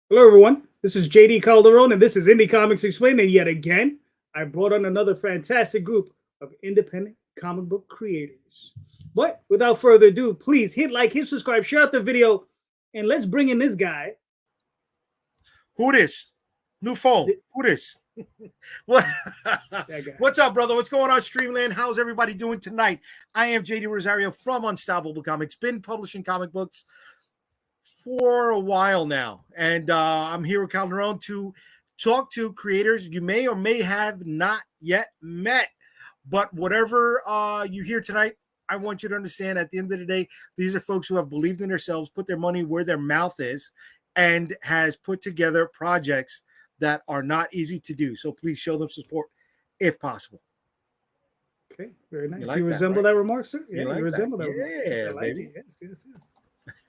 Hello, everyone. This is JD Calderon, and this is Indy Comics Explained. And yet again, I brought on another fantastic group of independent comic book creators. But without further ado, please hit like, hit subscribe, share out the video, and let's bring in this guy. Who this? New phone. Who this? What? What's up, brother? What's going on, Streamland? How's everybody doing tonight? I am JD Rosario from Unstoppable Comics. Been publishing comic books for a while now, and I'm here with Calderon to talk to creators you may or may have not yet met. But whatever you hear tonight, I want you to understand at the end of the day, these are folks who have believed in themselves, put their money where their mouth is, and has put together projects that are not easy to do. So please show them support if possible. Okay, very nice. Like you that, resemble right? that remark, sir? Yeah, You like you resemble that. Yeah, I like baby. it. Yes.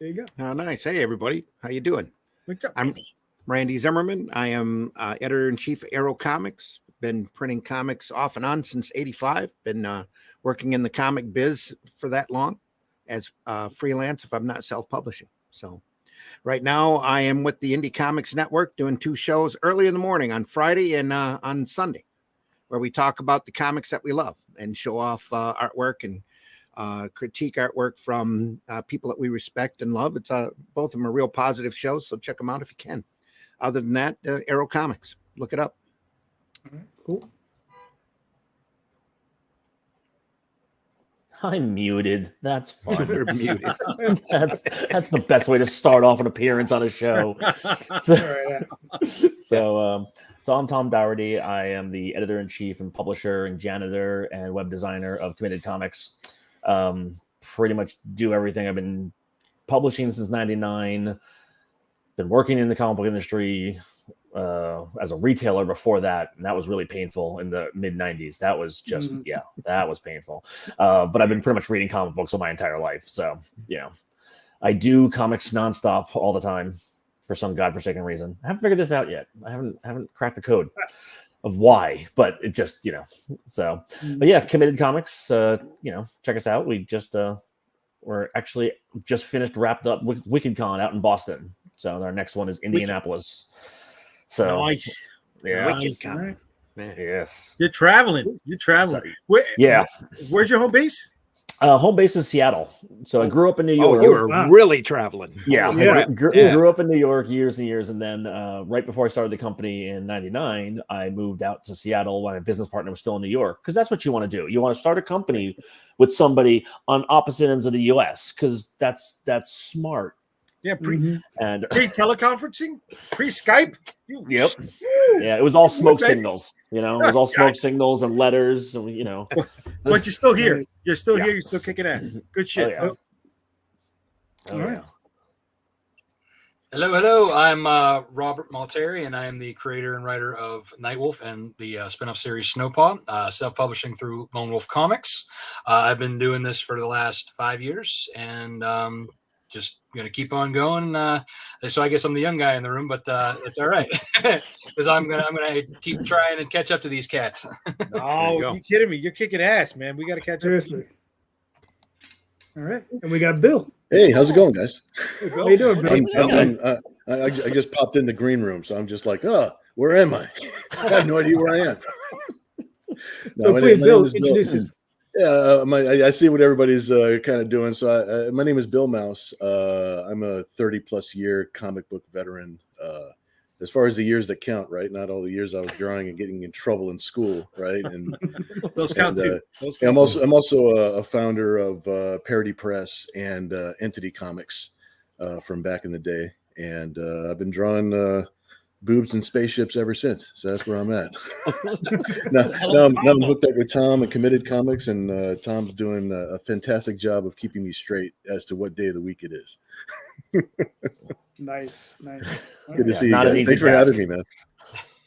There you go. Oh, nice. Hey, everybody. How you doing? What's up, I'm baby? Randy Zimmerman. I am editor-in-chief of Arrow Comics. Been printing comics off and on since '85. Been working in the comic biz for that long as freelance if I'm not self-publishing. So right now I am with the Indy Comics Network doing 2 shows early in the morning on Friday and on Sunday, where we talk about the comics that we love and show off artwork and critique artwork from people that we respect and love. It's both of them are real positive shows, so check them out if you can. Other than that, Arrow Comics, look it up. All right, cool. I'm muted. That's fun. You're muted. That's the best way to start off an appearance on a show. So I'm Tom Doherty. I am the editor-in-chief and publisher and janitor and web designer of Committed Comics. Pretty much do everything. I've been publishing since '99. Been working in the comic book industry as a retailer before that, and that was really painful in the mid '90s. That was just that was painful. But I've been pretty much reading comic books all my entire life, so I do comics nonstop all the time for some godforsaken reason. I haven't figured this out yet. I haven't cracked the code of why, but it just so. But yeah, Committed Comics. Check us out. We just we're actually just wrapped up WickedCon out in Boston. So our next one is Indianapolis. So Nice. Yeah. WickedCon. Yes. You're traveling. Where's your home base? Home base is Seattle. So I grew up in New York. Oh, you were really traveling. Yeah. Yeah. Grew up in New York years and years. And then right before I started the company in '99, I moved out to Seattle when my business partner was still in New York. Because that's what you want to do. You want to start a company with somebody on opposite ends of the US, because that's smart. Yeah, And pre-teleconferencing, pre-Skype. Yep. Yeah, it was all smoke signals. It was all smoke signals and letters. And But you're still here. You're still here. You're still kicking ass. Good shit. Oh, yeah. All right. Hello. I'm Robert Multari, and I am the creator and writer of Nightwolf and the spin-off series Snowpaw, self-publishing through Lone Wolf Comics. I've been doing this for the last 5 years, and just gonna keep on going. So I guess I'm the young guy in the room, but it's all right because I'm gonna keep trying and catch up to these cats. Oh, you kidding me? You're kicking ass, man. We got to catch up. Seriously. All right, and we got Bill. Hey, how's it going, guys? How you doing, Bill? I just popped in the green room, so I'm just like, where am I? I have no idea where I am. So please, Bill, introduce yourself. Yeah, I see what everybody's kind of doing. So my name is Bill Mouse. I'm a 30-plus year comic book veteran. As far as the years that count, right? Not all the years I was drawing and getting in trouble in school, right? And those count too. I'm also a founder of Parody Press and Entity Comics from back in the day, and I've been drawing boobs and spaceships ever since. So that's where I'm at. now I'm hooked up with Tom and Committed Comics, and Tom's doing a fantastic job of keeping me straight as to what day of the week it is. Nice. Good to see you guys. Thanks for having me, man.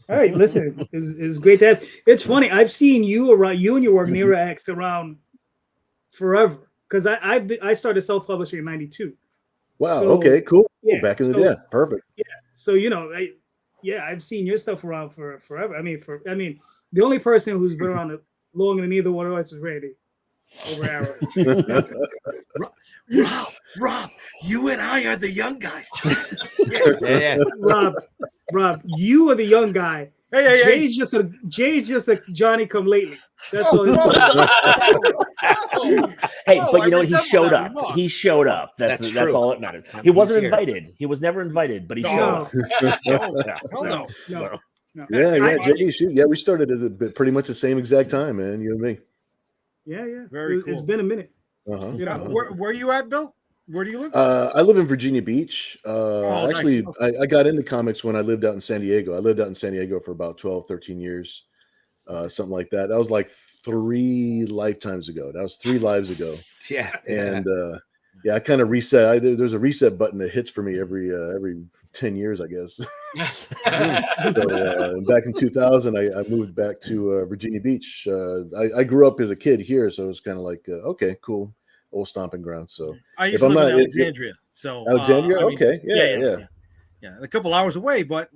All right, listen, it's great to have. It's funny. I've seen you around, you and your work, Nira X, around forever, because I started self-publishing in '92. Wow. So, okay. Cool. Yeah, Back in the day. Perfect. Yeah. So I've seen your stuff around for forever. I mean, the only person who's been around longer than either one of us is Randy. Over Arrow. Rob, you and I are the young guys. Yeah. Rob, you are the young guy. Hey. Jay's just a Johnny come lately. That's all. Hey, but you know what? He showed up. He showed up. That's true. all that mattered. He wasn't invited. He was never invited, but he showed up. No. Yeah, JD, shoot. Yeah, we started at pretty much the same exact time, man. You and me. Yeah. Very cool. It's been a minute. Where are you at, Bill? Where do you live? I live in Virginia Beach. Actually, nice. I got into comics when I lived out in San Diego. I lived out in San Diego for about 12, 13 years, something like that. That was like 3 lifetimes ago. That was 3 lives ago. Yeah. And I kind of reset. There's a reset button that hits for me every 10 years, I guess. So, back in 2000, I moved back to Virginia Beach. I grew up as a kid here, so it was kind of like, okay, cool. Old stomping ground. So I used to live in Alexandria. So Alexandria, okay, yeah, a couple hours away, but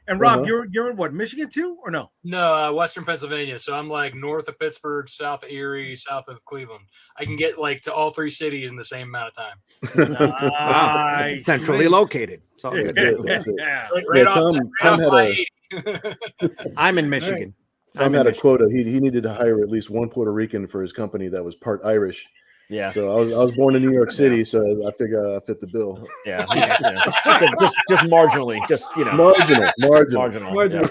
And Rob, you're in what, Michigan too, or no? No, Western Pennsylvania. So I'm like north of Pittsburgh, south of Erie, south of Cleveland. I can get like to all 3 cities in the same amount of time. Nice. Centrally located. So That's it. Yeah. Right Tom off I'm in Michigan. Tom had a quota. He needed to hire at least one Puerto Rican for his company that was part Irish. Yeah. So I was born in New York City, so I figure I fit the bill. Yeah. Just marginally, marginal. Yeah.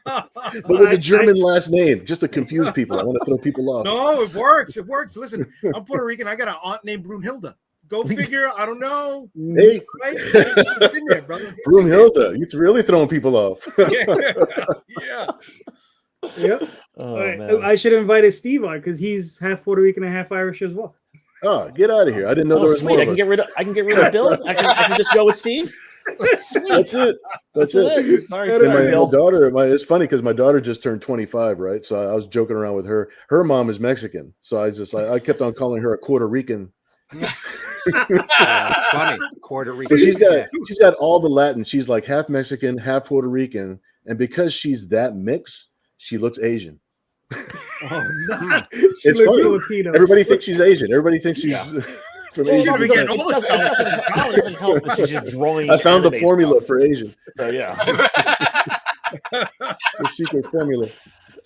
But with a German last name, just to confuse people. I want to throw people off. No, it works. Listen, I'm Puerto Rican. I got an aunt named Brunhilde. Go figure. I don't know. Hey, right? It's in there, brother. Brunhilde, you're really throwing people off. Yeah. Yep. Oh, right. man. I should have invited Steve on because he's half Puerto Rican and half Irish as well. Oh, get out of here! I didn't know there was sweet. more. I can get rid of Bill. I can just go with Steve. That's it. Sorry, My Bill. daughter. It's funny because my daughter just turned 25, right? So I was joking around with her. Her mom is Mexican, so I kept on calling her a Puerto Rican. It's funny. Puerto Rican. So she's got all the Latin. She's like half Mexican, half Puerto Rican, and because she's that mix, she looks Asian. Oh, nice. It's funny. Filipino. Everybody thinks she's Asian. Everybody thinks she's from Asia. She's just drawing. I found the formula for Asian. So yeah. The secret formula.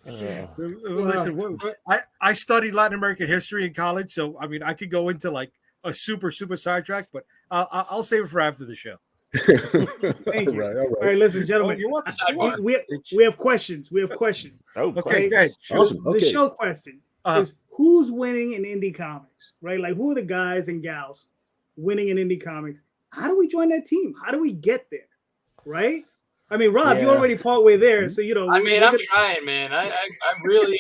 Listen, I studied Latin American history in college, so I mean I could go into like a super sidetrack, but I'll save it for after the show. Thank you. All right, listen, gentlemen. We have questions. Okay, right? good. Awesome. The show question is who's winning in indie comics, right? Like who are the guys and gals winning in indie comics? How do we join that team? How do we get there? Right? I mean, Rob, you already partway there, so I mean, I'm trying, man. I'm really.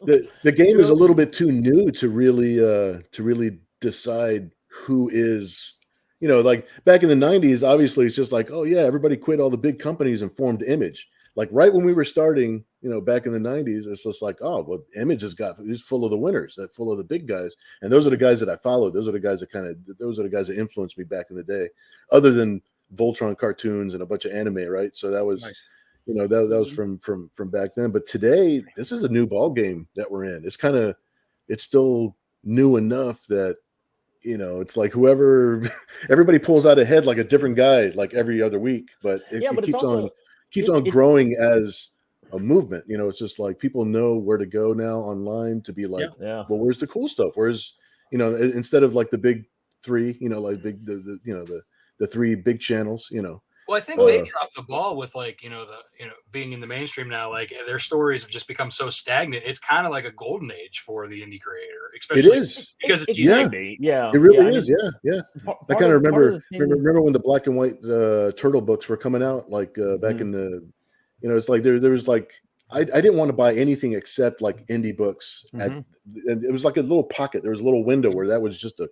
The game is a little bit too new to really decide who is. Like back in the 90s, obviously it's just like, oh yeah, everybody quit all the big companies and formed Image. Like right when we were starting, back in the 90s, it's just like, oh, well, Image is full of the winners, that full of the big guys. And those are the guys that I followed. Those are the guys that influenced me back in the day, other than Voltron cartoons and a bunch of anime, right? So that was nice. That was from back then. But today, this is a new ball game that we're in. It's still new enough that it's like everybody pulls out ahead like a different guy like every other week, but it keeps on growing as a movement. You know, it's just like people know where to go now online to be like, well, where's the cool stuff? Where's, you know, instead of like the big three, you know, like big, the three big channels, you know. Well, I think they dropped the ball with like, being in the mainstream now, like their stories have just become so stagnant. It's kind of like a golden age for the indie creator, especially because it's easy. Yeah, it really is. Yeah. I kind of remember when the black and white turtle books were coming out, like back in the, it's like there was like, I didn't want to buy anything except like indie books. And it was like a little pocket. There was a little window where that was just the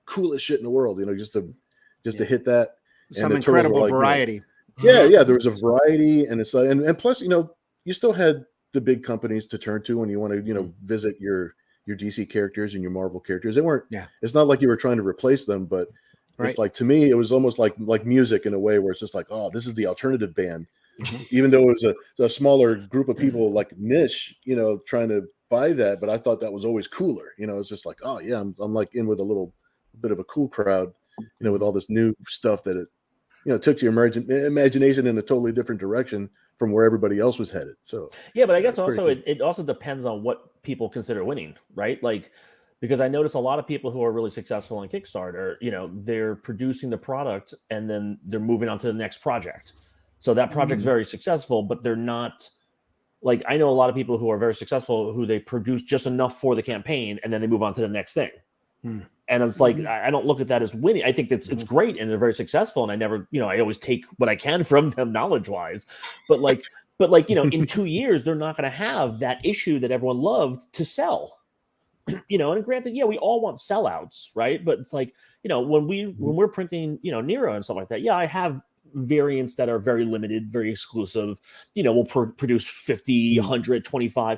coolest shit in the world, just to hit that. Some incredible variety. Yeah, there was a variety, and it's and plus, you still had the big companies to turn to when you want to, visit your DC characters and your Marvel characters. They weren't. Yeah. It's not like you were trying to replace them, but it's like, to me, it was almost like music in a way where it's just like, oh, this is the alternative band, even though it was a smaller group of people like niche, trying to buy that. But I thought that was always cooler. It's just like, oh yeah, I'm like in with a little bit of a cool crowd. with all this new stuff that it took your imagination in a totally different direction from where everybody else was headed. So yeah, but I guess it's also pretty it also depends on what people consider winning, right? Like, because I notice a lot of people who are really successful on Kickstarter, they're producing the product and then they're moving on to the next project. So that project's very successful, but they're not like, I know a lot of people who are very successful who they produce just enough for the campaign and then they move on to the next thing. And it's like, I don't look at that as winning. I think that it's great and they're very successful. And I never, I always take what I can from them knowledge wise, but in 2 years, they're not going to have that issue that everyone loved to sell, and granted, we all want sellouts, right? But it's like, when we're printing, Nero and stuff like that. Yeah, I have variants that are very limited, very exclusive, we'll produce 50, 100, 25,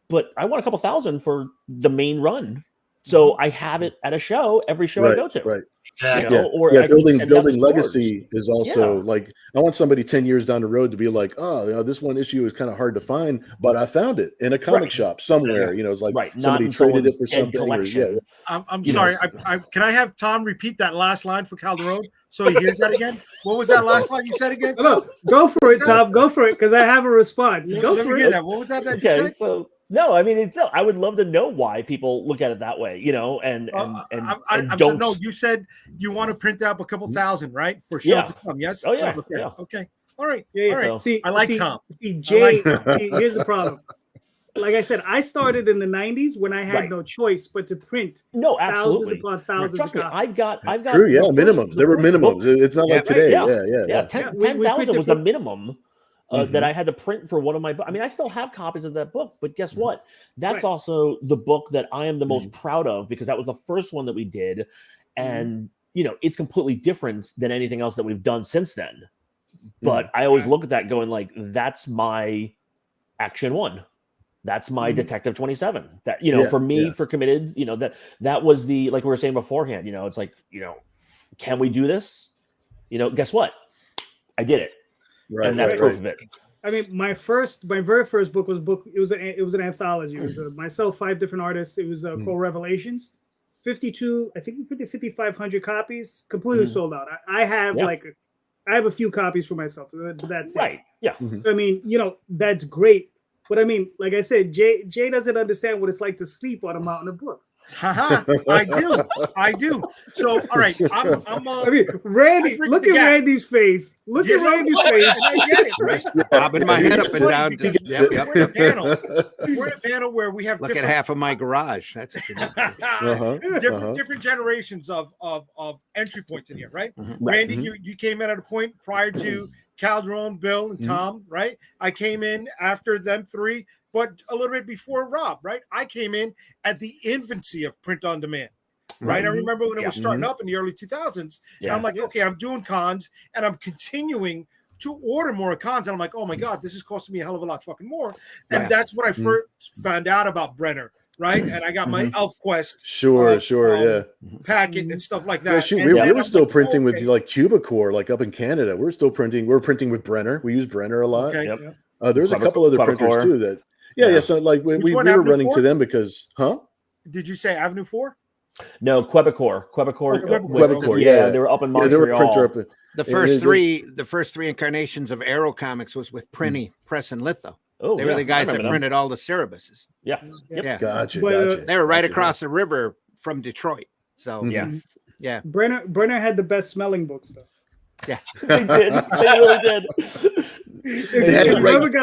but I want a couple thousand for the main run. So I have it at a show, every show I go to. Right. Exactly. Or building legacy is also like, I want somebody 10 years down the road to be like, oh, this one issue is kind of hard to find, but I found it in a comic shop somewhere. It's like somebody traded it for something. Or, I'm sorry. Can I have Tom repeat that last line for Calderon so he hears that again? What was that last line you said again? No, go for it, Tom. Go for it, because I have a response. Go for it. That. What was that you said? So no, I mean, I would love to know why people look at it that way, and don't. No, you said you want to print out a couple thousand, right? For shows to come. Yes. Oh yeah. Okay. Yeah. Okay. All right. Yeah. All right. So, I like Tom. Jay. Here's the problem. Like I said, I started in the 90s when I had no choice but to print. No, absolutely. Thousands upon thousands of copies. I've got. True. Yeah. Minimums. There were minimums. It's not like today. Yeah. 10,000 was the minimum. That I had to print for one of my books. I mean, I still have copies of that book, but guess what? That's also the book that I am the most proud of, because that was the first one that we did. And, it's completely different than anything else that we've done since then. But I always look at that going like, that's my Action 1. That's my Detective 27. That, for me, for Committed, that was the, like we were saying beforehand, it's like, can we do this? Guess what? I did it. Right, and that's proof of it. I mean, my very first book was it was an anthology. It was myself, 5 different artists. It was called Revelations. 52, I think we printed 5,500 copies, completely sold out. I have I have a few copies for myself. That's right. It. Yeah. So, I mean, that's great. But I mean, like I said, Jay doesn't understand what it's like to sleep on a mountain of books. I do. So, all right. I mean, Randy, look at Randy's face. Look at Randy's face. I get it, right? Bobbing my head up and down. We're in a panel where we have look at half of my garage. That's different generations of entry points in here, right? Randy, you came in at a point prior to Calderon, Bill, and Tom, right? I came in after them 3, but a little bit before Rob, right? I came in at the infancy of print on demand, right? I remember when it was starting up in the early 2000s. And I'm like, okay, I'm doing cons and I'm continuing to order more cons. And I'm like, oh my God, this is costing me a hell of a lot fucking more. And that's when I first found out about Brenner. Right, and I got my ElfQuest, packet and stuff like that. We were still printing with like Cubicore, like up in Canada. We're still printing. We're printing with Brenner. We use Brenner a lot. Okay. There's a couple other printers too that. So like we were running to them because, Did you say Avenue 4? No, Quebecor. Quebecor. They were up in Montreal. They were a printer up in, the first three incarnations of Aero Comics was with Prinny Press and Litho. Oh, they were the guys that printed all the Cerebuses. Yeah. Gotcha. They were right across the river from Detroit. So yeah. Brenner had the best smelling books though. Yeah, they did. They really did. They had the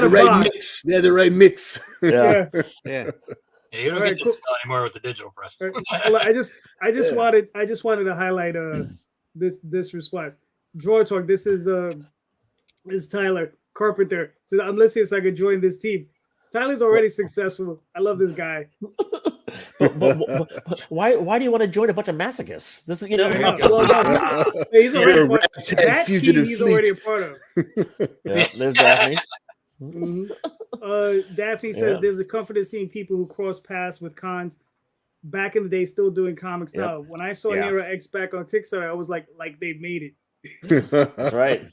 right mix. They had the right mix. Yeah. You don't get to smell anymore with the digital press. I just wanted to highlight this response. Draw Talk. This is Tyler Carpenter. So I'm listening so I could join this team. Tyler's already successful. I love this guy. but why do you want to join a bunch of masochists? This is he's already that team he's already a part of. There's Daphne. Daphne says there's a comfort in seeing people who cross paths with cons back in the day still doing comics now. When I saw Nero X back on Kickstarter, I was like they made it. That's right.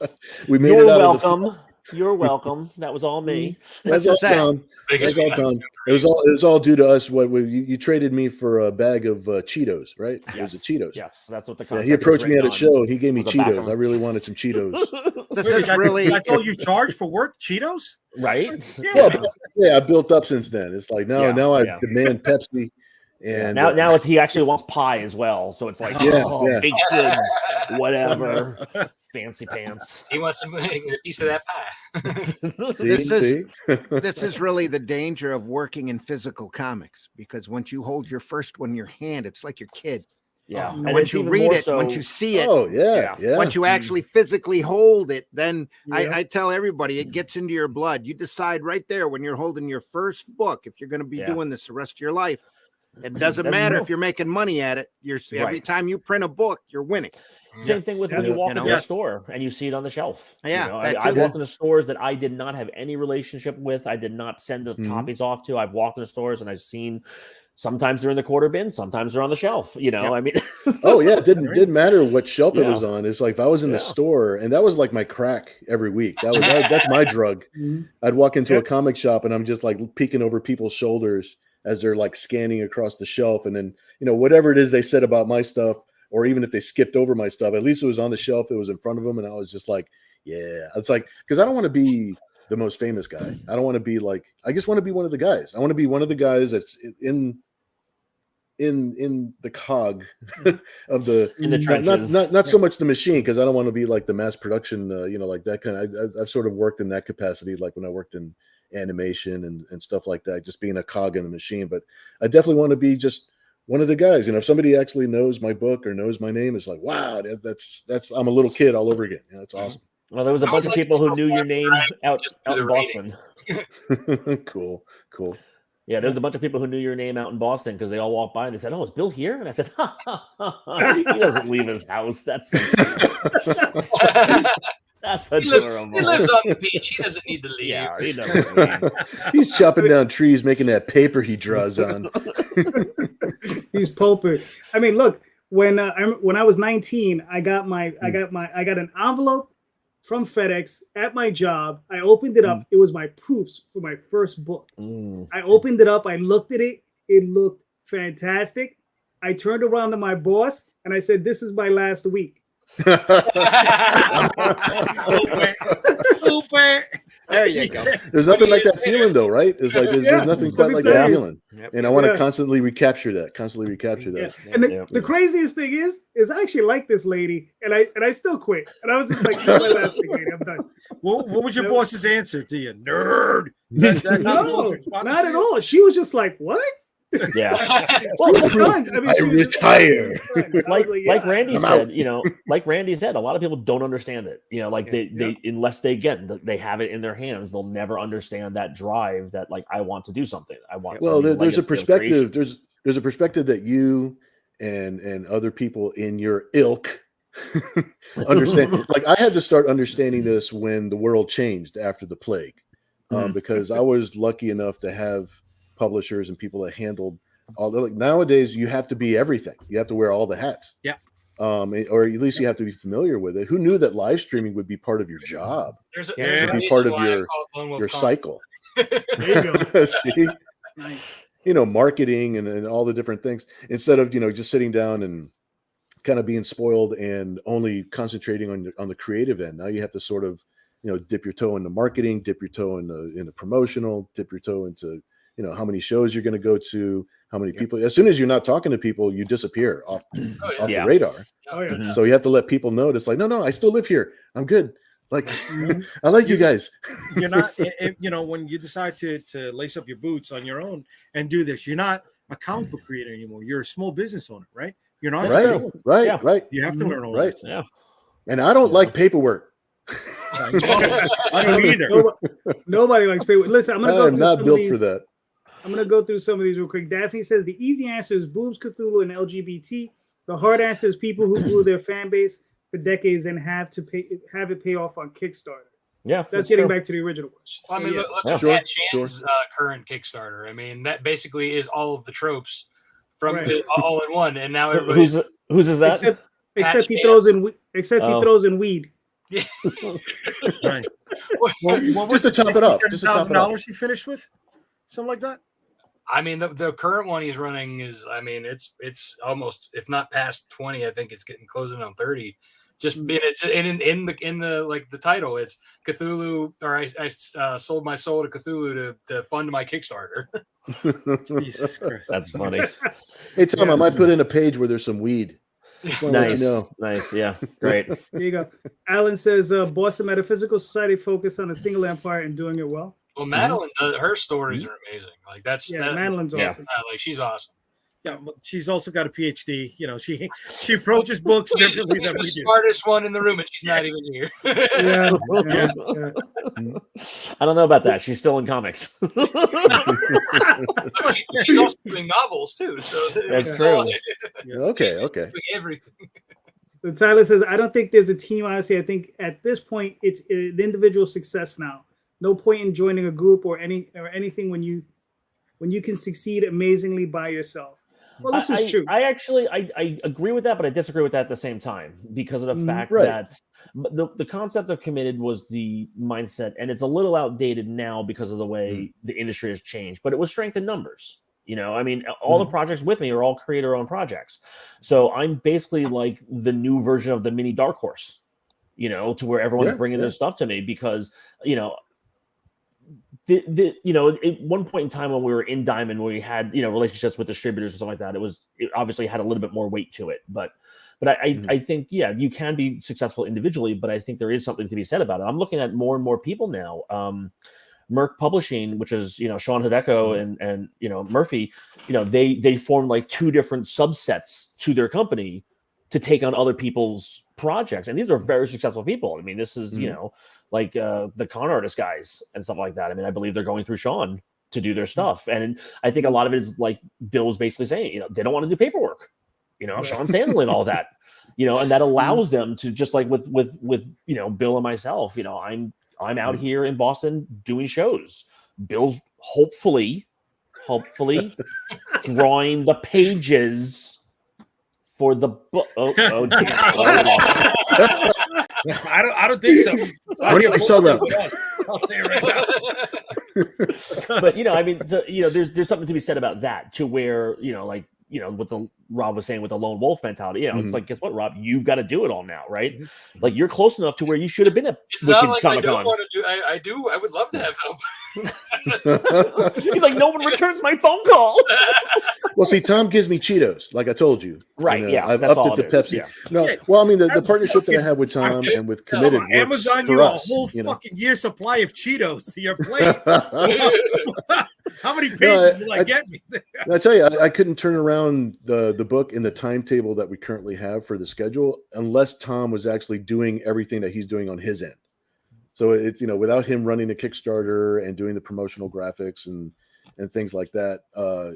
We made You're it out welcome. You're welcome. That was all me. That's all Tom. That's all Tom. It was all due to us. You traded me for a bag of Cheetos, right? Yes. It was a Cheetos. Yes, that's what the contract. He approached me at a show and he gave me Cheetos. I really wanted some Cheetos. This is really. That's all you charge for work? Cheetos, right? Yeah, I built up since then. It's like now I demand Pepsi. And now he actually wants pie as well. So it's like, big kids, whatever, fancy pants. He wants a piece of that pie. This is really the danger of working in physical comics, because once you hold your first one in your hand, it's like your kid. Yeah. And once you read it, once you see it, once you actually physically hold it, then I tell everybody it gets into your blood. You decide right there when you're holding your first book, if you're going to be doing this the rest of your life. It doesn't matter if you're making money at it. Every time you print a book, you're winning. Same thing with when you walk into a store and you see it on the shelf. Yeah, I walk into stores that I did not have any relationship with. I did not send the copies off to. I've walked into stores and I've seen sometimes they're in the quarter bin, sometimes they're on the shelf. I mean, it didn't matter what shelf it was on. It's like if I was in the store, and that was like my crack every week. That's my drug. I'd walk into a comic shop and I'm just like peeking over people's shoulders as they're like scanning across the shelf, and then whatever it is they said about my stuff, or even if they skipped over my stuff, at least it was on the shelf, it was in front of them, and I was just like, it's like, because I don't want to be the most famous guy. I don't want to be like, I just want to be one of the guys. I want to be one of the guys that's in the cog of the in the trenches. Not so much the machine, because I don't want to be like the mass production, like that kind of. I've sort of worked in that capacity, like when I worked in animation and stuff like that, just being a cog in the machine. But I definitely want to be just one of the guys. If somebody actually knows my book or knows my name, it's like, wow, that's I'm a little kid all over again. That's awesome. Well, there was a bunch of people who knew your name out in Boston. Cool. Yeah, there was a bunch of people who knew your name out in Boston because they all walked by and they said, "Oh, is Bill here?" And I said, he doesn't leave his house. That's That's adorable. He lives on the beach. He doesn't need to leave. Yeah, he doesn't leave. He's chopping down trees, making that paper he draws on. He's pulping. I mean, look, when I was 19, I got an envelope from FedEx at my job. I opened it up. It was my proofs for my first book. I opened it up. I looked at it. It looked fantastic. I turned around to my boss and I said, "This is my last week." There you go. There's nothing like that feeling, though, right? It's like there's nothing quite like that feeling, and I want to constantly recapture that. And the craziest thing is I actually like this lady, and I still quit, and I was just like, "This is my last thing, lady. I'm done." What was your boss's answer to you, nerd? No, not at all. She was just like, "What?" Yeah. Well, I retire. Like Randy said, like Randy said, a lot of people don't understand it. They unless they have it in their hands, they'll never understand that drive that like, I want to do something. I want. Well, there's a perspective. There's a perspective that you and other people in your ilk understand. Like I had to start understanding this when the world changed after the plague, because I was lucky enough to have publishers and people that handled all the, like nowadays you have to be everything. You have to wear all the hats. Yeah. Or at least you have to be familiar with it. Who knew that live streaming would be part of your job? There's be part of your cycle. There you go. See? Nice. Marketing and all the different things, instead of just sitting down and kind of being spoiled and only concentrating on the creative end. Now you have to sort of dip your toe into marketing, dip your toe in the promotional, dip your toe into how many shows you're going to go to, how many people. As soon as you're not talking to people, you disappear off the radar. Oh, yeah. So you have to let people know. It's like, no, I still live here. I'm good. Like, I like you guys. You're not, when you decide to lace up your boots on your own and do this, you're not a comic book creator anymore. You're a small business owner, right? You're not. Right. You have to learn all that. Yeah. And I don't like paperwork. I don't either. Nobody likes paperwork. Listen, I'm going to go not built for that. I'm going to go through some of these real quick. Daphne says the easy answer is boobs, Cthulhu, and LGBT. The hard answer is people who grew their fan base for decades and have it pay off on Kickstarter. Yeah, that's getting back to the original question. Well, I mean, look at Matt Chan's current Kickstarter. I mean, that basically is all of the tropes from all in one. And now everybody whose is that? Except he throws in weed. Right. What Just to top it up. Just to top it up. $7,000 he finished with? Something like that? I mean, the current one he's running is, I mean, it's almost, if not past 20, I think it's getting closing on 30. Just in the like the title, it's Cthulhu, or I sold my soul to Cthulhu to fund my Kickstarter. Jesus Christ, That's funny. Hey Tom, I might put in a page where there's some weed. Nice, nice, yeah, great. There you go. Alan says Boston Metaphysical Society focused on a single empire and doing it well. Well, Madeline, her stories are amazing. Like Madeline's awesome. Like she's awesome. Yeah, she's also got a PhD. You know, she approaches books differently than we do. She's the smartest one in the room, and she's not even here. Yeah. I don't know about that. She's still in comics. She's also doing novels too. So that's true. Okay. Doing everything. So Tyler says, I don't think there's a team. Honestly, I think at this point it's an individual success now. No point in joining a group or anything when you can succeed amazingly by yourself. Well, this is true. I actually agree with that, but I disagree with that at the same time because of the fact that the concept of committed was the mindset, and it's a little outdated now because of the way the industry has changed. But it was strength in numbers. You know, I mean, all the projects with me are all creator-owned projects, so I'm basically like the new version of the mini Dark Horse. You know, to where everyone's bringing their stuff to me because you know. At one point in time when we were in Diamond, where we had relationships with distributors and stuff like that, it obviously had a little bit more weight to it. But I think you can be successful individually, but I think there is something to be said about it. I'm looking at more and more people now. Merck Publishing, which is Sean Hideko and Murphy, they formed like two different subsets to their company to take on other people's projects, and these are very successful people. I mean, this is like the con artist guys and stuff like that. I mean, I believe they're going through Sean to do their stuff, and I think a lot of it is like Bill's basically saying, they don't want to do paperwork. Sean's handling all that, and that allows them to, just like with Bill and myself. I'm out here in Boston doing shows. Bill's hopefully drawing the pages for the book. I don't think so. I'll say it right now. But I mean, there's something to be said about that, to where what the Rob was saying with the lone wolf mentality. It's like, guess what, Rob? You've got to do it all now, right? Like, you're close enough to where you should have been at. It's not like I don't want to do. I do. I would love to have help. He's like, no one returns my phone call. Well, see, Tom gives me Cheetos, like I told you. Right? I've upped it to Pepsi. Yeah. No, well, I mean, the partnership that I have with Tom and with Committed, Amazon for you us, a whole fucking year supply of Cheetos to your place. How many pages will I get me? I tell you, I couldn't turn around the book in the timetable that we currently have for the schedule unless Tom was actually doing everything that he's doing on his end. So it's, without him running a Kickstarter and doing the promotional graphics and things like that.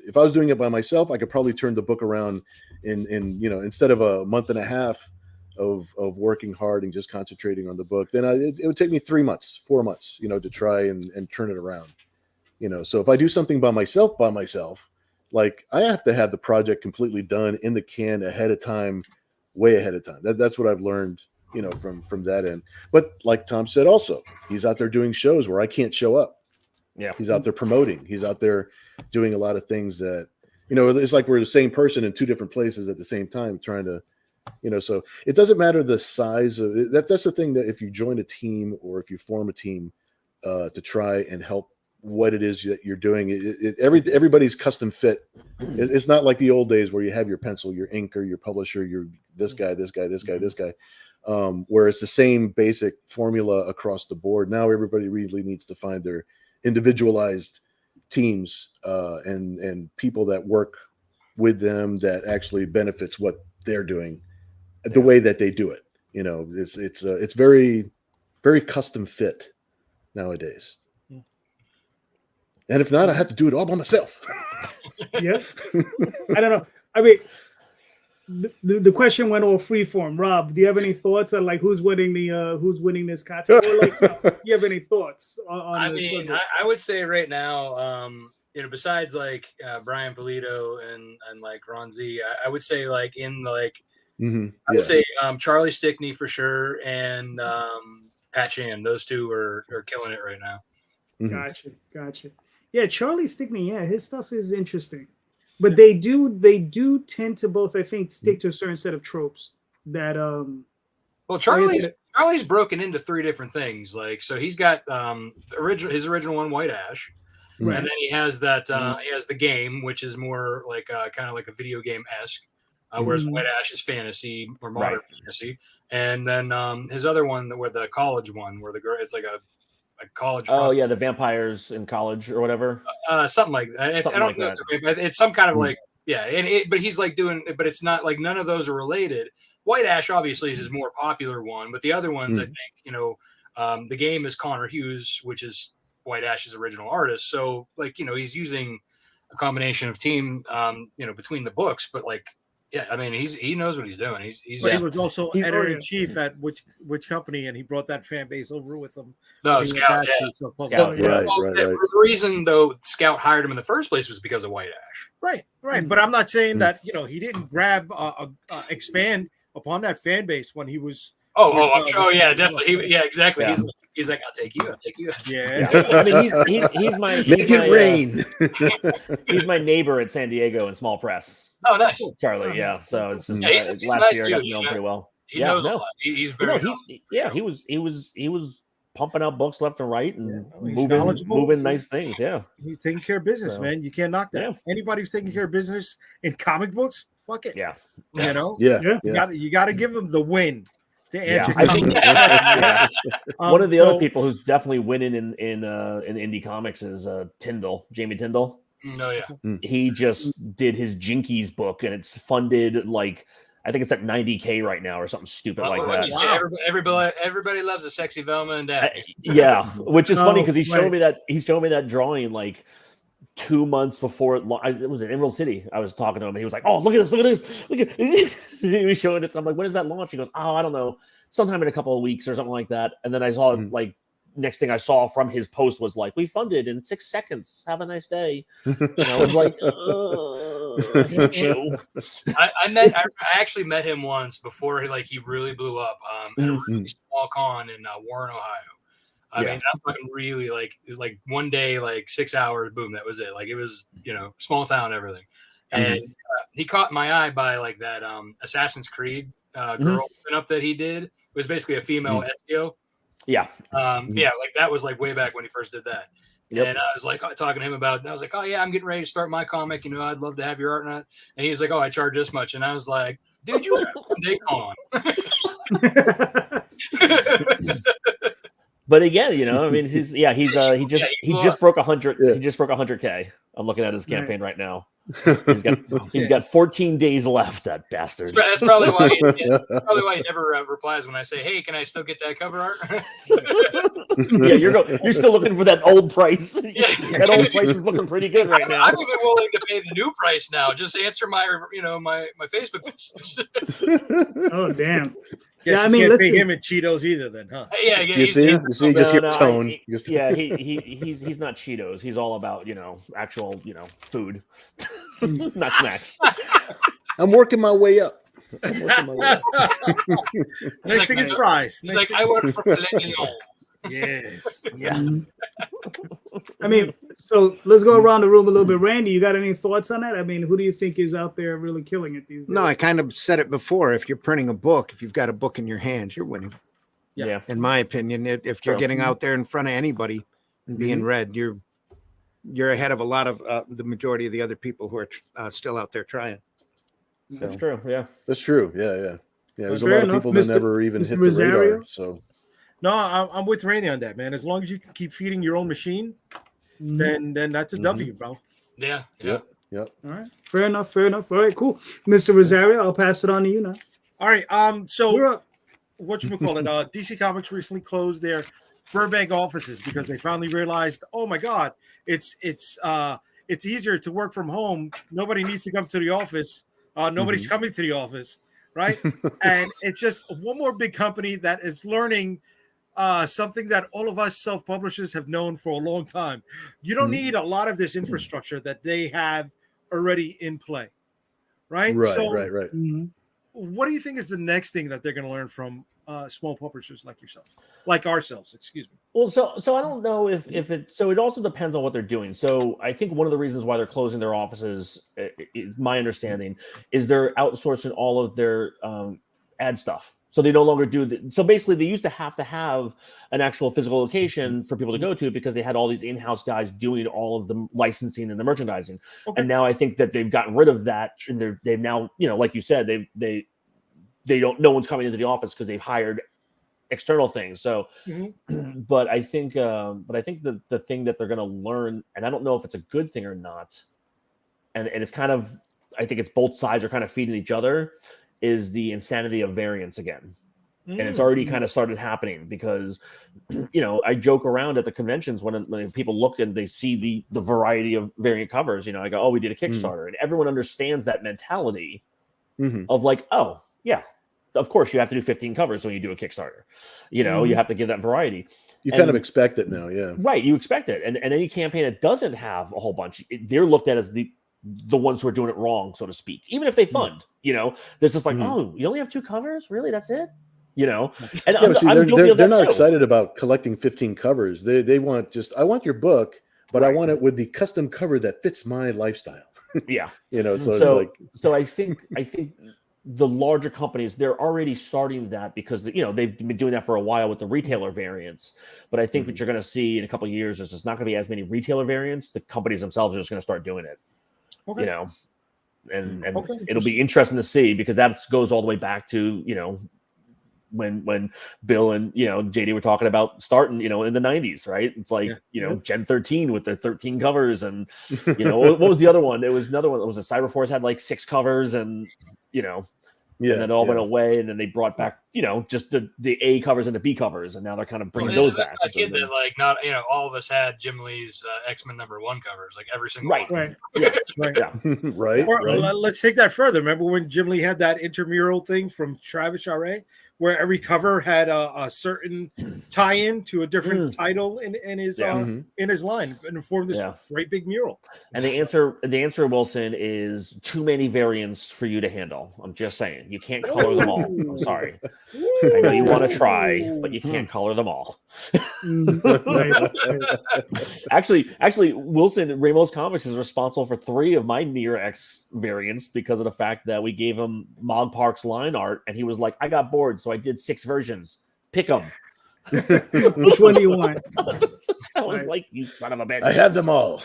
If I was doing it by myself, I could probably turn the book around in instead of a month and a half of working hard and just concentrating on the book, then it would take me 3 months, 4 months, to try and turn it around. So if I do something by myself, like I have to have the project completely done in the can ahead of time, way ahead of time. That's what I've learned, from that end. But like Tom said, also, he's out there doing shows where I can't show up. Yeah. He's out there promoting. He's out there doing a lot of things that, it's like we're the same person in two different places at the same time trying to, so it doesn't matter the size of it. That's the thing, that if you join a team or if you form a team to try and help what it is that you're doing, everybody's custom fit. It's not like the old days where you have your pencil, your inker, your publisher, your this guy, where it's the same basic formula across the board. Now everybody really needs to find their individualized teams and people that work with them that actually benefits what they're doing, the way that they do it. It's very, very custom fit nowadays. And if not, I have to do it all by myself. Yeah. I don't know. I mean, the question went all free form. Rob, do you have any thoughts on like who's winning this contest? Or like, do you have any thoughts on I mean, I would say right now, besides like Brian Polito and like Ron Z, I would say like in like Mm-hmm. I would say Charlie Stickney for sure, and Pat Chan. Those two are killing it right now. Mm-hmm. Gotcha. Yeah, Charlie Stickney. Yeah, his stuff is interesting, but they do tend to both, I think, stick to a certain set of tropes that Well, Charlie's broken into 3 different things. Like, so he's got his original one, White Ash, right. and then he has that he has the game, which is more like kind of like a video game esque, whereas White Ash is fantasy or modern fantasy, and then his other one, where the college one, where the girl, it's like a college. Oh yeah, the vampires in college or whatever. Something like that. I don't know. It's some kind of like but he's like doing, but it's not like none of those are related. White Ash obviously is his more popular one, but the other ones, I think, the game is Connor Hughes, which is White Ash's original artist. So like, he's using a combination of team, between the books, but like, yeah, I mean, he knows what he's doing. He was also editor in chief at which company, and he brought that fan base over with him. No, Scout. Yeah. Right. The reason though Scout hired him in the first place was because of White Ash. Right. But I'm not saying that he didn't grab expand upon that fan base when he was. I'm sure. Yeah, definitely. Exactly. Yeah. He's like, I'll take you. Yeah. I mean, he's my Make it rain. He's my neighbor at San Diego in small press. Oh, nice, Charlie. Yeah. So it's just he's last nice year I got to know him pretty well. He knows a lot. He's very. He was pumping out books left and right and moving nice things. Yeah. He's taking care of business, man. You can't knock that. Yeah. Anybody who's taking care of business in comic books, fuck it. Yeah. You got to give him the win. To answer one of the other people who's definitely winning in Indie Comics is Tyndall, Jamie Tyndall. No, yeah. He just did his Jinkies book, and it's funded like I think it's at 90K right now or something stupid like that. Wow. Everybody loves a sexy Velma and Daphne. Yeah, which is funny because he's showing me that drawing like 2 months before it was in Emerald City. I was talking to him and he was like, "Oh, look at this. He was showing it. So I'm like, "When is that launch?" He goes, "Oh, I don't know. Sometime in a couple of weeks or something like that." And then I saw like next thing I saw from his post was like, "We funded in 6 seconds. Have a nice day." And I was like, I actually met him once before he really blew up at a really small con in Warren, Ohio. I mean, I'm fucking really like one day, like 6 hours, boom, that was it. Like it was, small town, everything. And he caught my eye by like that Assassin's Creed girl up that he did. It was basically a female Ezio. Yeah. Like that was like way back when he first did that. Yep. And I was like talking to him about it. And I was like, "Oh yeah, I'm getting ready to start my comic. I'd love to have your art on it." And he's like, "Oh, I charge this much." And I was like, "Dude, you have one day con." But again, I mean, he just broke 100. He just broke 100K. I'm looking at his campaign right now. He's got 14 days left. That bastard. That's probably why. He never replies when I say, "Hey, can I still get that cover art?" Yeah, you're still looking for that old price. That old price is looking pretty good right now. I'm even willing to pay the new price now. Just answer my Facebook message. Oh damn. Guess I mean, you can't pay him in Cheetos either, then, huh? Yeah. You see, just your tone. He's not Cheetos. He's all about actual food, not snacks. I'm working my way up. Next thing is fries. He's like, I work for filet mignon. Yes. Yeah. I mean, so let's go around the room a little bit. Randy, you got any thoughts on that? I mean, who do you think is out there really killing it these days? No, I kind of said it before. If you're printing a book, if you've got a book in your hands, you're winning. Yeah. In my opinion, if you're getting out there in front of anybody and being read, you're ahead of a lot of the majority of the other people who are still out there trying. So. That's true. Yeah. That's true. Yeah. There's a lot of people that never even hit the radar. So. No, I'm with Randy on that, man. As long as you can keep feeding your own machine, then that's a W, bro. Yeah. Yep. All right. Fair enough. All right, cool. Mr. Rosario, I'll pass it on to you now. All right. So whatchamacallit? DC Comics recently closed their Burbank offices because they finally realized, oh my God, it's easier to work from home. Nobody needs to come to the office. Nobody's coming to the office, right? And it's just one more big company that is learning something that all of us self-publishers have known for a long time. You don't need a lot of this infrastructure that they have already in play, right? Right. what do you think is the next thing that they're going to learn from small publishers like yourself, like ourselves? Excuse me. Well, so I don't know if it. So it also depends on what they're doing. So I think one of the reasons why they're closing their offices, my understanding, is they're outsourcing all of their ad stuff. So they no longer do. So basically, they used to have an actual physical location for people to go to because they had all these in-house guys doing all of the licensing and the merchandising. Okay. And now I think that they've gotten rid of that, and they've now, like you said, they don't. No one's coming into the office because they've hired external things. So, but I think the thing that they're going to learn, and I don't know if it's a good thing or not, and it's kind of, I think it's both sides are kind of feeding each other, is the insanity of variants again. And it's already kind of started happening because, I joke around at the conventions when people look and they see the variety of variant covers, I go, oh, we did a Kickstarter, and everyone understands that mentality of like, oh yeah, of course you have to do 15 covers when you do a Kickstarter, you have to give that variety. You kind of expect it now. Yeah. Right. You expect it. And any campaign that doesn't have a whole bunch, they're looked at as the ones who are doing it wrong, so to speak, even if they fund, there's just like, oh, you only have 2 covers? Really? That's it? And they're not excited about collecting 15 covers. They want I want your book, but I want it with the custom cover that fits my lifestyle. Yeah. So I think the larger companies, they're already starting that because they've been doing that for a while with the retailer variants. But I think what you're going to see in a couple of years is there's not going to be as many retailer variants. The companies themselves are just going to start doing it. Okay. And it'll be interesting to see because that goes all the way back to when Bill and JD were talking about starting in the 90s, right? It's like Gen 13 with the 13 covers, and what was the other one? It was another one. It was a Cyberforce had like 6 covers, and and then it all went away, and then they brought back just the A covers and the B covers, and now they're kind of bringing those back. I get that, like, not all of us had Jim Lee's X-Men #1 covers, like every single one. Right. Right. Let's take that further. Remember when Jim Lee had that intramural thing from Travis Charest, where every cover had a certain tie-in to a different title in his line, and formed this great big mural. And the answer, Wilson, is too many variants for you to handle. I'm just saying, you can't color them all. I'm sorry. I know you want to try, but you can't color them all. Actually, Wilson, Ramos Comics is responsible for 3 of my Near X variants because of the fact that we gave him Mod Park's line art, and he was like, I got bored, so I did 6 versions. Pick them. Which one do you want? I was like, you son of a bitch. I have them all.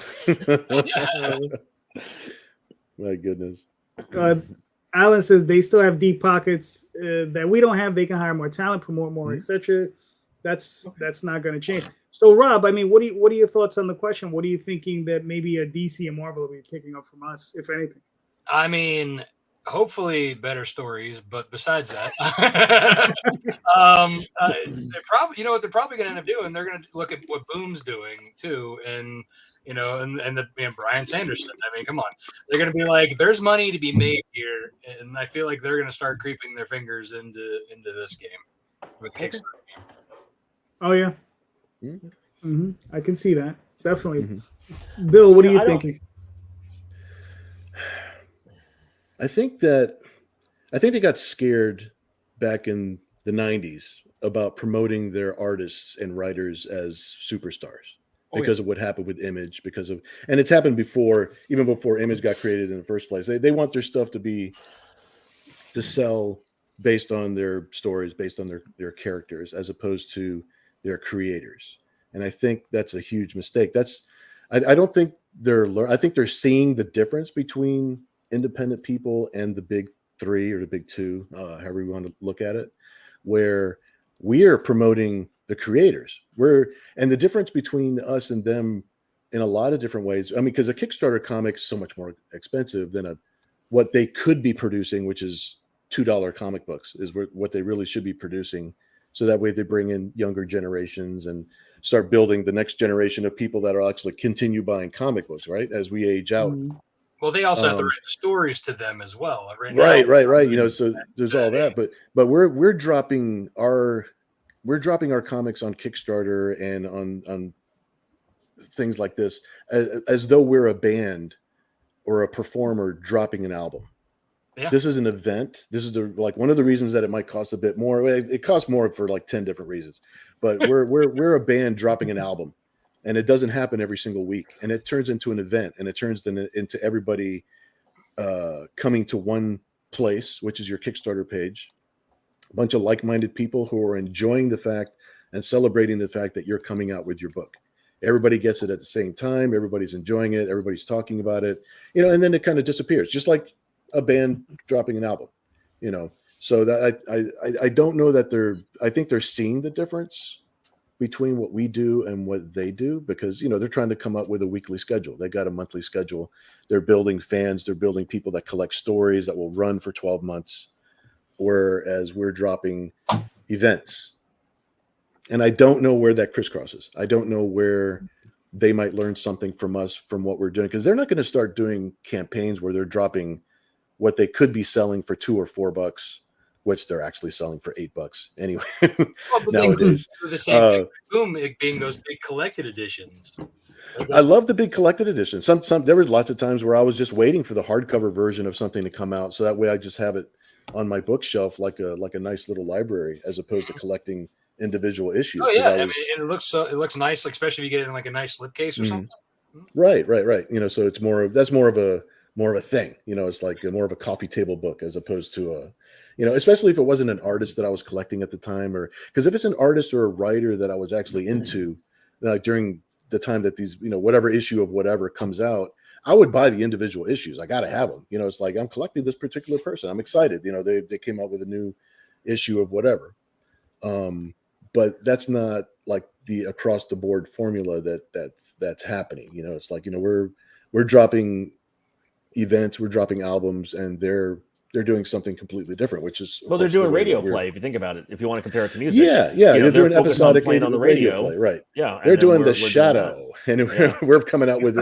My goodness. Alan says they still have deep pockets that we don't have. They can hire more talent, promote more, etc. That's not going to change. So, Rob, I mean, what are your thoughts on the question? What are you thinking that maybe a DC and Marvel will be picking up from us, if anything? I mean, hopefully better stories, but besides that, they're probably, what they're probably going to end up doing. They're going to look at what Boom's doing too, and Brian Sanderson. I mean, come on, they're going to be like, there's money to be made here, and I feel like they're going to start creeping their fingers into this game with Kickstarter. Oh yeah, I can see that definitely. Bill, what are you thinking? I think they got scared back in the 90s about promoting their artists and writers as superstars because of what happened with Image, and it's happened before, even before Image got created in the first place. They want their stuff to sell based on their stories, based on their characters, as opposed to their creators. And I think that's a huge mistake. I don't think I think they're seeing the difference between independent people and the big 3 or the big 2, however you want to look at it, where we are promoting the creators. And the difference between us and them in a lot of different ways. I mean, because a Kickstarter comic's so much more expensive than what they could be producing, which is $2 comic books, is what they really should be producing. So that way they bring in younger generations and start building the next generation of people that will actually continue buying comic books, right? As we age out. Well, they also have to write the stories to them as well. Right. So there's all that, but we're dropping our comics on Kickstarter and on things like this as though we're a band or a performer dropping an album. This is an event. This is like one of the reasons that it might cost a bit more. It costs more for like 10 different reasons, but we're a band dropping an album, and it doesn't happen every single week, and it turns into an event, and it turns into everybody coming to one place, which is your Kickstarter page. A bunch of like-minded people who are enjoying the fact and celebrating the fact that you're coming out with your book. Everybody gets it at the same time. Everybody's enjoying it. Everybody's talking about it, and then it kind of disappears, just like a band dropping an album, So that I don't know that I think they're seeing the difference between what we do and what they do, because they're trying to come up with a weekly schedule. They got a monthly schedule. They're building fans. They're building people that collect stories that will run for 12 months, whereas we're dropping events. And I don't know where that crisscrosses. I don't know where they might learn something from us, from what we're doing, because they're not going to start doing campaigns where they're dropping what they could be selling for $2 or $4, which they're actually selling for $8 anyway. Nowadays, the same thing. Boom, it being those big collected editions. I love the big collected editions. There were lots of times where I was just waiting for the hardcover version of something to come out, so that way I just have it on my bookshelf like a nice little library, as opposed to collecting individual issues. Oh yeah, it looks nice, especially if you get it in like a nice slipcase or something. Right. So it's more of a thing. It's like more of a coffee table book, as opposed to especially if it wasn't an artist that I was collecting at the time, or because if it's an artist or a writer that I was actually into, like during the time that these, whatever issue of whatever comes out, I would buy the individual issues. I got to have them. It's like, I'm collecting this particular person. I'm excited. They came out with a new issue of whatever. But that's not like the across the board formula that's happening. It's like, we're dropping events, we're dropping albums, and they're doing something completely different, which is they're doing radio play. If you think about it, if you want to compare it to music, they're doing episodic on the radio play, right? Yeah, they're doing The Shadow, and we're coming out with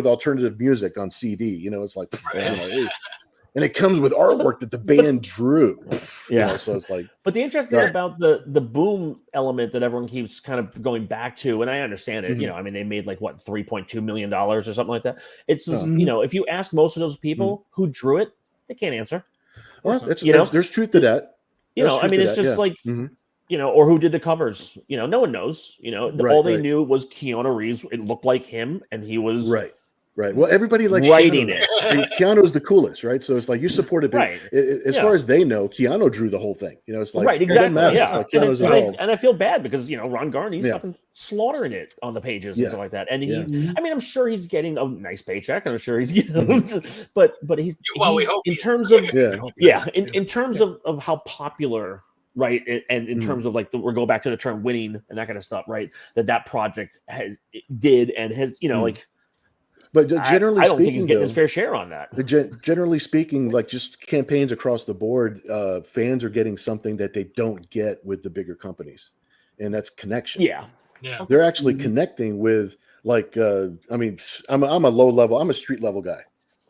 alternative music on CD. It's like, and it comes with artwork that the band drew. So it's like. But the interesting thing about the boom element that everyone keeps kind of going back to, and I understand it. They made like what $3.2 million or something like that. It's just, if you ask most of those people who drew it, they can't answer. Well, there's truth to that. It's just like. Or who did the covers? No one knows. All they knew was Keanu Reeves. It looked like him, and he was Right. Well, everybody likes writing Keanu. It. Keanu's the coolest, right? So it's like you support it. Right. As far as they know, Keanu drew the whole thing. It's like exactly. Yeah. Like and I feel bad because Ron Garney's fucking slaughtering it on the pages and stuff like that. And I'm sure he's getting a nice paycheck, and I'm sure he's getting, but he's we hope in terms of in terms of how popular. Right. And in terms of like we're going back to the term winning and that kind of stuff, right? That project has like. But generally I don't speaking, think he's getting his fair share on that. Generally speaking, like just campaigns across the board, fans are getting something that they don't get with the bigger companies, and that's connection. Yeah. They're actually connecting with I'm a street level guy.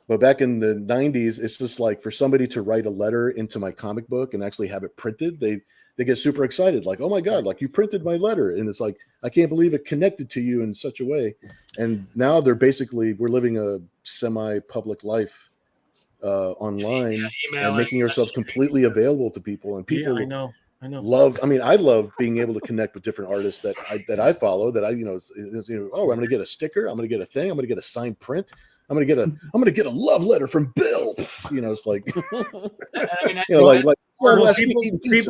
But back in the 90s, it's just like for somebody to write a letter into my comic book and actually have it printed, they get super excited. Like, oh my God, like you printed my letter. And it's like, I can't believe it connected to you in such a way. And now we're living a semi-public life online and making ourselves completely available to people. And people I know. I love being able to connect with different artists that I follow, that I'm going to get a sticker. I'm going to get a thing. I'm going to get a signed print. I'm gonna get a love letter from Bill. It's like, people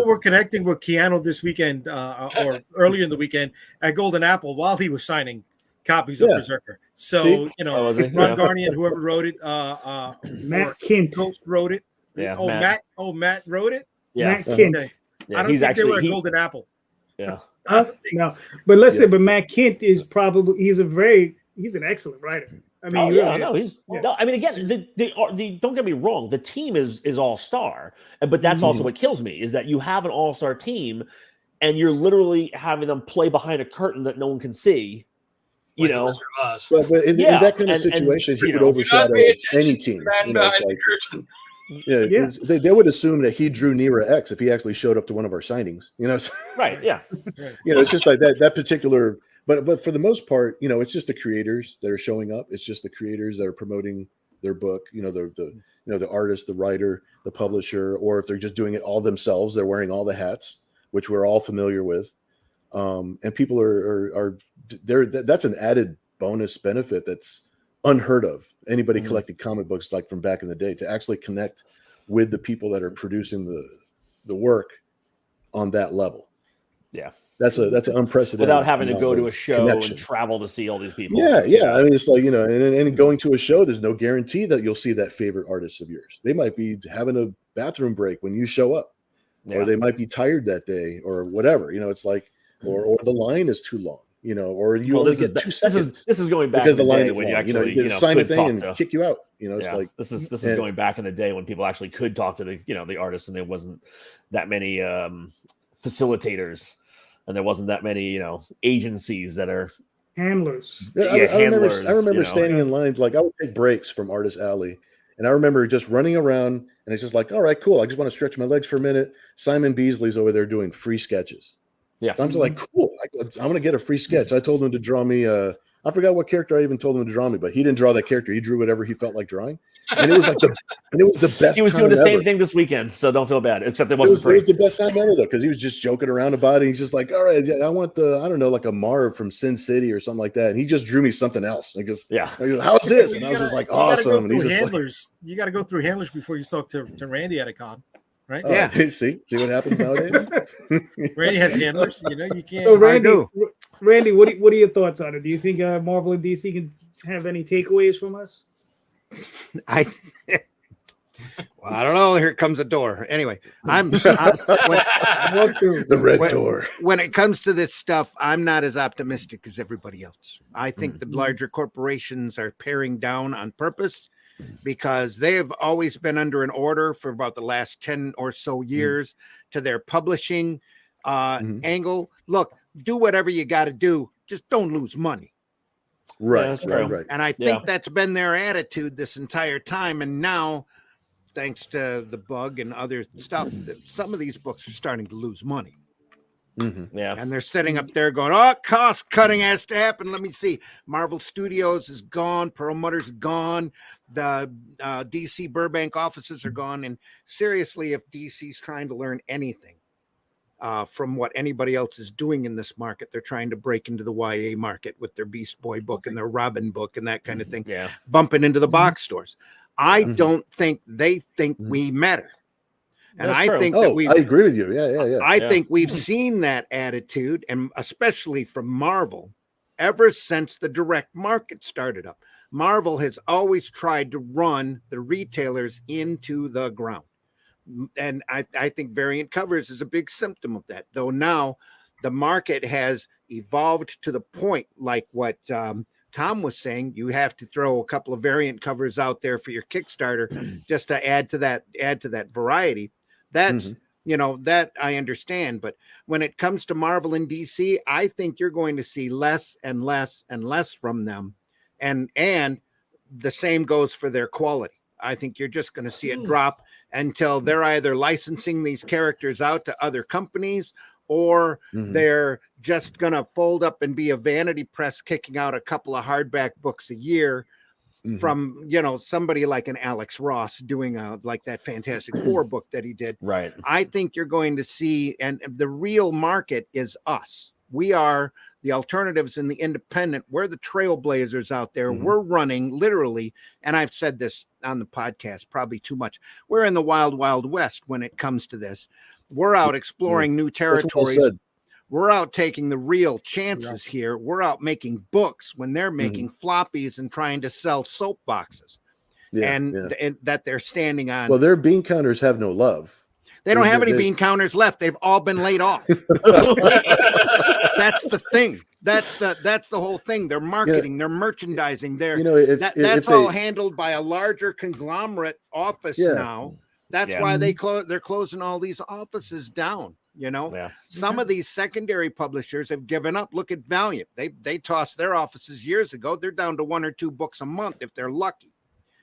were connecting with Keanu this weekend or earlier in the weekend at Golden Apple while he was signing copies of Berserker. So Ron Garney and whoever wrote it, Matt Kint wrote it. Yeah, Matt wrote it. Yeah, Matt Kint. Okay. I don't think they were at Golden Apple. Yeah. No, but listen, but Matt Kint is probably he's an excellent writer. Again, don't get me wrong. The team is all-star, but that's also what kills me is that you have an all-star team, and you're literally having them play behind a curtain that no one can see. But in that kind of situation, he would overshadow any team. They would assume that he drew Nira X if he actually showed up to one of our signings. Right? Yeah. It's just like that particular. But for the most part, it's just the creators that are showing up. It's just the creators that are promoting their book. The the artist, the writer, the publisher, or if they're just doing it all themselves, they're wearing all the hats, which we're all familiar with. And people are there. That's an added bonus benefit that's unheard of. Anybody collected comic books like from back in the day, to actually connect with the people that are producing the work on that level. Yeah. That's an unprecedented, without having to go to a show and travel to see all these people. Yeah. I mean, it's like, and going to a show, there's no guarantee that you'll see that favorite artist of yours. They might be having a bathroom break when you show up, or they might be tired that day, or whatever. It's like, or the line is too long, or you only get 2 seconds. This is going back because in the line day is when long. you actually you sign a thing and to, kick you out. It's like this is going back in the day when people actually could talk to the artists, and there wasn't that many facilitators. And there wasn't that many, agencies that are handlers. I remember standing in line. Like, I would take breaks from Artist Alley, and I remember just running around, and it's just like, all right, cool. I just want to stretch my legs for a minute. Simon Beasley's over there doing free sketches. Yeah, so I'm just like, cool. I'm going to get a free sketch. I told him to draw me. I forgot what character I even told him to draw me, but he didn't draw that character. He drew whatever he felt like drawing. And it was like the best. He was doing the same thing this weekend, so don't feel bad. Except it wasn't free. It was the best time ever though, because he was just joking around about it. He's just like, all right, I want like a Marv from Sin City or something like that. And he just drew me something else. I goes, how's this? And I was just like, awesome. And he's just handlers. You got to go through handlers before you talk to Randy at a con, right? Yeah. See what happens nowadays. Randy has handlers. You can't. So Randy, what are your thoughts on it? Do you think Marvel and DC can have any takeaways from us? Well, I don't know. Here comes a door. Anyway, the red door. When it comes to this stuff, I'm not as optimistic as everybody else. I think the larger corporations are paring down on purpose because they have always been under an order for about the last 10 or so years to their publishing angle. Look, do whatever you got to do. Just don't lose money. Right. And I think that's been their attitude this entire time. And now, thanks to the bug and other stuff, some of these books are starting to lose money. Yeah. And they're sitting up there going, cost cutting has to happen. Let me see. Marvel Studios is gone. Perlmutter's gone. The DC Burbank offices are gone. And seriously, if DC's trying to learn anything from what anybody else is doing in this market, they're trying to break into the YA market with their Beast Boy book and their Robin book and that kind of thing, bumping into the box stores. I don't think they think we matter. And I think that I agree with you. Yeah. I think we've seen that attitude, and especially from Marvel, ever since the direct market started up. Marvel has always tried to run the retailers into the ground. And I think variant covers is a big symptom of that, though now the market has evolved to the point, like what Tom was saying, you have to throw a couple of variant covers out there for your Kickstarter just to add to that variety. That's that I understand. But when it comes to Marvel and DC, I think you're going to see less and less and less from them. And the same goes for their quality. I think you're just going to see it drop until they're either licensing these characters out to other companies, or they're just going to fold up and be a vanity press kicking out a couple of hardback books a year from, somebody like an Alex Ross doing like that Fantastic Four book that he did. Right. I think you're going to see, and the real market is us. We are the alternatives and the independent. We're the trailblazers out there. We're running literally, and I've said this on the podcast probably too much, we're in the wild, wild west when it comes to this. We're out exploring new territories. We're out taking the real chances here. We're out making books when they're making floppies and trying to sell soap boxes. And that they're standing on. Well, their bean counters have no love. They don't have any bean counters left. They've all been laid off. That's the thing. That's the whole thing. Their marketing, their merchandising, that's all handled by a larger conglomerate office now. That's why they're closing all these offices down. Some of these secondary publishers have given up. Look at Valiant. They tossed their offices years ago. They're down to 1 or 2 books a month if they're lucky.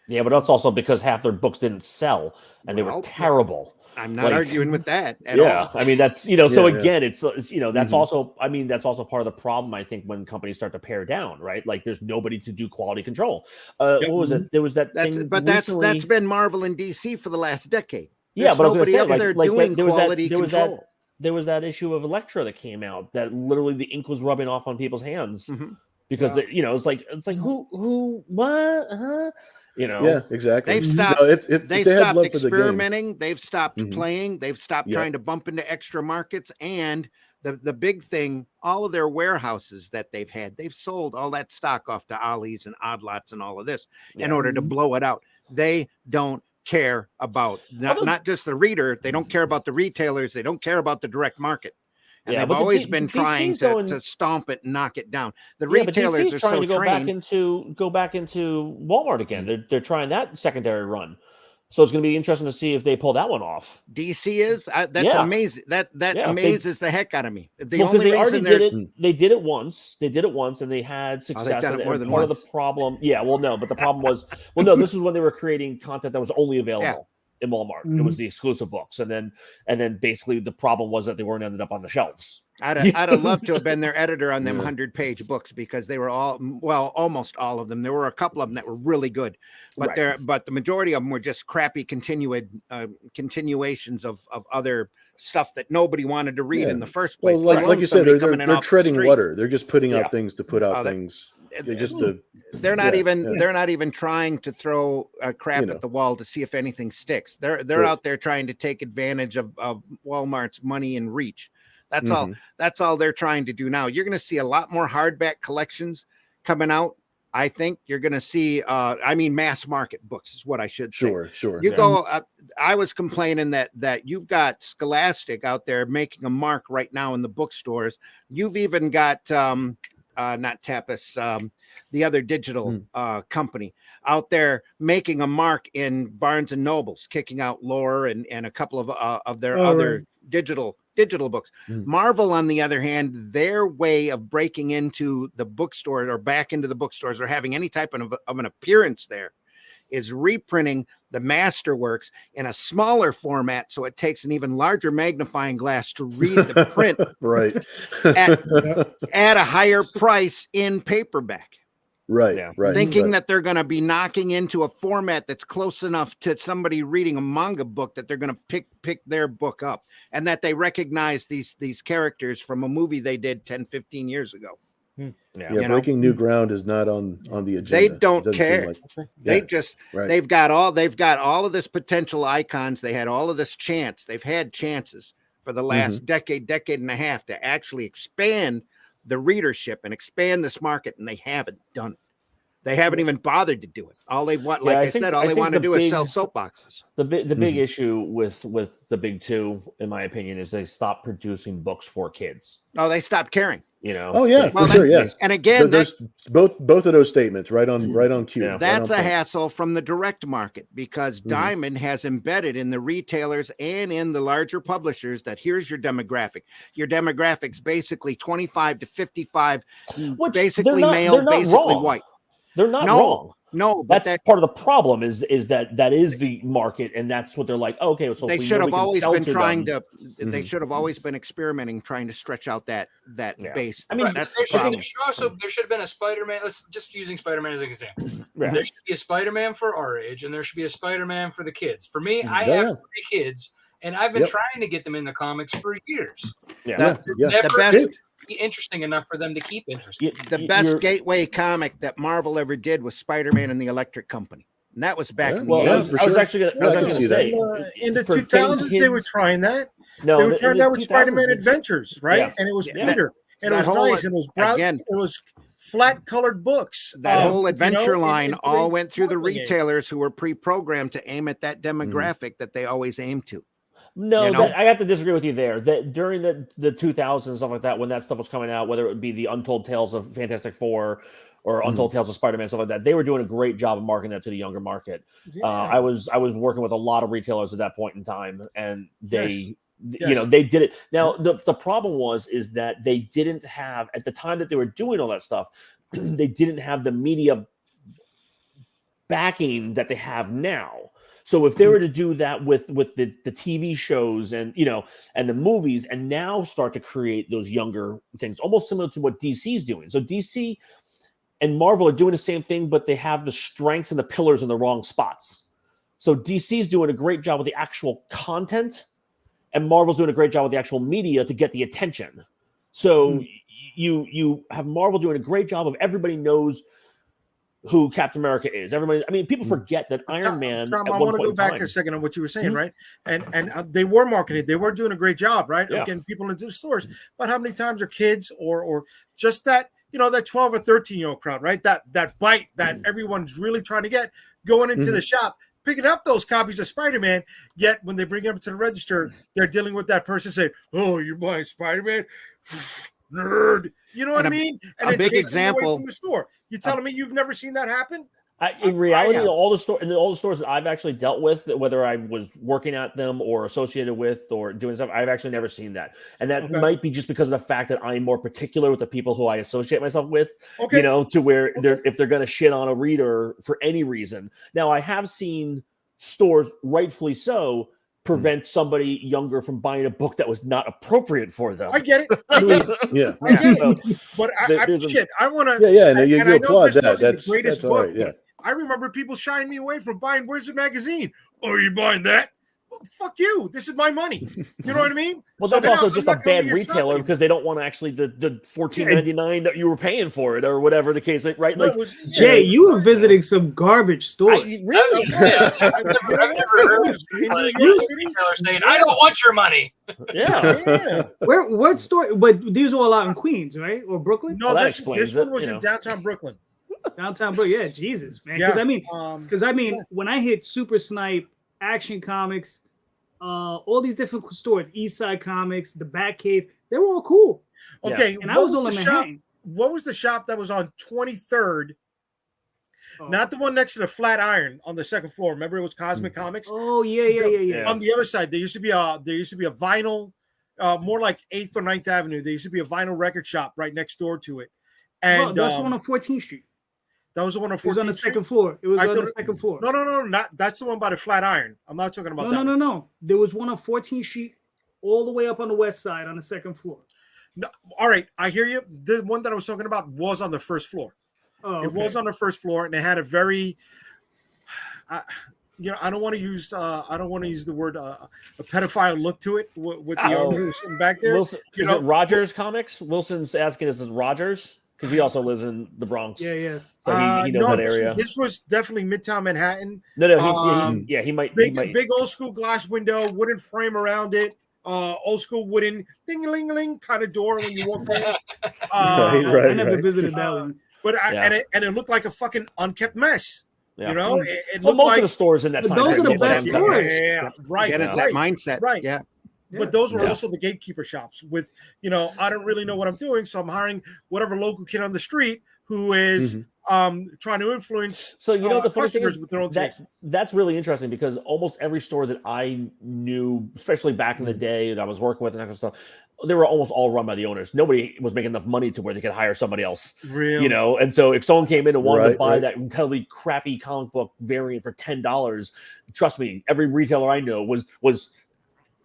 Yeah, but that's also because half their books didn't sell and they were terrible. I'm not arguing with that at all. I mean, that's, so again, it's that's also, I mean, that's also part of the problem, I think, when companies start to pare down, right? Like there's nobody to do quality control. What was it? There was that thing recently. That's been Marvel and DC for the last decade. There's but nobody I was going to say, doing quality control. There was that issue of Elektra that came out that literally the ink was rubbing off on people's hands because it's like who what Yeah, exactly. They've stopped. They stopped experimenting. They've stopped playing. They've stopped trying to bump into extra markets. And the big thing, all of their warehouses that they've sold all that stock off to Ollie's and Odd Lots and all of this in order to blow it out. They don't care about not just the reader. They don't care about the retailers. They don't care about the direct market. And they've always been trying to stomp it and knock it down. The retailers are so trained. Go back into Walmart again. They're trying that secondary run. So it's going to be interesting to see if they pull that one off. DC is that's amazing. That amazes the heck out of me. They already did it. They did it once. And they had success. They've done it more than part once. of the problem. Yeah. Well, no, but the problem was, this is when they were creating content that was only available in Walmart. It was the exclusive books, and then basically the problem was that they weren't ended up on the shelves. I'd have loved to have been their editor on them 100-page books because they were almost all of them. There were a couple of them that were really good, but the majority of them were just crappy continuations of other stuff that nobody wanted to read in the first place. Well, like you said, they're treading water. They're just putting out things to put out things. They're not even trying to throw crap at the wall to see if anything sticks. They're out there trying to take advantage of Walmart's money and reach. That's all. That's all they're trying to do now. You're going to see a lot more hardback collections coming out. I think you're going to see. Mass market books is what I should say. Sure. You go. I was complaining that you've got Scholastic out there making a mark right now in the bookstores. You've even got not Tapas, the other digital company out there making a mark in Barnes and Nobles, kicking out Lore and a couple of their other digital books. Marvel, on the other hand, their way of breaking into the bookstore or back into the bookstores or having any type of an appearance there is reprinting the masterworks in a smaller format, so it takes an even larger magnifying glass to read the print right at a higher price in paperback. Right. Thinking that they're going to be knocking into a format that's close enough to somebody reading a manga book that they're going to pick their book up, and that they recognize these characters from a movie they did 10, 15 years ago. Breaking new ground is not on the agenda. They don't care. They've got all of this potential icons. They had all of this chance. They've had chances for the last decade and a half to actually expand the readership and expand this market, and they haven't done it. They haven't even bothered to do it. All they want, like I said, all they want to do is sell soapboxes. The big issue with the big two, in my opinion, is they stopped producing books for kids. Oh, they stopped caring. Oh yeah, for sure. Yes. And again, there's both of those statements right on cue. Yeah. That's a hassle from the direct market because Diamond has embedded in the retailers and in the larger publishers that here's your demographic. Your demographic's basically 25 to 55, basically male, basically white. They're not wrong. No, but that's part of the problem is that is the market, and that's what they're like. Oh, okay, so they should have always been trying to. They should have always been experimenting, trying to stretch out that base. I mean, that's there should have been a Spider-Man. Let's just using Spider-Man as an example. Right. There should be a Spider-Man for our age, and there should be a Spider-Man for the kids. For me, I have 3 kids, and I've been trying to get them in the comics for years. The best. Interesting enough for them to keep interested. The best gateway comic that Marvel ever did was Spider-Man and the Electric Company, and that was back in the 80s. I was actually going to say in the 2000s they were trying that. They were trying that with Spider-Man Adventures, right? And it was Peter, and it was nice, and it was brown. It was flat-colored books. That whole adventure line all went through the retailers who were pre-programmed to aim at that demographic that they always aim to. No, I have to disagree with you there. That during the 2000s and stuff like that, when that stuff was coming out, whether it would be the Untold Tales of Fantastic Four or Untold Tales of Spider-Man, stuff like that, they were doing a great job of marketing that to the younger market. I was working with a lot of retailers at that point in time, and they they did it. Now the problem is that they didn't have, at the time that they were doing all that stuff, they didn't have the media backing that they have now. So if they were to do that with the TV shows and and the movies, and now start to create those younger things, almost similar to what DC's doing. So DC and Marvel are doing the same thing, but they have the strengths and the pillars in the wrong spots. So DC's doing a great job with the actual content, and Marvel's doing a great job with the actual media to get the attention. So you have Marvel doing a great job of everybody knows who Captain America is. Everybody, I mean, people forget that Iron Man. Tom, I want to go back a second on what you were saying, right? And they were marketing, they were doing a great job, right? Of getting people into the stores. But how many times are kids or just that, that 12 or 13-year-old crowd, right? That bite that everyone's really trying to get going into the shop, picking up those copies of Spider-Man, yet when they bring them to the register, they're dealing with that person saying, "Oh, you're buying Spider-Man? Nerd." You know what I mean? And a big example from the store. You telling me you've never seen that happen? In reality, all the stores that I've actually dealt with, whether I was working at them or associated with or doing stuff, I've actually never seen that. And that might be just because of the fact that I'm more particular with the people who I associate myself with, to where if they're going to shit on a reader for any reason. Now, I have seen stores, rightfully so, prevent somebody younger from buying a book that was not appropriate for them. I get it. I get it. But I want to. Yeah. No, you applaud that. That's the greatest all book. right. Yeah. I remember people shying me away from buying Where's the Magazine? Oh, you buying that? Well, fuck you. This is my money. You know what I mean? Well, that's also just a bad retailer because they don't want to actually the $14.99 that you were paying for it or whatever the case, right? Like, Jay, you were visiting some garbage stores. Really? I've never heard of retailer saying, "I don't want your money." Yeah. What store? But these are all out in Queens, right? Or Brooklyn? No, this one was in downtown Brooklyn. Downtown Brooklyn, yeah, Jesus, man. Because I mean, when I hit Super Snipe, Action Comics, all these different stores, East Side Comics, the Batcave, they were all cool. Okay, and I was all in Manhattan. What was the shop that was on 23rd? Not the one next to the Flatiron on the second floor. Remember, it was Cosmic Comics. Oh yeah. On the other side, there used to be a vinyl, more like 8th or 9th Avenue. There used to be a vinyl record shop right next door to it. And that's the one on 14th Street. That was the one on 14th It was on the second floor. It was on the second floor. No, not that's the one by the Flatiron. I'm not talking about that. No. There was one on 14th Street, all the way up on the west side on the second floor. No, all right, I hear you. The one that I was talking about was on the first floor. Oh, okay. It was on the first floor, and it had a very, I don't want to use the word a pedophile look to it with the owner who's sitting back there. Wilson, is it Rogers Comics? Wilson's asking us, is Rogers? Because he also lives in the Bronx. Yeah. So he knows that area. This was definitely Midtown Manhattan. No, he might. Big old school glass window, wooden frame around it. Old school wooden ding-a-ling-a-ling kind of door when you walk in. I never visited that one. But it looked like a fucking unkept mess. Yeah. You know, it most like, of the stores in that time. Those are the best stores. Yeah, right. Get into that mindset. Right. Yeah. But those were also the gatekeeper shops with, I don't really know what I'm doing. So I'm hiring whatever local kid on the street who is trying to influence the funny thing is with their own tastes. That's really interesting because almost every store that I knew, especially back in the day that I was working with and that kind of stuff, they were almost all run by the owners. Nobody was making enough money to where they could hire somebody else. Really? And so if someone came in and wanted to buy that incredibly crappy comic book variant for $10, trust me, every retailer I know was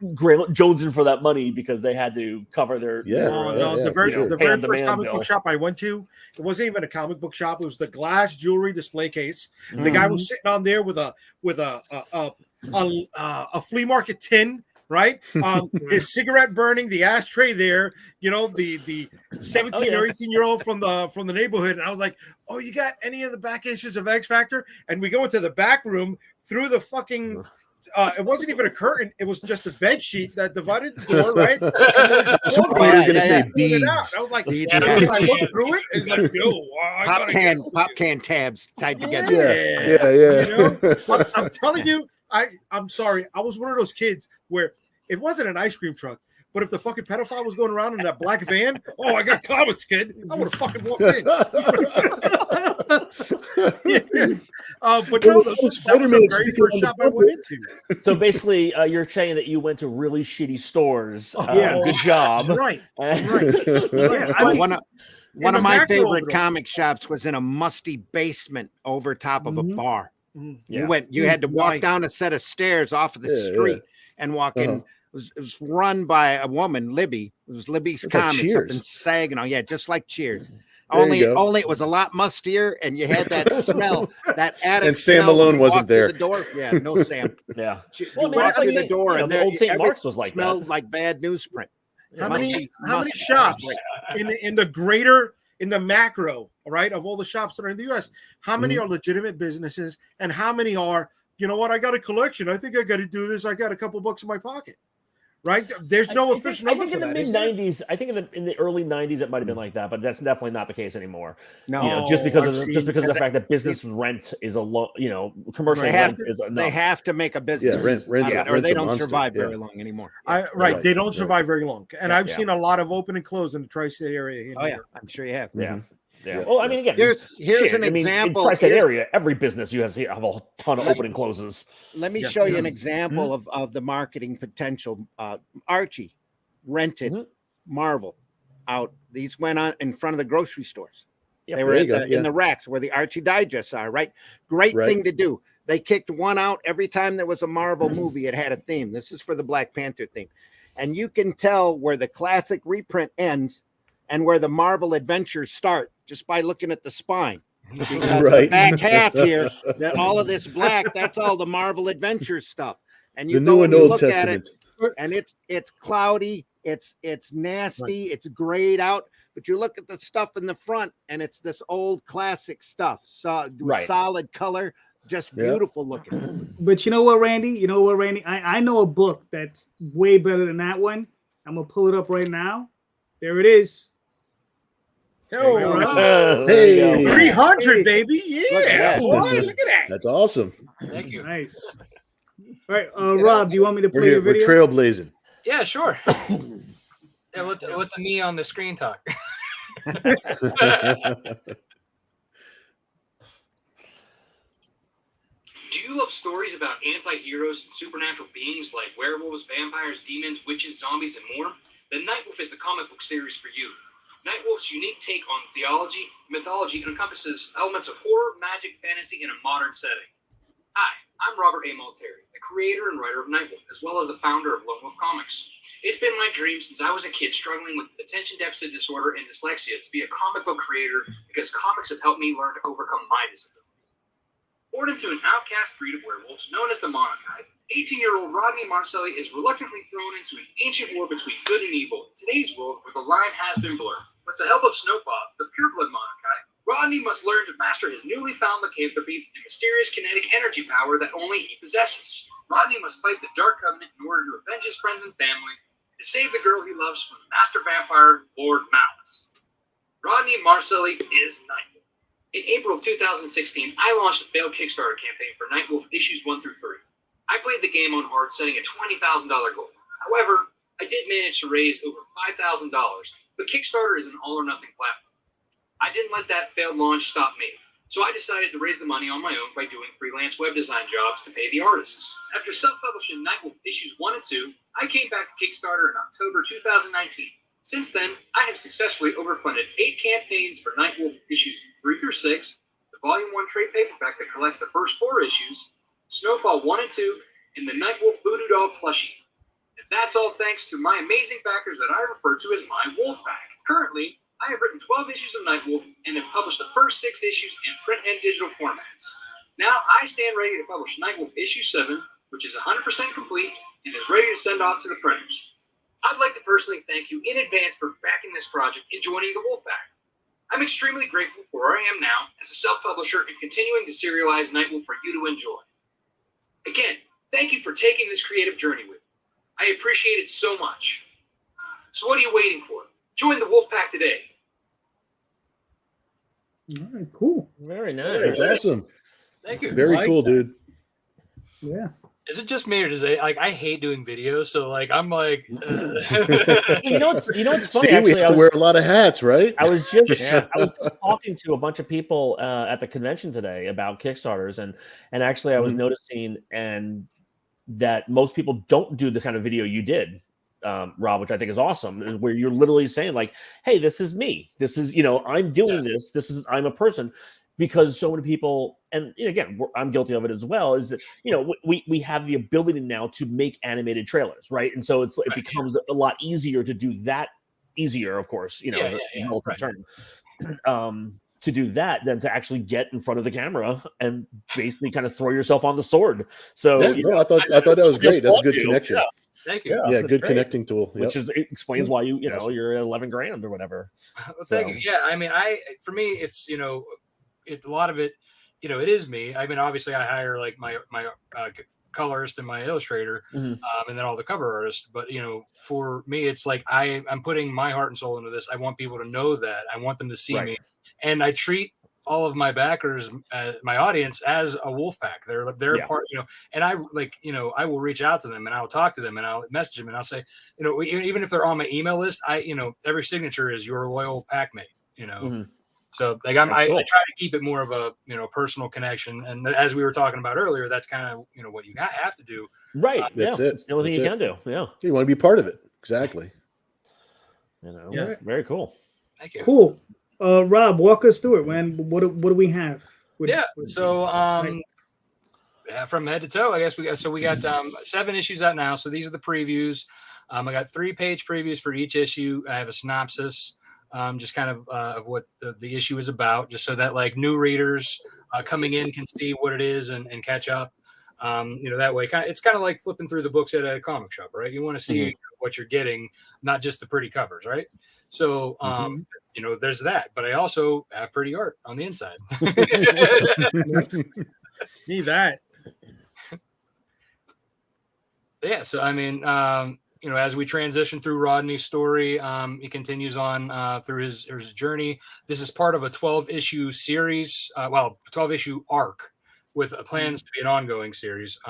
jonesing for that money because they had to cover their the very first comic book shop I went to, it wasn't even a comic book shop. It was the glass jewelry display case. The guy was sitting on there with a flea market tin, right? His cigarette burning, the ashtray there, the 17 or 18-year-old from the neighborhood. And I was like, oh, you got any of the back issues of X Factor? And we go into the back room through the fucking it wasn't even a curtain, it was just a bed sheet that divided the door, right? Somebody was gonna say beads. I was like, I looked through it and like, yo, pop can tabs tied together. Yeah. I'm telling you, I'm sorry. I was one of those kids where it wasn't an ice cream truck, but if the fucking pedophile was going around in that black van, I got comics, kid. I would have fucking walked in. But no, that was the very first shop I went into. So basically, you're saying that you went to really shitty stores. Good job. Right. One of my favorite comic shops was in a musty basement over top of a bar. You had to walk down a set of stairs off of the street and walk in. It was run by a woman, Libby. It was Libby's Comics up in Saginaw. Yeah, just like Cheers. Only it was a lot mustier, and you had that smell, that attic. And Sam Malone wasn't there. The door. Yeah, no Sam. Yeah. You walk through the door, and the old St. Mark's was like smelled that. like bad newsprint. How many shops in the macro, right, of all the shops that are in the U.S., how many are legitimate businesses, and how many are, you know what, I got a collection. I think I got to do this. I got a couple bucks in my pocket. Right? There's no official number for that. I think in the mid-90s, I think in the early 90s, it might have been like that, but that's definitely not the case anymore. No, just because of the fact that business rent is a low, commercial rent is enough. They have to make a business, or they don't survive very long anymore. They don't survive very long, and I've seen a lot of open and close in the tri-state area. I'm sure you have. Yeah. Well, I mean, again, here's an example. In tri-state area, every business you have a ton of open and closes. Let me show you an example of the marketing potential. Archie rented Marvel out. These went on in front of the grocery stores. Yep. They were in the racks where the Archie digests are, right? Great thing to do. They kicked one out every time there was a Marvel movie. It had a theme. This is for the Black Panther theme. And you can tell where the classic reprint ends and where the Marvel adventures start just by looking at the spine. Because the back half here, that all of this black, that's all the Marvel Adventures stuff. And you go and you look at it, and it's cloudy, it's nasty, it's grayed out. But you look at the stuff in the front, and it's this old classic stuff. Solid color, just beautiful looking. But you know what, Randy? I know a book that's way better than that one. I'm gonna pull it up right now. There it is. Hey, 300, baby. Yeah, look at that. That's awesome. Thank you. Nice. All right, Rob, do you want me to play your video? We're trailblazing. Yeah, sure. Let the me on the screen talk. Do you love stories about anti-heroes and supernatural beings like werewolves, vampires, demons, witches, zombies, and more? Then Nightwolf is the comic book series for you. Nightwolf's unique take on mythology encompasses elements of horror, magic, fantasy, in a modern setting. Hi, I'm Robert A. Multari, the creator and writer of Nightwolf, as well as the founder of Lone Wolf Comics. It's been my dream since I was a kid struggling with attention deficit disorder and dyslexia to be a comic book creator because comics have helped me learn to overcome my disability. Born into an outcast breed of werewolves known as the Monarchi, 18-year-old Rodney Marcelli is reluctantly thrown into an ancient war between good and evil in today's world where the line has been blurred. With the help of Snowpaw, the pureblood Monarchi, Rodney must learn to master his newly found lycanthropy and mysterious kinetic energy power that only he possesses. Rodney must fight the Dark Covenant in order to avenge his friends and family and to save the girl he loves from the master vampire, Lord Malice. Rodney Marcelli is Nightwolf. In April of 2016, I launched a failed Kickstarter campaign for Nightwolf issues 1 through 3. I played the game on hard, setting a $20,000 goal. However, I did manage to raise over $5,000, but Kickstarter is an all-or-nothing platform. I didn't let that failed launch stop me, so I decided to raise the money on my own by doing freelance web design jobs to pay the artists. After self-publishing Nightwolf issues 1 and 2, I came back to Kickstarter in October 2019. Since then, I have successfully overfunded 8 campaigns for Nightwolf issues 3 through 6, the Volume 1 trade paperback that collects the first 4 issues, Snowfall 1 and 2, and the Nightwolf Voodoo Doll plushie. And that's all thanks to my amazing backers that I refer to as my Wolf Pack. Currently, I have written 12 issues of Nightwolf and have published the first 6 issues in print and digital formats. Now I stand ready to publish Nightwolf issue 7, which is 100% complete and is ready to send off to the printers. I'd like to personally thank you in advance for backing this project and joining the Wolf Pack. I'm extremely grateful for where I am now as a self-publisher and continuing to serialize Nightwolf for you to enjoy. Again, thank you for taking this creative journey with me. I appreciate it so much. So what are you waiting for? Join the Wolf Pack today. All right, cool. Very nice. That's awesome. Thank you. Very cool, dude. Yeah. Is it just me or does it I hate doing videos? So I'm like, you know what's funny? See, actually, we have to wear a lot of hats, right? I was just talking to a bunch of people at the convention today about Kickstarters, and actually I was noticing and that most people don't do the kind of video you did, Rob, which I think is awesome, where you're literally saying like, hey, this is me. This is, I'm doing this. I'm a person. because so many people, and again, I'm guilty of it as well, is that, we have the ability now to make animated trailers, right? And so it becomes a lot easier to do that, easier, of course, as a relative term, to do that than to actually get in front of the camera and basically kind of throw yourself on the sword. So I thought that was great. That's a good connection. Yeah. Thank you. Yeah, good great. Connecting tool. Which explains why you're 11 grand or whatever. Well, thank you. Yeah, I mean, for me, it's a lot of it, it is me. I mean, obviously, I hire like my colorist and my illustrator, and then all the cover artists. But for me, it's like I'm putting my heart and soul into this. I want people to know that. I want them to see me, and I treat all of my backers, my audience, as a wolf pack. They're part, and I I will reach out to them and I'll talk to them and I'll message them and I'll say, even if they're on my email list, every signature is your loyal packmate, So like I try to keep it more of a personal connection, and as we were talking about earlier, that's kind of what you have to do. Right. That's it. It's the only thing you can do. Yeah. You want to be part of it. Exactly. Very cool. Thank you. Cool. Rob, walk us through it, man. What do we have? So from head to toe, I guess we got 7 issues out now. So these are the previews. I got 3-page previews for each issue. I have a synopsis, just kind of what the issue is about, just so that like new readers coming in can see what it is and catch up. That way, it's kind of like flipping through the books at a comic shop, right? You want to see what you're getting, not just the pretty covers, right? So, there's that, but I also have pretty art on the inside. Need that. Yeah. So, I mean, as we transition through Rodney's story, he continues on through his journey. This is part of a 12-issue series, 12-issue arc with plans to be an ongoing series.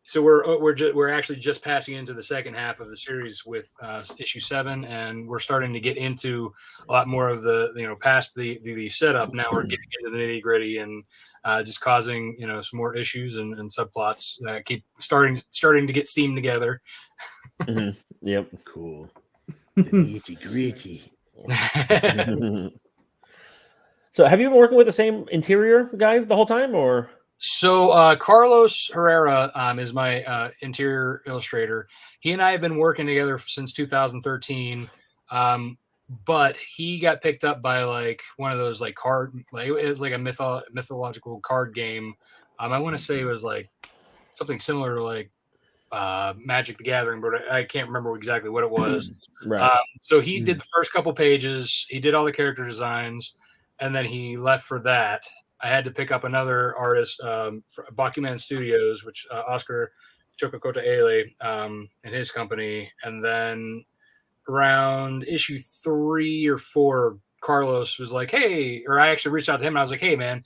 So we're actually just passing into the second half of the series with issue 7, and we're starting to get into a lot more of the past the setup. Now we're getting into the nitty gritty and just causing some more issues and subplots that keep starting to get seamed together. Yep. Cool. The nitty gritty. So have you been working with the same interior guy the whole time, or? So Carlos Herrera is my interior illustrator. He and I have been working together since 2013, but he got picked up by like one of those like it was like a mythological card game. I want to say it was like something similar to like Magic the Gathering, but I can't remember exactly what it was. Right. So he did the first couple pages. He did all the character designs, and then he left for that. I had to pick up another artist, Bakuman Studios, which Oscar Chokokota Ele and his company. And then around issue 3 or 4, Carlos was like, hey, or I actually reached out to him and I was like, hey, man,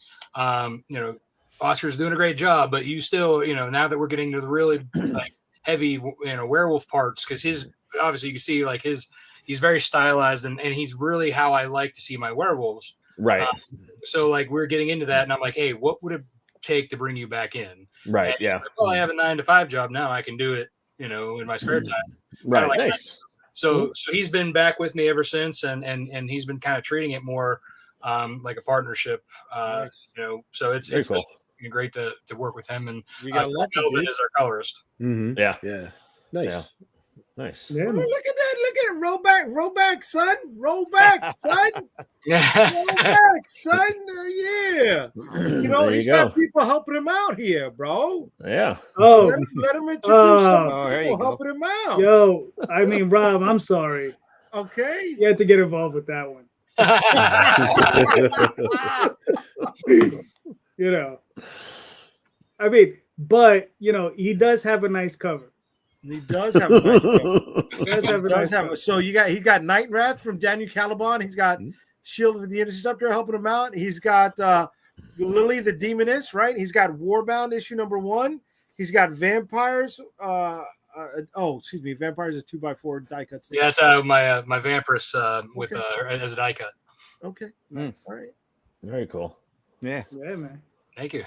Oscar's doing a great job, but you still, now that we're getting to the really like heavy, werewolf parts, because obviously you can see like he's very stylized and he's really how I like to see my werewolves. Right. So like we're getting into that, and I'm like, hey, what would it take to bring you back in? Right. And Yeah. Like, well, I have a 9-to-5 job now. I can do it, in my spare time. Right. Like Nice. That. So he's been back with me ever since, and he's been kind of treating it more like a partnership. Nice. So it's cool. Been great to work with him, and You got lucky, Melvin dude. is our colorist. Mm-hmm. Yeah. Yeah. Nice. Yeah. Nice. Yeah, Oh, man. look at that. Look at it. Roll back, son. Roll back, son. Yeah. Roll back, son. Yeah. There He's you go. got people helping him out here, bro. Yeah. Oh, Let him introduce Oh, some there you people go. helping him out. yo, I mean, Rob, I'm sorry. Okay. You had to get involved with that one. I mean, but he does have a nice cover. He does have a nice cover. He does have a nice cover. So he got Night Wrath from Daniel Calderon. He's got Shield of the Interceptor helping him out. He's got Lily the Demoness, right? He's got Warbound issue number 1. He's got Vampires. Vampires is 2x4 die cuts. Yeah, that's my Vampiress with as a die cut. Okay. Nice. All right. Very cool. Yeah. Yeah, man. Thank you.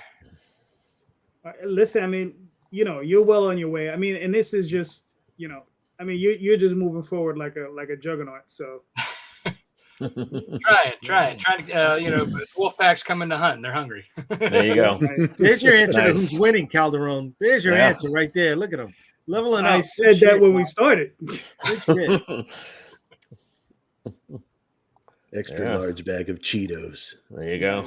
Listen, I mean, you're well on your way. I mean, and this is just, I mean, you're just moving forward like a juggernaut. So, Trying to, Wolfpack's coming to hunt and they're hungry. There you go. There's your answer to Nice. who's winning, Calderon. There's your answer right there. Look at him. Leveling I up. said that when we started. Good shit. Extra large bag of Cheetos. There you go.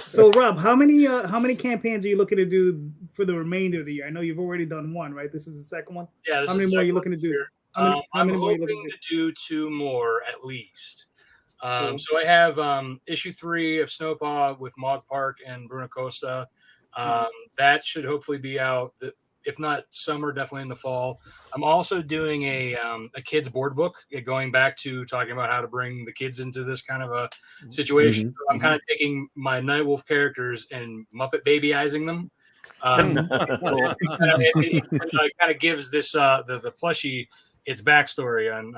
So Rob, how many campaigns are you looking to do for the remainder of the year? I know you've already done one, right? This is the second one. Yeah. How many more are you looking to do? I'm hoping to do 2 more at least. So I have issue 3 of Snowpaw with Maud Park and Bruno Costa. That should hopefully be out, if not summer, definitely in the fall. I'm also doing a kids board book, going back to talking about how to bring the kids into this kind of a situation. So I'm kind of taking my Nightwolf characters and Muppet babyizing them. It kind of gives this the plushie its backstory on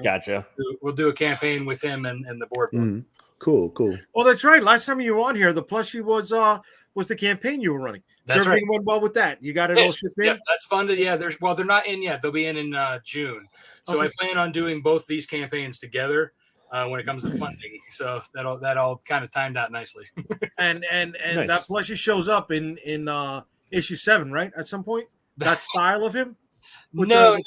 Gotcha. We'll do a campaign with him and the board book. Cool. Well, that's right. Last time you were on here, the plushie was the campaign you were running. That's so everything went well with that. You got it all shipped in? Yeah, that's funded. Yeah, they're not in yet. They'll be in June. So I plan on doing both these campaigns together when it comes to funding. So that all kind of timed out nicely. and Nice. that plushie shows up in issue 7, right? At some point, that style of him. No.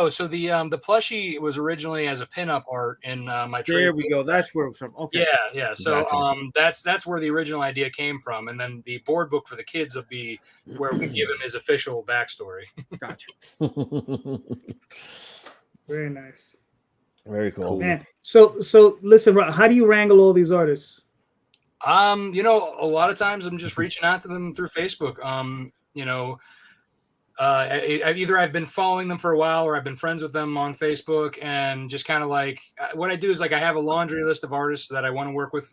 So the plushie was originally as a pinup art in my trade. There we go. That's where it's from. Okay. Yeah. So that's where the original idea came from, and then the board book for the kids will be where we give him his official backstory. Gotcha. Very nice. Very cool. Man, so listen, Rob, how do you wrangle all these artists? A lot of times I'm just reaching out to them through Facebook. Either I've been following them for a while or I've been friends with them on Facebook, and just kind of like what I do is like I have a laundry list of artists that I want to work with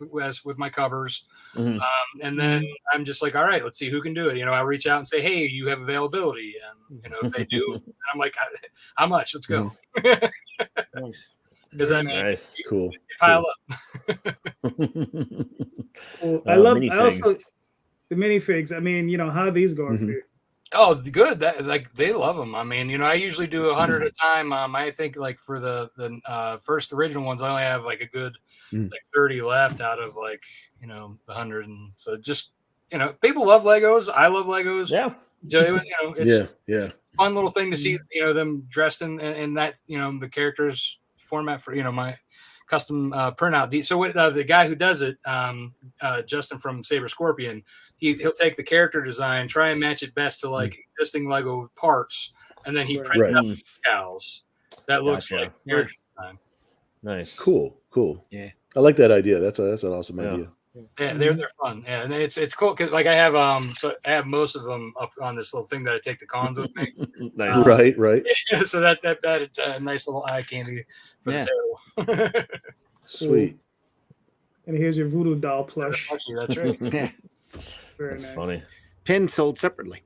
my covers. And then I'm just like, all right, let's see who can do it. I reach out and say, hey, you have availability. And, if they do, I'm like, how much? Let's go. Nice. Because Nice. Cool. Pile up. Well, I minifigs. also the minifigs. I mean, how are these going for you? Oh, good. They love them. I mean, I usually do 100 at a time. I think like for the first original ones, I only have like a good 30 left out of like the 100, and so just people love Legos. I love Legos. Yeah. It's Yeah. a fun little thing to see them dressed in that the characters format for my custom printout. So the guy who does it, Justin from Saber Scorpion. He'll take the character design, try and match it best to like existing Lego parts, and then he prints up the decals. That looks like character design. Nice. Cool. Yeah. I like that idea. That's an awesome idea. Yeah, they're fun. Yeah, and it's cool because like I have most of them up on this little thing that I take to cons with me. Nice. Right. So that it's a nice little eye candy for the table. Sweet. And here's your voodoo doll plush. That's right. Very That's nice. funny. Pins sold separately.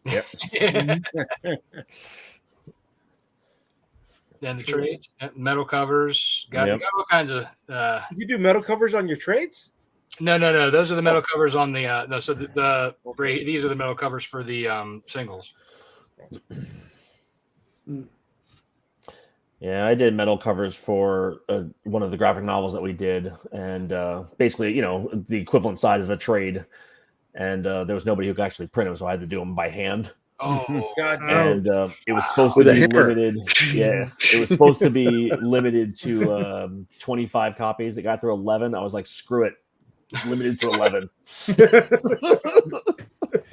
Yep. Then the trades, metal covers, got all kinds of. You do metal covers on your trades? No. Those are the metal covers on the. So these are the metal covers for the singles. Yeah, I did metal covers for one of the graphic novels that we did, and basically, the equivalent size of a trade, and there was nobody who could actually print them, so I had to do them by hand. Oh, God! And it was supposed to be limited. Yeah, it was supposed to be limited to 25 copies. It got through 11. I was like, screw it, limited to 11.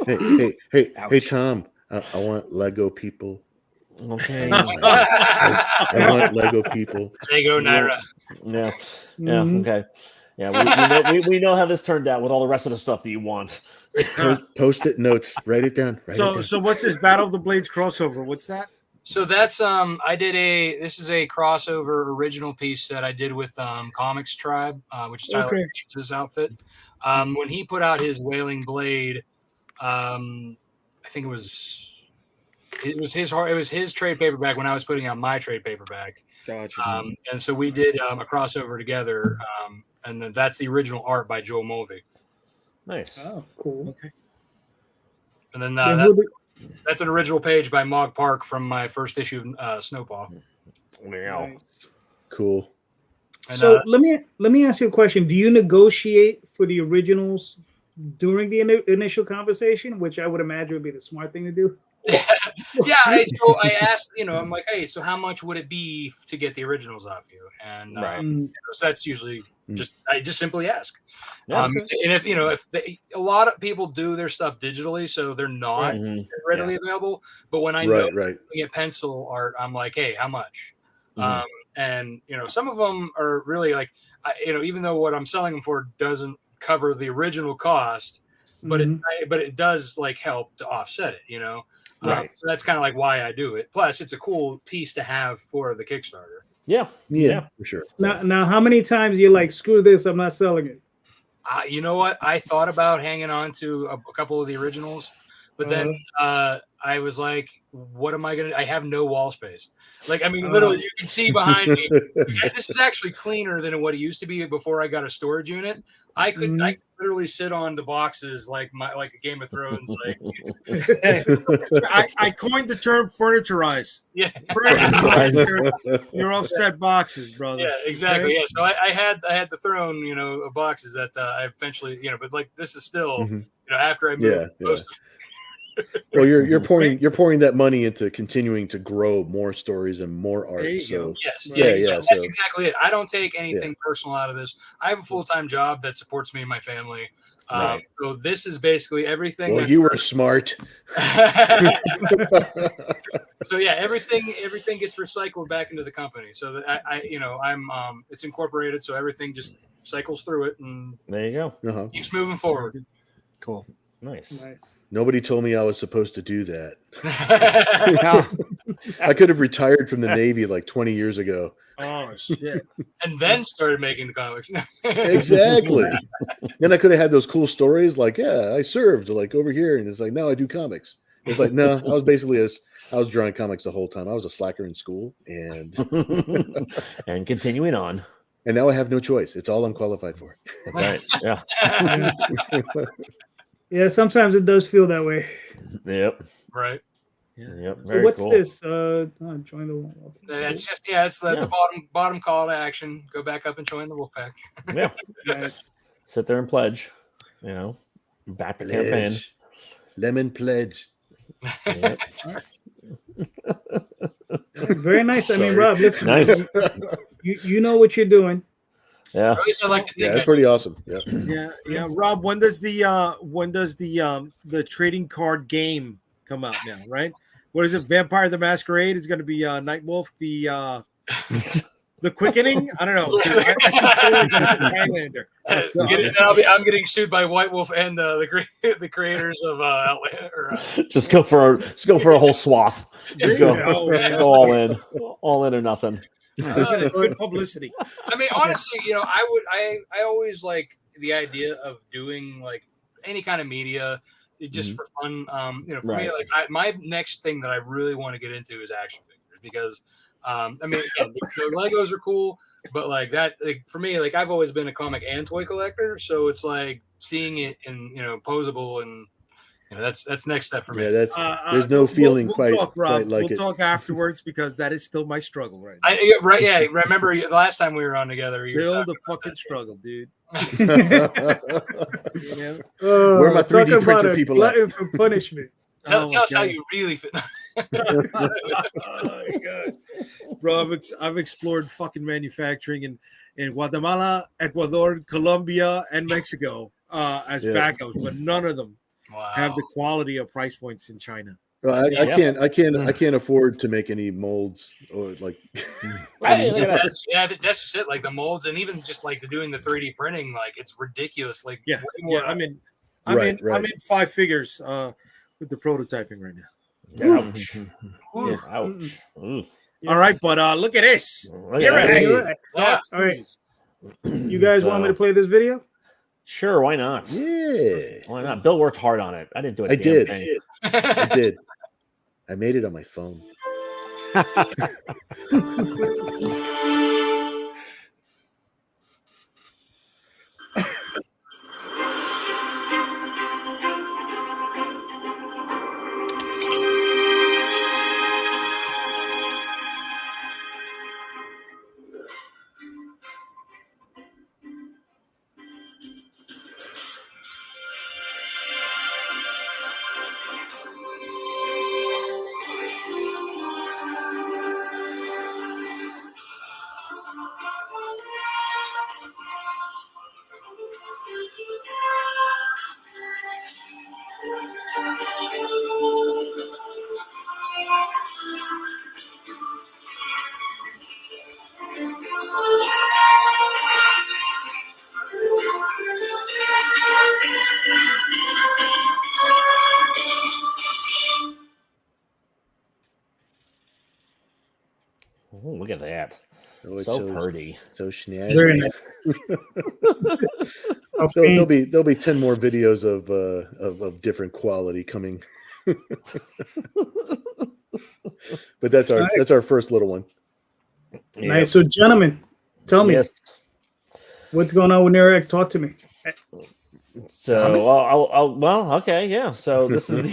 Hey, Tom. I want Lego people. Okay. I want Lego people. Lego Naira. Yeah. Okay. Yeah, we know how this turned out with all the rest of the stuff that you want. Post-it notes. Write it down. So what's this Battle of the Blades crossover? What's that? So that's this is a crossover original piece that I did with Comics Tribe, which is Tyler Gates' outfit. When he put out his Wailing Blade, I think it was his trade paperback when I was putting out my trade paperback. Gotcha. And so we did a crossover together, and then that's the original art by Joel Mulvey. Nice. Oh, cool. Okay. And then That's an original page by Mog Park from my first issue of Snowpaw. Wow. Nice. Cool. And, So let me ask you a question. Do you negotiate for the originals during the initial conversation, which I would imagine would be the smart thing to do? yeah, so I asked, I'm like, hey, so how much would it be to get the originals off you? And so that's usually I just simply ask. Yeah. And if a lot of people do their stuff digitally, so they're not readily available. But when I know I get pencil art, I'm like, hey, how much? And some of them are really like, even though what I'm selling them for doesn't cover the original cost, but it does like help to offset it, Right. So that's kind of like why I do it. Plus, it's a cool piece to have for the Kickstarter. Yeah, for sure. Now, how many times you're like, screw this, I'm not selling it? You know what? I thought about hanging on to a couple of the originals, but then I was like, what am I going to? I have no wall space. Like, I mean, literally, you can see behind me. This is actually cleaner than what it used to be before I got a storage unit. I could literally sit on the boxes like a Game of Thrones. Like, I coined the term furniturize. Yeah, you're offset boxes, brother. Yeah, exactly. Yeah, so I had the throne, of boxes that I eventually, but like this is still, after I moved. Well, you're pouring that money into continuing to grow more stories and more art. So yes, that's exactly it. I don't take anything personal out of this. I have a full-time job that supports me and my family. So this is basically everything. Well, you were smart. So yeah, everything gets recycled back into the company. So that I'm it's incorporated, so everything just cycles through it, and there you go. Keeps moving forward. Cool. Nice. Nobody told me I was supposed to do that. I could have retired from the Navy like 20 years ago. Oh shit! And then started making the comics. Exactly. Then I could have had those cool stories like, I served like over here, and it's like, no, I do comics. It's like, no, I was basically I was drawing comics the whole time. I was a slacker in school, and and continuing on. And now I have no choice. It's all I'm qualified for. That's right. Yeah. Yeah, sometimes it does feel that way. Yep. Right. Yeah. Yep. So what's this? Join the Wolf. It's just it's the bottom call to action. Go back up and join the Wolfpack. Yeah. Nice. Sit there and pledge. Back the campaign. Lemon pledge. Yep. Very nice. I mean, Rob, listen. Nice. You know what you're doing. Yeah. At least I like to think that's pretty awesome. Yeah. Rob, when does the trading card game come out now? Right? What is it? Vampire the Masquerade is going to be Nightwolf the Quickening. I don't know. I'm getting sued by White Wolf and the creators of Outlander. Just go for a whole swath. Just go all in or nothing. It's good publicity. I mean, honestly, I always like the idea of doing like any kind of media just for fun. For me, like my next thing that I really want to get into is action figures because, I mean, again, the Legos are cool, but like that, like for me, like I've always been a comic and toy collector, so it's like seeing it in posable and. That's next step for me. Yeah, that's there's no feeling we'll talk, Rob. quite like we'll it. talk afterwards because that is still my struggle right now. Remember the last time we were on together? Still the fucking struggle, dude. Where are my 3D printer people at? For punishment. Tell us how you really feel. Oh my God. Bro, I've explored fucking manufacturing in Guatemala, Ecuador, Colombia, and Mexico as backups, but none of them have the quality of price points in China. Well, I can't afford to make any molds or like. That's just it. Like the molds and even just like doing the 3D printing, like it's ridiculous. Like I'm in 5 figures with the prototyping right now. Ouch. Ouch. All right, but look at this. All right. You guys want me to play this video? Sure, why not? Yeah. Why not? Bill worked hard on it. I didn't do it. I did. I made it on my phone. Oh, look at that. Oh, it's So pretty. So Very snazzy. nice. There'll be 10 more videos of different quality coming. But that's our first little one. Nice. So, gentlemen, tell me what's going on with Nero X. Talk to me. So, okay, yeah. So this is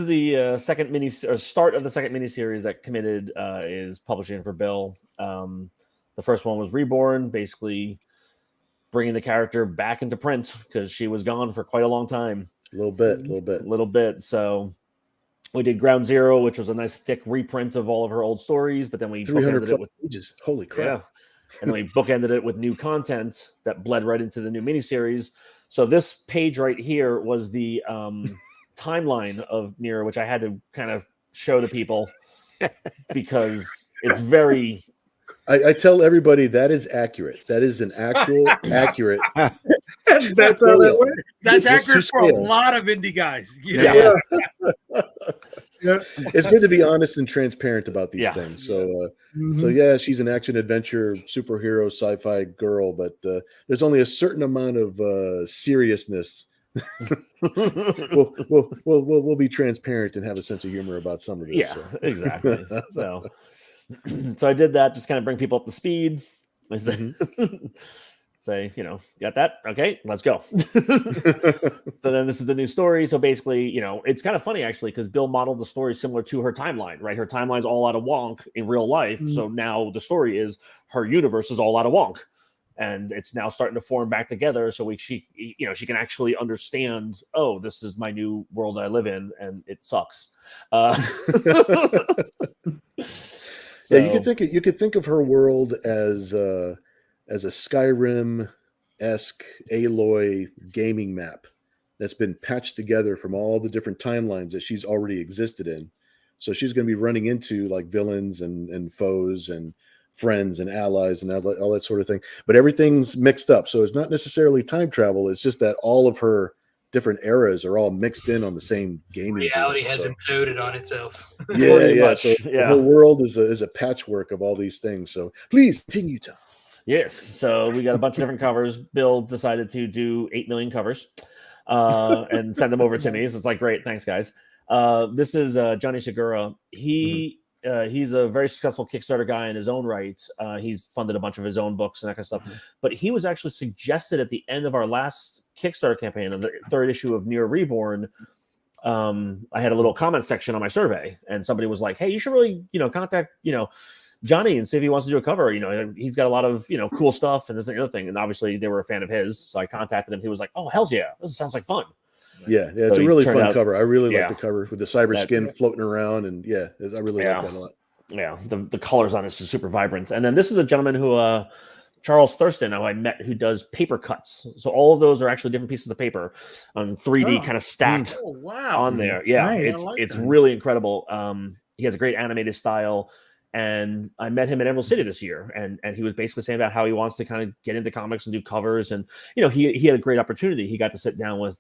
the second start of the second miniseries that Committed is publishing for Bill. The first one was Reborn, basically bringing the character back into print because she was gone for quite a long time. A little bit. So we did Ground Zero, which was a nice thick reprint of all of her old stories, but then we 300 it with pages. Holy crap. Yeah. And then we bookended it with new content that bled right into the new miniseries. So this page right here was the timeline of Nero, which I had to kind of show to people because it's very... I tell everybody that is accurate. That is an actual accurate. That's how that works. That's accurate for a lot of indie guys. Yeah. It's good to be honest and transparent about these things. So, so yeah, she's an action adventure superhero sci-fi girl, but there's only a certain amount of seriousness. We'll be transparent and have a sense of humor about some of this. Yeah, exactly. So I did that, just kind of bring people up to speed. I say, got that? Okay, let's go. So then this is the new story. So basically, it's kind of funny actually, because Bill modeled the story similar to her timeline, right? Her timeline's all out of wonk in real life. So now the story is her universe is all out of wonk. And it's now starting to form back together. So she can actually understand, oh, this is my new world that I live in, and it sucks. So, yeah, you could think of her world as a Skyrim-esque Aloy gaming map that's been patched together from all the different timelines that she's already existed in. So she's going to be running into like villains and foes and friends and allies and all that sort of thing. But everything's mixed up. So it's not necessarily time travel. It's just that all of her different eras are all mixed in on the same gaming. Reality has imploded on itself. Yeah. So her world is a patchwork of all these things. So please continue, Tom. Yes. So we got a bunch of different covers. Bill decided to do 8 million covers and send them over to me. So it's like, great, thanks, guys. This is Johnny Segura. He's a very successful Kickstarter guy in his own right. He's funded a bunch of his own books and that kind of stuff. But he was actually suggested at the end of our last Kickstarter campaign, on the third issue of Nero Reborn. I had a little comment section on my survey, and somebody was like, "Hey, you should really, contact, Johnny and see if he wants to do a cover. He's got a lot of, cool stuff and this and the other thing." And obviously, they were a fan of his, so I contacted him. He was like, "Oh, hell's yeah, this sounds like fun." Yeah, it's a really fun cover. I really like the cover with the cyber skin floating around, and I really like that a lot. Yeah, the colors on this is super vibrant. And then this is a gentleman who, Charles Thurston, who I met, who does paper cuts. So all of those are actually different pieces of paper on 3D kind of stacked on there. Yeah, nice. It's really incredible. He has a great animated style. And I met him in Emerald City this year, and he was basically saying about how he wants to kind of get into comics and do covers. And he had a great opportunity. He got to sit down with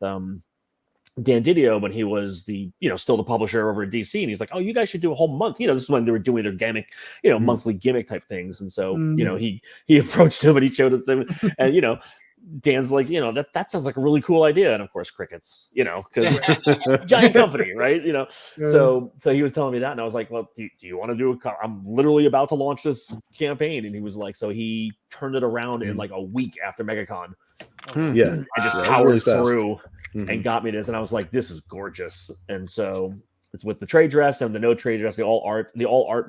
Dan Didio when he was still the publisher over at DC, and he's like, "Oh, you guys should do a whole month." This is when they were doing their gimmick, monthly gimmick type things. And so, he approached him and he showed it to him, and Dan's like, that sounds like a really cool idea. And of course, crickets, because giant company, right? So he was telling me that, and I was like, well, do you want to do I'm literally about to launch this campaign. And he was like, so he turned it around in like a week after MegaCon. Yeah. And just powered through and got me this. And I was like, this is gorgeous. And so it's with the trade dress and the no trade dress, the all art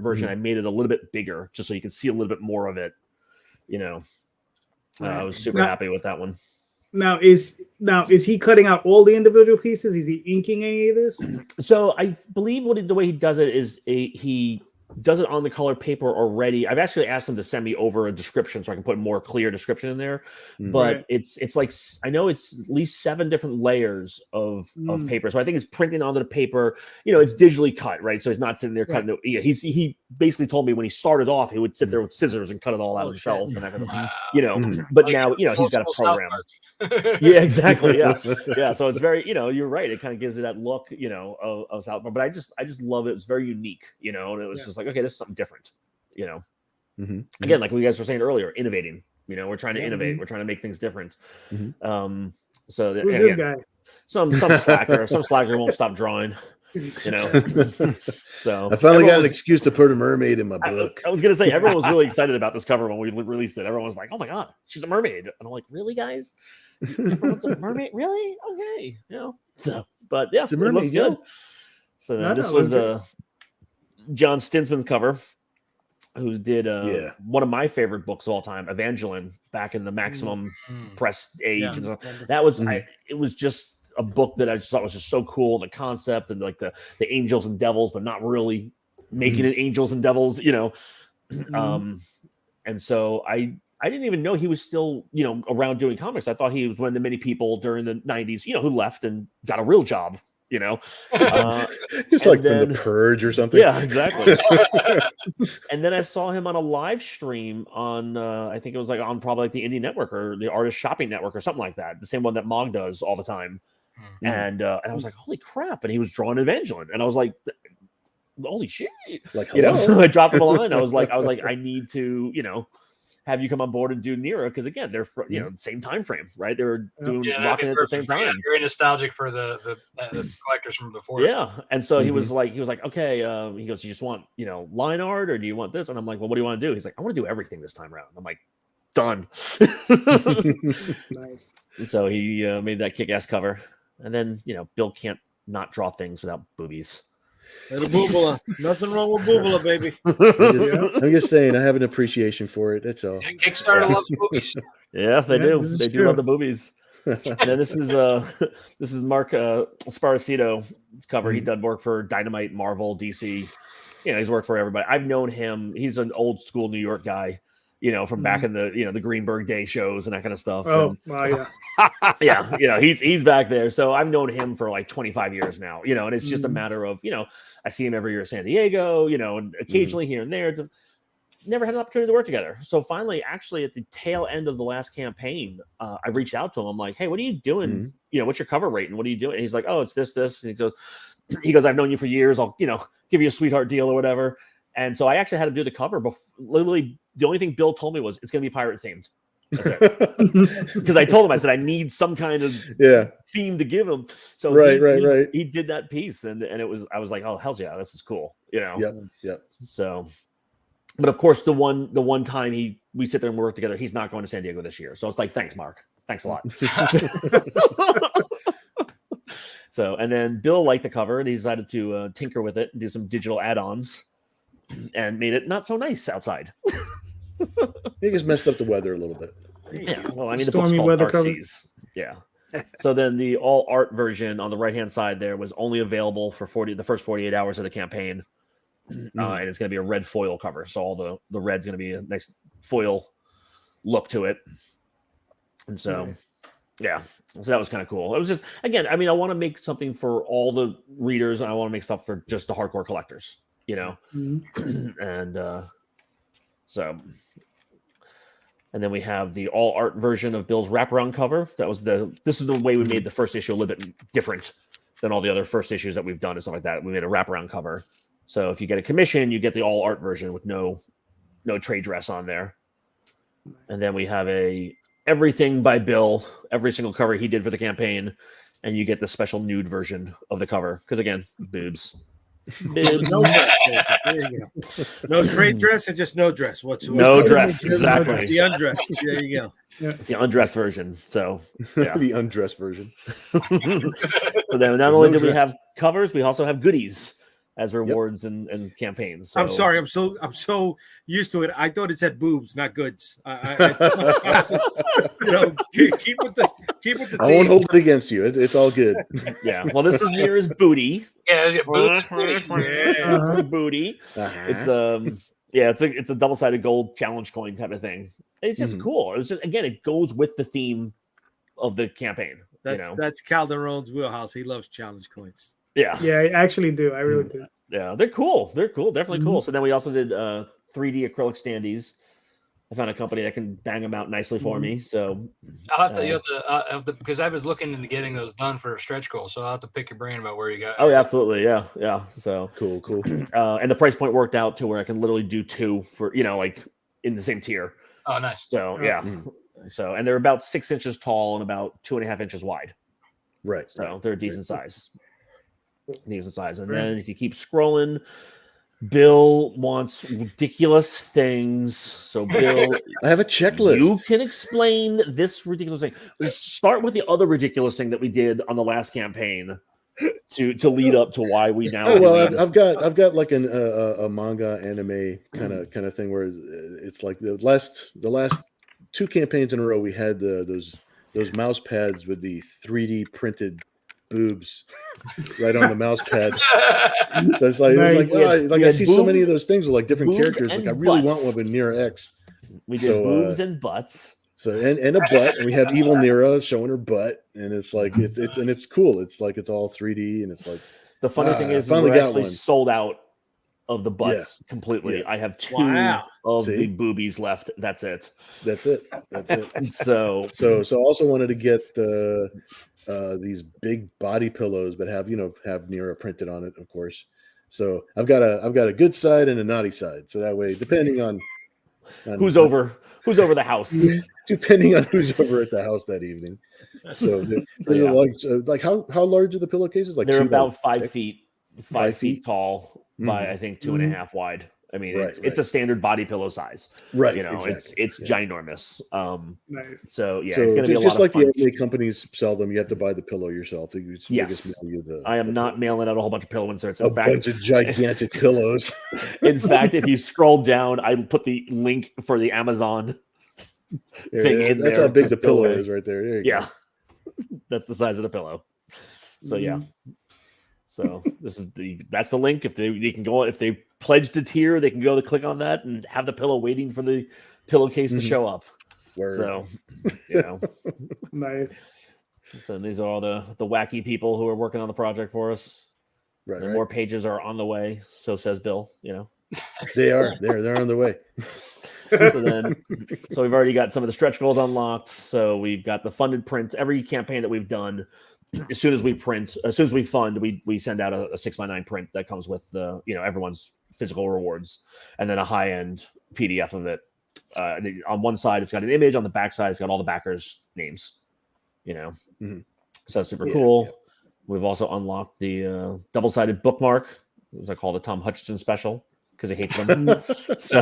version. I made it a little bit bigger just so you can see a little bit more of it, I was super happy with that one. Now is he cutting out all the individual pieces? Is he inking any of this? So I believe the way he does it is he does it on the colored paper already. I've actually asked him to send me over a description so I can put more clear description in there. But it's like, I know it's at least 7 different layers of paper. So I think it's printing onto the paper. It's digitally cut, right? So he's not sitting there cutting it. Yeah, he basically told me when he started off, he would sit there with scissors and cut it all out himself. And that kind of, but like, now, he's got a program. Yeah, exactly. Yeah, yeah. So it's very, you're right. It kind of gives it that look, of South Park. But I just love it. It's very unique, and it was just like, okay, this is something different, Again, like we guys were saying earlier, innovating. We're trying to innovate. We're trying to make things different. So who's this guy? Some slacker won't stop drawing. So I finally got an excuse to put a mermaid in my book. I was gonna say everyone was really excited about this cover when we released it. Everyone was like, "Oh my god, she's a mermaid!" And I'm like, "Really, guys? Everyone's a mermaid? Really? Okay, So, but yeah, it looks good. So then this was John Stinsman's cover, who did one of my favorite books of all time, Evangeline, back in the Maximum Press age. Yeah. That was it was just a book that I just thought was just so cool, the concept and like the angels and devils, but not really making it angels and devils, and so I didn't even know he was still, around doing comics. I thought he was one of the many people during the 90s, who left and got a real job, It's like from The Purge or something. Yeah, exactly. And then I saw him on a live stream on, I think it was like on probably like the Indie Network or the Artist Shopping Network or something like that. The same one that Mog does all the time. And I was like, holy crap. And he was drawing Evangeline. And I was like, holy shit. Like, so I dropped him a line. I was like, I need to, have you come on board and do Nero, because again, they're same time frame, right? They were doing rocking at the same time. Very nostalgic for the collectors from before. Yeah, and so he was like, okay. He goes, you just want line art, or do you want this? And I'm like, well, what do you want to do? He's like, I want to do everything this time around. I'm like, done. Nice. So he made that kick-ass cover, and then Bill can't not draw things without boobies. Boobala. Nothing wrong with Boobala, baby. I'm just saying, I have an appreciation for it. That's all. Kickstarter loves boobies. Yeah, they do. They do love the boobies. And then this is Mark Sparacito's cover. He done work for Dynamite, Marvel, DC. He's worked for everybody. I've known him. He's an old school New York guy. From back in the the Greenberg Day shows and that kind of stuff. Oh, wow, yeah. Yeah, he's back there. So I've known him for like 25 years now, and it's just a matter of, I see him every year at San Diego, and occasionally here and there. Never had an opportunity to work together. So finally, actually at the tail end of the last campaign, I reached out to him. I'm like, hey, what are you doing? What's your cover rate and what are you doing? And he's like, oh, it's this. And he goes, I've known you for years. I'll, give you a sweetheart deal or whatever. And so I actually had to do the cover. Literally, the only thing Bill told me was it's going to be pirate themed. That's it. Because I told him, I said, I need some kind of theme to give him. So he did that piece, and I was like, oh, hell yeah, this is cool. Yep. So, but of course, the one time we sit there and work together, he's not going to San Diego this year. So it's like, thanks, Mark. Thanks a lot. So, and then Bill liked the cover, and he decided to tinker with it and do some digital add-ons, and made it not so nice outside. He just messed up the weather a little bit. Yeah, well, I mean, the book's called Dark Seas. Yeah. So then the all art version on the right-hand side there was only available for the first 48 hours of the campaign. And it's going to be a red foil cover. So all the red's going to be a nice foil look to it. And so, so that was kind of cool. It was just, again, I mean, I want to make something for all the readers, and I want to make stuff for just the hardcore collectors, and and then we have the all art version of Bill's wraparound cover. This is the way we made the first issue a little bit different than all the other first issues that we've done and stuff like that. We made a wraparound cover. So if you get a commission, you get the all art version with no trade dress on there. And then we have everything by Bill, every single cover he did for the campaign, and you get the special nude version of the cover. Because again, boobs. No trade dress or just no dress whatsoever. No dress, exactly. The undress. There you go. It's the undressed version. So the undressed version. So then not only do we have covers, we also have goodies as rewards and campaigns. So. I'm sorry, I'm so used to it. I thought it said boobs, not goods. Keep with the I won't hold it against you. It's all good. Yeah. Well, this is Mira's booty. Yeah, boots. Booty. It's it's a double-sided gold challenge coin type of thing. It's just cool. It's just, again, it goes with the theme of the campaign. That's Calderon's wheelhouse. He loves challenge coins. Yeah, I actually do. I really do. Yeah, they're cool. They're cool. Definitely cool. So then we also did 3D acrylic standees I found a company that can bang them out nicely for me. So I'll have to, because I was looking into getting those done for a stretch goal. So I'll have to pick your brain about where you got. Oh, yeah, absolutely. Yeah. Yeah. So Cool. and the price point worked out to where I can literally do 2 for, like in the same tier. Oh, nice. So, yeah. So, and they're about 6 inches tall and about 2.5 inches wide. Right. So they're a decent size. And then if you keep scrolling, Bill wants ridiculous things. So, Bill, I have a checklist. You can explain this ridiculous thing. Let's start with the other ridiculous thing that we did on the last campaign to lead up to why we now. Well, I've got like a manga anime kind of thing where it's like the last 2 campaigns in a row we had those mouse pads with the 3D printed boobs right on the mouse pad. So it's like, I see so many of those things with like different characters. Like I really want one with Nira X. We did boobs and butts. So and a butt, and we have evil Nira showing her butt, and it's like it's cool. It's like it's all 3D, and it's like the funny thing is we're actually sold out of the butts completely. Yeah. I have 2 of the boobies left. That's it. So I also wanted to get these big body pillows, but have Nira printed on it, of course. So I've got a good side and a naughty side. So that way, depending on who's over the house, depending on who's over at the house that evening. So, like how large are the pillowcases? Like they're about 5 feet, 5 feet tall by I think 2.5 wide. I mean, it's a standard body pillow size, right? It's ginormous. Nice. So it's going to be a lot just of like fun. the companies sell them. You have to buy the pillow yourself. Yes, I am not mailing out a whole bunch of pillow inserts. In fact, bunch of gigantic pillows. In fact, if you scroll down, I put the link for the Amazon thing in there. That's how big the pillow is, right there. Yeah, that's the size of the pillow. So So that's the link. If they can go, if they pledge the tier, they can go to click on that and have the pillow waiting for the pillowcase to show up. Word. So nice. So these are all the wacky people who are working on the project for us. Right. More pages are on the way. So says Bill. They are. They're on the way. So we've already got some of the stretch goals unlocked. So we've got the funded print. Every campaign that we've done, as soon as we fund, we send out a 6x9 print that comes with the everyone's physical rewards, and then a high-end PDF of it. On one side, it's got an image. On the back side, it's got all the backers' names. So it's super cool. Yeah. We've also unlocked the double-sided bookmark, as I call the Tom Hutchinson special, because I hate them. So,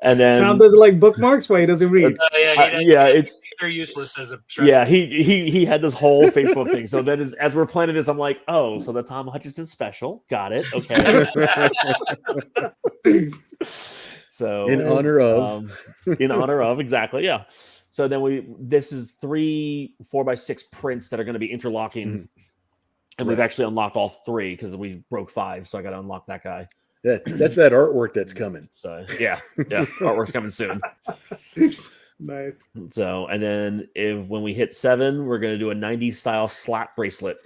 and then Tom doesn't like bookmarks. Why he doesn't read? They're useless as a. Yeah, he had this whole Facebook thing. So then, as we're planning this, I'm like, oh, so the Tom Hutchinson special, got it, okay. So in honor of, exactly, yeah. So then this is 3 4x6 prints that are going to be interlocking. And we've actually unlocked all 3 because we broke 5, so I got to unlock that guy. Yeah, that's that artwork that's coming. So yeah, artwork's coming soon. Nice. So and then when we hit 7, we're gonna do a 90s style slap bracelet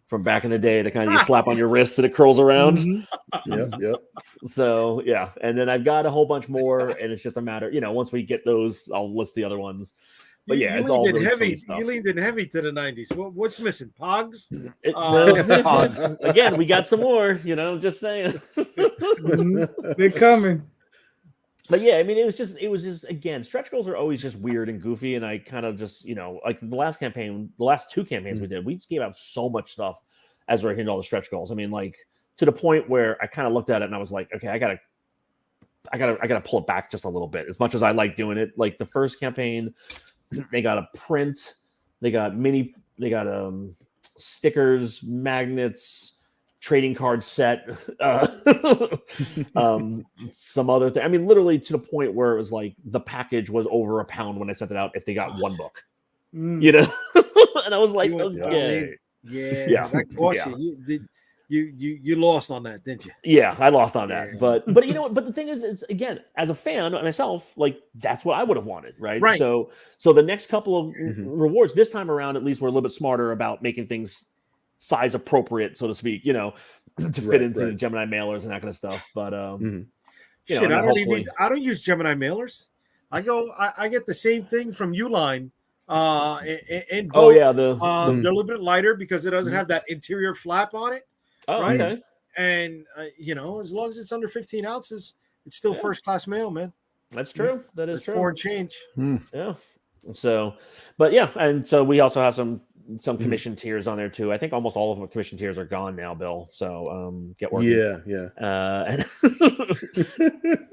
from back in the day, the kind of you slap on your wrist and it curls around. Yep. So yeah, and then I've got a whole bunch more, and it's just a matter, once we get those, I'll list the other ones. But yeah, it's all really heavy. You leaned in heavy to the 90s. What's missing? Pogs? Pogs. Again, we got some more. Just saying. They're coming. But yeah, I mean, it was just again, stretch goals are always just weird and goofy, and I kind of just like the last 2 campaigns we did, we just gave out so much stuff as we're hitting all the stretch goals. I mean, like to the point where I kind of looked at it and I was like, okay, I gotta pull it back just a little bit. As much as I like doing it, like the first campaign. They got a print. They got stickers, magnets, trading card set, some other thing. I mean, literally to the point where it was like the package was over £1 when I sent it out if they got 1 book. And I was like, okay, yeah. That cost you. You lost on that, didn't you? Yeah, I lost on that. But you know what? But the thing is, it's again, as a fan myself, like that's what I would have wanted, right? So the next couple of rewards this time around, at least we're a little bit smarter about making things size appropriate, so to speak, to fit into the Gemini mailers and that kind of stuff. But you know, Shit, and hopefully, I don't use Gemini mailers. I get the same thing from Uline. In both, oh yeah, they're a little bit lighter because it doesn't have that interior flap on it. oh right? okay, And you know, as long as it's under 15 ounces, it's still first class mail, man. that's true. That is It's true. foreign change. Yeah. So, but yeah, and so we also have some commission tiers on there too. I think almost all of them commission tiers are gone now, Bill. So get working. Yeah. And,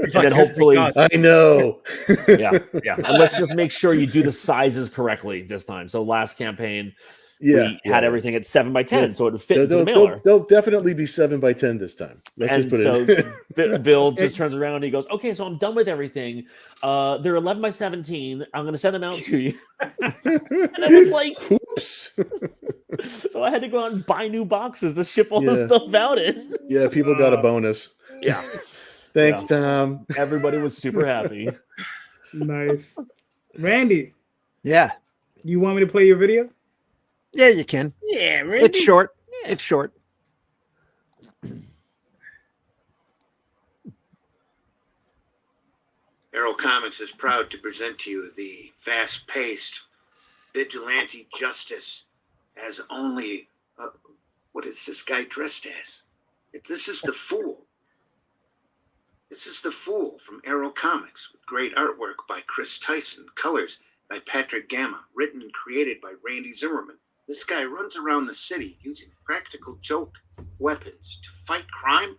It's and then hopefully, I know. yeah. And let's just make sure you do the sizes correctly this time. So last campaign, we had everything at 7 by 10, so it would fit into the mailer. They'll definitely be 7 by 10 this time. Let's just put it. Bill just turns around and he goes, "Okay, so I'm done with everything. They're 11 by 17. I'm going to send them out to you." And I was like, "Oops!" So I had to go out and buy new boxes to ship all the stuff out in. Yeah, people got a bonus. Yeah. Thanks, Tom. Everybody was super happy. Nice. Randy. Yeah. You want me to play your video? Yeah, you can. Yeah, Randy. It's short. Yeah. It's short. Arrow Comics is proud to present to you the fast-paced vigilante justice as only what is this guy dressed as? This is the Fool. This is the Fool from Arrow Comics with great artwork by Chris Tyson, colors by Patrick Gamma, written and created by Randy Zimmerman. This guy runs around the city using practical joke weapons to fight crime,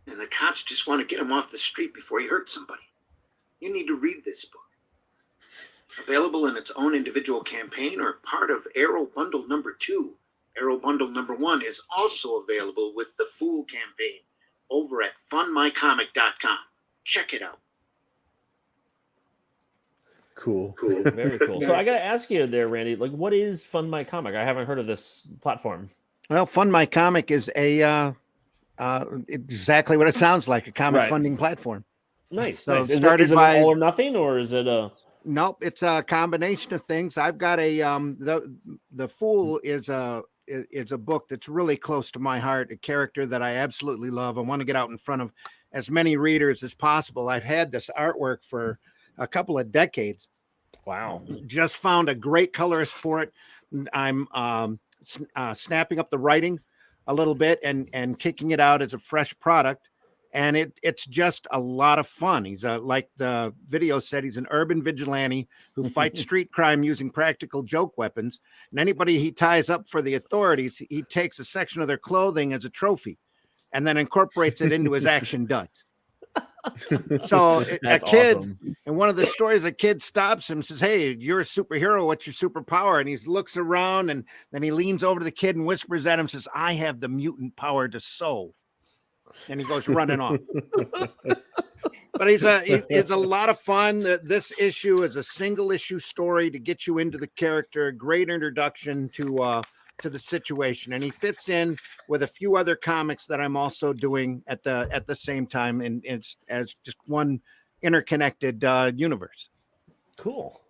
and the cops just want to get him off the street before he hurts somebody. You need to read this book. Available in its own individual campaign or part of Arrow Bundle number 2. Arrow Bundle number 1 is also available with the Fool campaign over at funmycomic.com. Check it out. Cool. Very cool. So I got to ask you there, Randy, like, what is Fund My Comic? I haven't heard of this platform. Well, Fund My Comic is exactly what it sounds like, a comic funding platform. Nice. So nice. Is started it by all or nothing, or is it a? Nope, it's a combination of things. I've got a the Fool is a book that's really close to my heart, a character that I absolutely love. I want to get out in front of as many readers as possible. I've had this artwork for a couple of decades. Wow. Just found a great colorist for it. I'm snapping up the writing a little bit and kicking it out as a fresh product. And it's just a lot of fun. He's like the video said, he's an urban vigilante who fights street crime using practical joke weapons. And anybody he ties up for the authorities, he takes a section of their clothing as a trophy and then incorporates it into his action duds. So That's a kid, awesome. in one of the stories, a kid stops him and says, "Hey, you're a superhero. What's your superpower?" And he looks around and then he leans over to the kid and whispers at him, says, "I have the mutant power to sew." And he goes running off. But it's a lot of fun. This issue is a single issue story to get you into the character, a great introduction to the situation, and he fits in with a few other comics that I'm also doing at the same time, and it's as just one interconnected universe. Cool.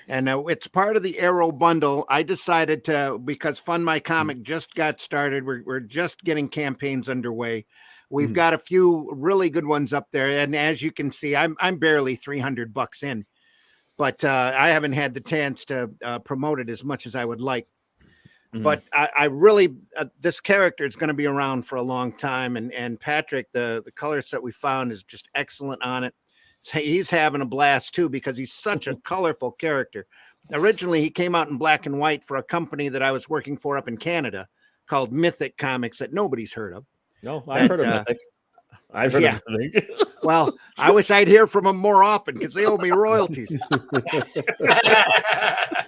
And it's part of the Arrow bundle. I decided to, because Fund My Comic just got started. We're just getting campaigns underway. We've got a few really good ones up there, and as you can see, I'm barely $300 in, but I haven't had the chance to promote it as much as I would like. But I really, this character is going to be around for a long time. And Patrick, the colors that we found is just excellent on it. So he's having a blast too, because he's such a colorful character. Originally, he came out in black and white for a company that I was working for up in Canada called Eic Comics that nobody's heard of. No, I've heard of Mythic. I've heard of Mythic. Well, I wish I'd hear from them more often because they owe me royalties.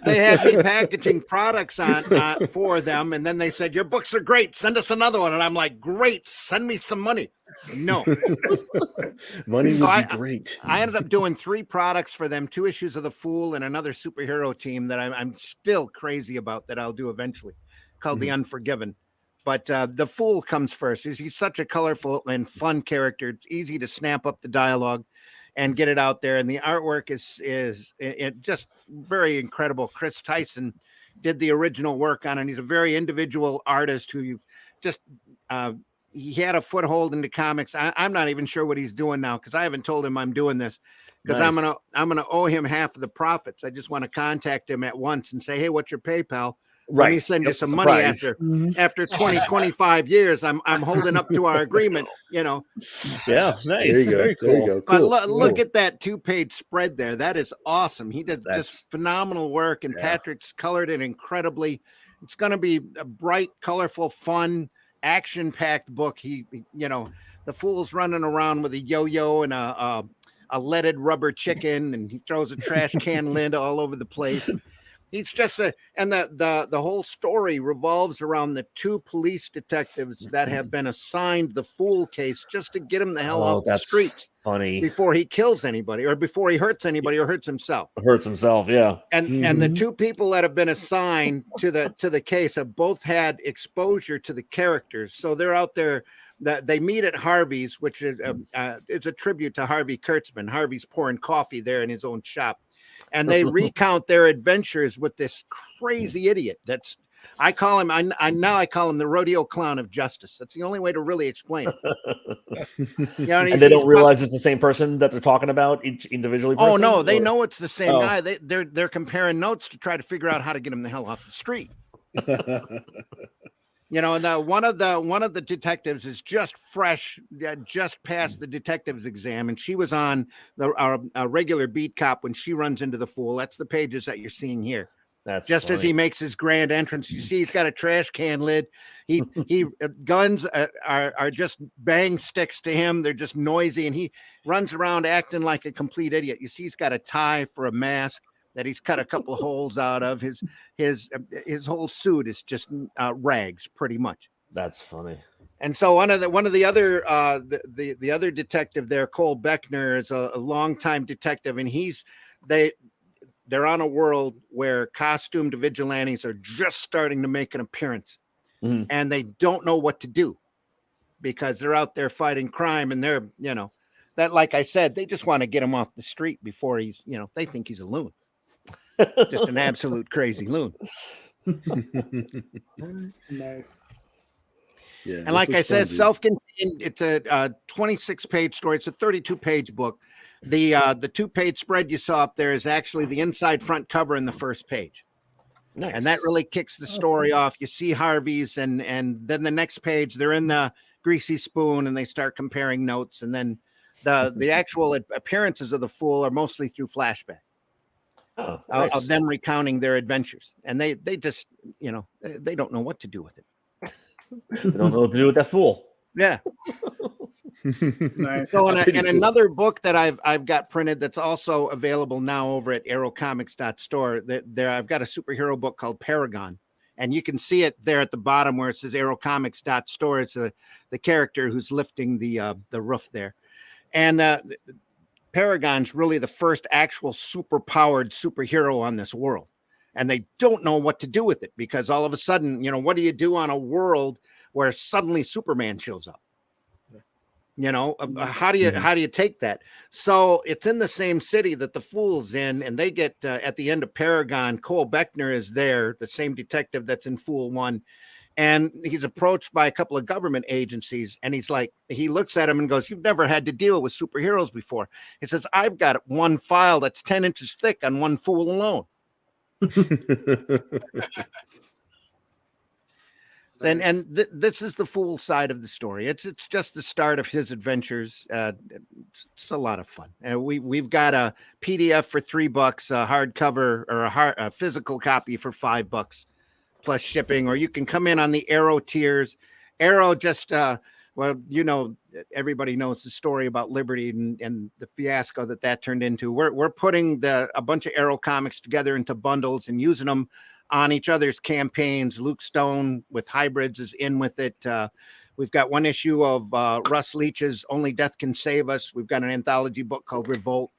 They had me packaging products on for them, and then they said, "Your books are great. Send us another one." And I'm like, "Great, send me some money." No, money would be great. I ended up doing 3 products for them: 2 issues of The Fool and another superhero team that I'm still crazy about that I'll do eventually, called The Unforgiven. But the Fool comes first. He's such a colorful and fun character. It's easy to snap up the dialogue and get it out there. And the artwork is just very incredible. Chris Tyson did the original work on it. He's a very individual artist who just he had a foothold into comics. I'm not even sure what he's doing now because I haven't told him I'm doing this because Nice. I'm gonna owe him half of the profits. I just want to contact him at once and say, hey, what's your PayPal? Let me send you some money after 25 years. I'm holding up to our agreement, you know. Yeah, nice. There you go. Very There you cool. go. But Cool. look at that 2-page spread there. That is awesome. He did just phenomenal work, and Patrick's colored it incredibly. It's going to be a bright, colorful, fun, action-packed book. He you know, the fool's running around with a yo-yo and a leaded rubber chicken, and he throws a trash can lid all over the place. He's just and the whole story revolves around the 2 police detectives that have been assigned the Fool case just to get him the hell off the streets. Funny. Before he kills anybody, or before he hurts anybody, or hurts himself. Hurts himself, yeah. And the 2 people that have been assigned to the case have both had exposure to the characters, so they're out there. That they meet at Harvey's, which is a tribute to Harvey Kurtzman. Harvey's pouring coffee there in his own shop, and they recount their adventures with this crazy idiot. I call him the rodeo clown of justice. That's the only way to really explain it. You know, and they don't realize it's the same person that they're talking about each individually. Oh no, they know it's the same guy. They're comparing notes to try to figure out how to get him the hell off the street. You know, and one of the detectives is just fresh, just passed the detective's exam, and she was on a regular beat cop when she runs into the Fool. That's the pages that you're seeing here. That's just funny. As he makes his grand entrance. You see, he's got a trash can lid. He guns are just bang sticks to him. They're just noisy, and he runs around acting like a complete idiot. You see, he's got a tie for a mask that he's cut a couple holes out of. His whole suit is just rags, pretty much. That's funny. And so one of the other detective there, Cole Beckner, is a longtime detective, and they're on a world where costumed vigilantes are just starting to make an appearance, and they don't know what to do because they're out there fighting crime, and they're, you know, that, like I said, they just want to get him off the street before he's, you know, they think he's a loon. Just an absolute crazy loon. Nice. Yeah, and like I said, self-contained. It's a 26-page story. It's a 32-page book. The 2-page spread you saw up there is actually the inside front cover in the first page. Nice. And that really kicks the story off. You see Harvey's, and then the next page they're in the Greasy Spoon, and they start comparing notes, and then the actual appearances of the Fool are mostly through flashback. Oh, nice. Of them recounting their adventures, and they just, you know, they don't know what to do with it. They don't know what to do with that Fool. Yeah. Nice. So and another book that I've got printed that's also available now over at aerocomics.store. There I've got a superhero book called Paragon, and you can see it there at the bottom where it says aerocomics.store. It's the character who's lifting the roof there, and Paragon's really the first actual super-powered superhero on this world. And they don't know what to do with it because all of a sudden, you know, what do you do on a world where suddenly Superman shows up? You know, how do you take that? So it's in the same city that the Fool's in, and they get at the end of Paragon, Cole Beckner is there, the same detective that's in Fool 1. And he's approached by a couple of government agencies, and he's like, he looks at him and goes, "You've never had to deal with superheroes before." He says, "I've got one file that's 10 inches thick on one Fool alone." This is the Fool side of the story. It's just the start of his adventures. It's a lot of fun. We've got a PDF for $3, a hardcover or a physical copy for $5 plus shipping, or you can come in on the Arrow tiers. Arrow just well, you know, everybody knows the story about Liberty and the fiasco that turned into. We're putting a bunch of Arrow comics together into bundles and using them on each other's campaigns. Luke Stone with Hybrids is in with it. We've got one issue of Russ Leach's Only Death Can Save Us. We've got an anthology book called Revolt,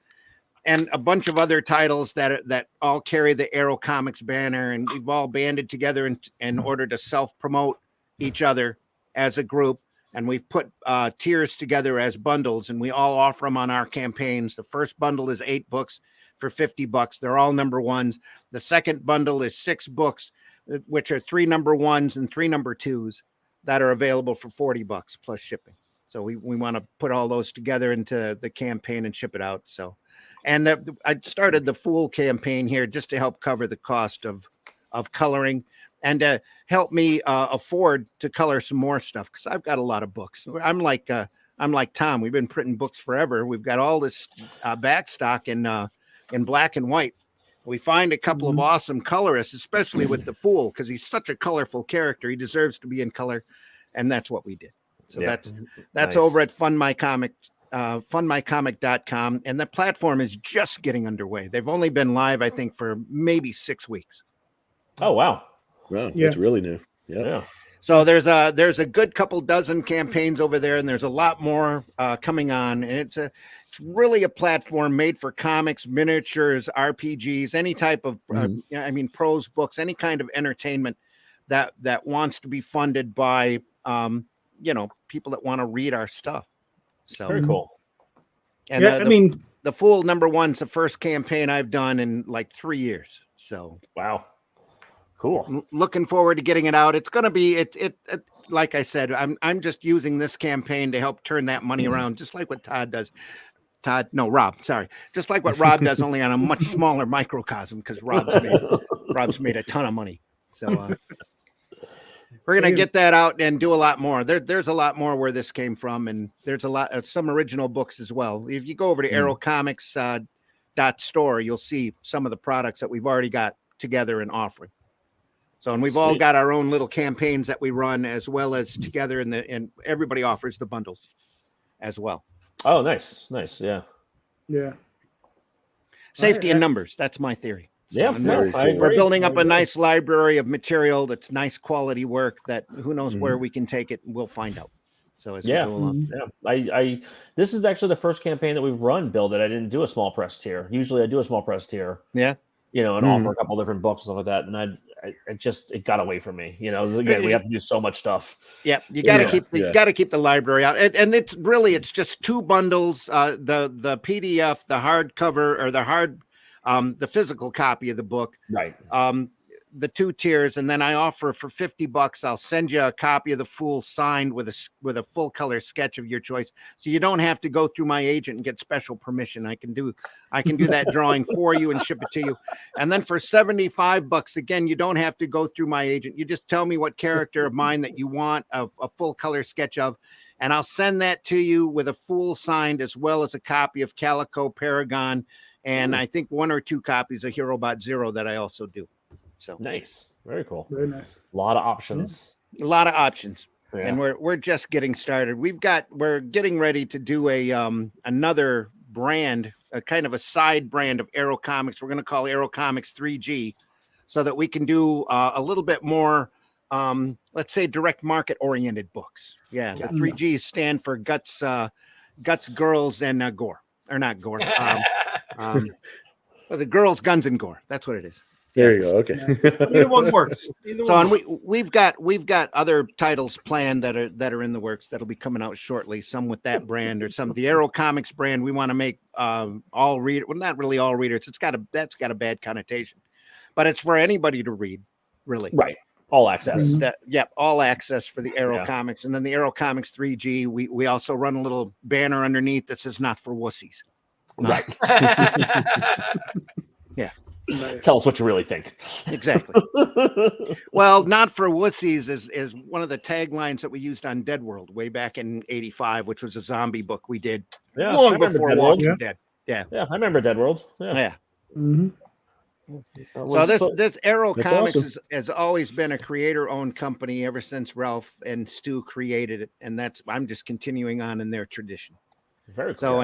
and a bunch of other titles that all carry the Arrow Comics banner, and we've all banded together in order to self-promote each other as a group. And we've put tiers together as bundles, and we all offer them on our campaigns. The first bundle is 8 books for $50. They're all number ones. The second bundle is 6 books, which are 3 number ones and 3 number twos. that are available for $40 plus shipping. So we want to put all those together into the campaign and ship it out. So, and I started the Fool campaign here just to help cover the cost of coloring and to help me afford to color some more stuff, because I've got a lot of books. I'm like Tom. We've been printing books forever. We've got all this back stock in black and white. We find a couple of awesome colorists, especially with the Fool, because he's such a colorful character. He deserves to be in color, and that's what we did. So that's nice. Over at fundmycomic.com, and the platform is just getting underway. They've only been live, I think, for maybe 6 weeks. Oh wow! Wow, that's really new. Yeah. So there's a good couple dozen campaigns over there, and there's a lot more coming on. And it's really a platform made for comics, miniatures, RPGs, any type of prose books, any kind of entertainment that wants to be funded by people that want to read our stuff. So very cool. And the Fool #1's the first campaign I've done in like 3 years. So wow. Cool. Looking forward to getting it out. It's going to be it like I said, I'm just using this campaign to help turn that money around, just like what Rob, sorry. Just like what Rob does, only on a much smaller microcosm, because Rob's made a ton of money. So we're going to get that out and do a lot more. There's a lot more where this came from, and there's a lot of some original books as well. If you go over to aerocomics.store, you'll see some of the products that we've already got together and offering. So, and we've all got our own little campaigns that we run, as well as together, and everybody offers the bundles as well. Oh, nice. Yeah. Safety in numbers. That's my theory. So we're building up a nice library of material that's nice quality work that who knows where we can take it, and we'll find out. So as we go along. I this is actually the first campaign that we've run, Bill, that I didn't do a small press tier. Usually I do a small press tier. Yeah. And offer a couple different books and stuff like that. And it got away from me. Again, we have to do so much stuff. Yeah, you got to keep the library out, and it's just 2 bundles: the PDF, the hardcover, or the physical copy of the book, right? The 2 tiers, and then I offer for $50. I'll send you a copy of the Fool signed with a full color sketch of your choice, so you don't have to go through my agent and get special permission. I can do that drawing for you and ship it to you. And then for $75, again, you don't have to go through my agent. You just tell me what character of mine that you want a full color sketch of, and I'll send that to you with a Fool signed, as well as a copy of Calico, Paragon, and I think 1 or 2 copies of Hero Bot Zero that I also do. So nice, very cool, very nice. A lot of options. And we're just getting started. We're getting ready to do another brand, a kind of a side brand of Aero Comics. We're going to call Aero Comics 3G, so that we can do a little bit more, let's say, direct market oriented books. The 3Gs stand for guts, girls, and gore, or not gore. Was it girls, guns, and gore? That's what it is. There you go. Okay. Either one works. And we've got other titles planned that are in the works that'll be coming out shortly. Some with that brand, or some of the Aero Comics brand. We want to make all readers. Well, not really all readers. That's got a bad connotation, but it's for anybody to read, really. Right. All access. All access for the Aero Comics, and then the Aero Comics 3G. We also run a little banner underneath that says "Not for wussies." Right. Yeah. Nice. Tell us what you really think. Exactly. Well, "Not for wussies" is one of the taglines that we used on Dead World way back in '85, which was a zombie book we did long before Walking Dead. Yeah, I remember Dead World. Yeah. Mm-hmm. So this Aero Comics has always been a creator-owned company ever since Ralph and Stu created it, and I'm just continuing on in their tradition. Very cool. So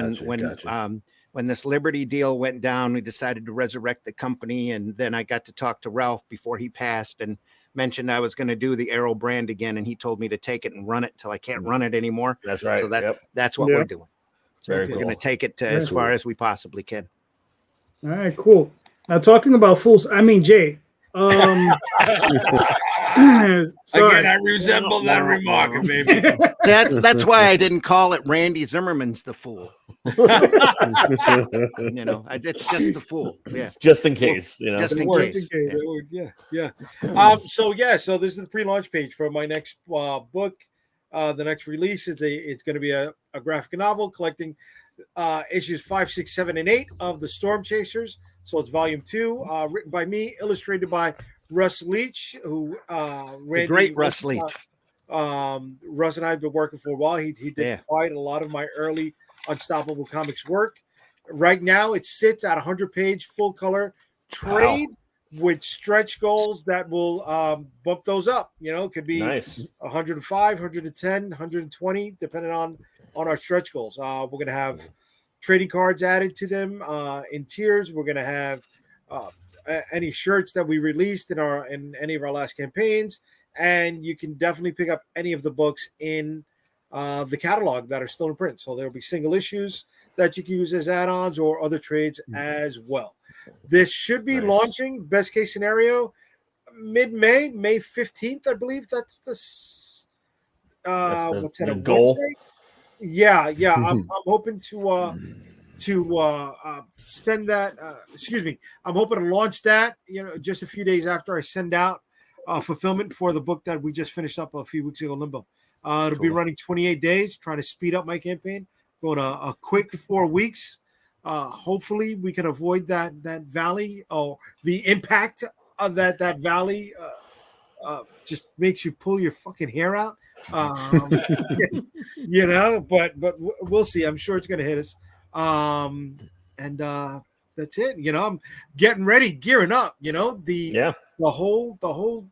when this Liberty deal went down, we decided to resurrect the company, and then I got to talk to Ralph before he passed and mentioned I was going to do the Aero brand again, and he told me to take it and run it until I can't run it anymore. That's right. So that's what we're doing. So we're going to take it as far as we possibly can. All right, cool. Now talking about fools, Jay. Again, I resemble that remark, baby. That's why I didn't call it Randy Zimmerman's the fool. It's just the fool. Yeah, just in case. Just in case. Yeah. So this is the pre-launch page for my next book. The next release is it's going to be a graphic novel collecting issues 5, 6, 7, and 8 of the Storm Chasers. So it's volume 2, written by me, illustrated by Russ Leach, who the great Russ Leach. Russ and I have been working for a while. He did quite a lot of my early Unstoppable Comics work. Right now, it sits at 100-page full color trade with stretch goals that will bump those up. It could be nice. 105, 110, 120, depending on our stretch goals. We're going to have trading cards added to them in tiers. We're going to have any shirts that we released in any of our last campaigns, and you can definitely pick up any of the books in the catalog that are still in print. So there will be single issues that you can use as add-ons or other trades as well. This should be launching, best case scenario, mid-May, May 15th, I believe. That's the goal. Wednesday? Yeah. I'm hoping to send that. I'm hoping to launch that. Just a few days after I send out fulfillment for the book that we just finished up a few weeks ago, Limbo. It'll be running 28 days. Trying to speed up my campaign. Going a quick 4 weeks. Hopefully, we can avoid that valley or the impact of that valley. Just makes you pull your fucking hair out. But we'll see. I'm sure it's going to hit us. That's it. I'm getting ready, gearing up. The whole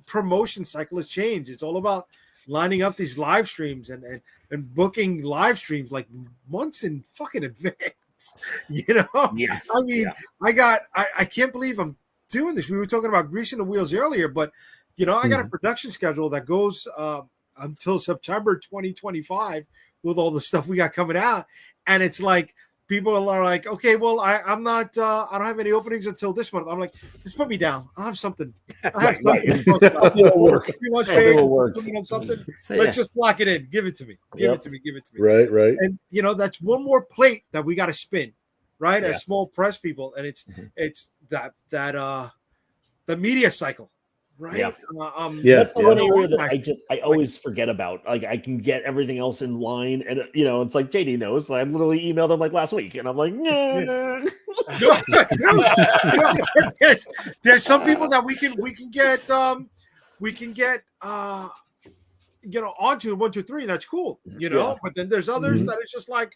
promotion cycle has changed. It's all about lining up these live streams and booking live streams like months in fucking advance. I can't believe I'm doing this. We were talking about greasing the wheels earlier, but I got a production schedule that goes until September 2025 with all the stuff we got coming out. And it's like, people are like, okay, well, I'm not, I don't have any openings until this month. I'm like, just put me down. I'll have something. I'll have It'll work. Something. Let's just lock it in. Give it to me. Give it to me. Right. And, that's one more plate that we got to spin, right? As small press people. And it's the media cycle. Right. Yeah. That's the one area that I always forget about. Like, I can get everything else in line, and it's like JD knows. I literally emailed him like last week, and I'm like, there's some people that we can get onto 1, 2, 3, and that's cool, But then there's others that it's just like,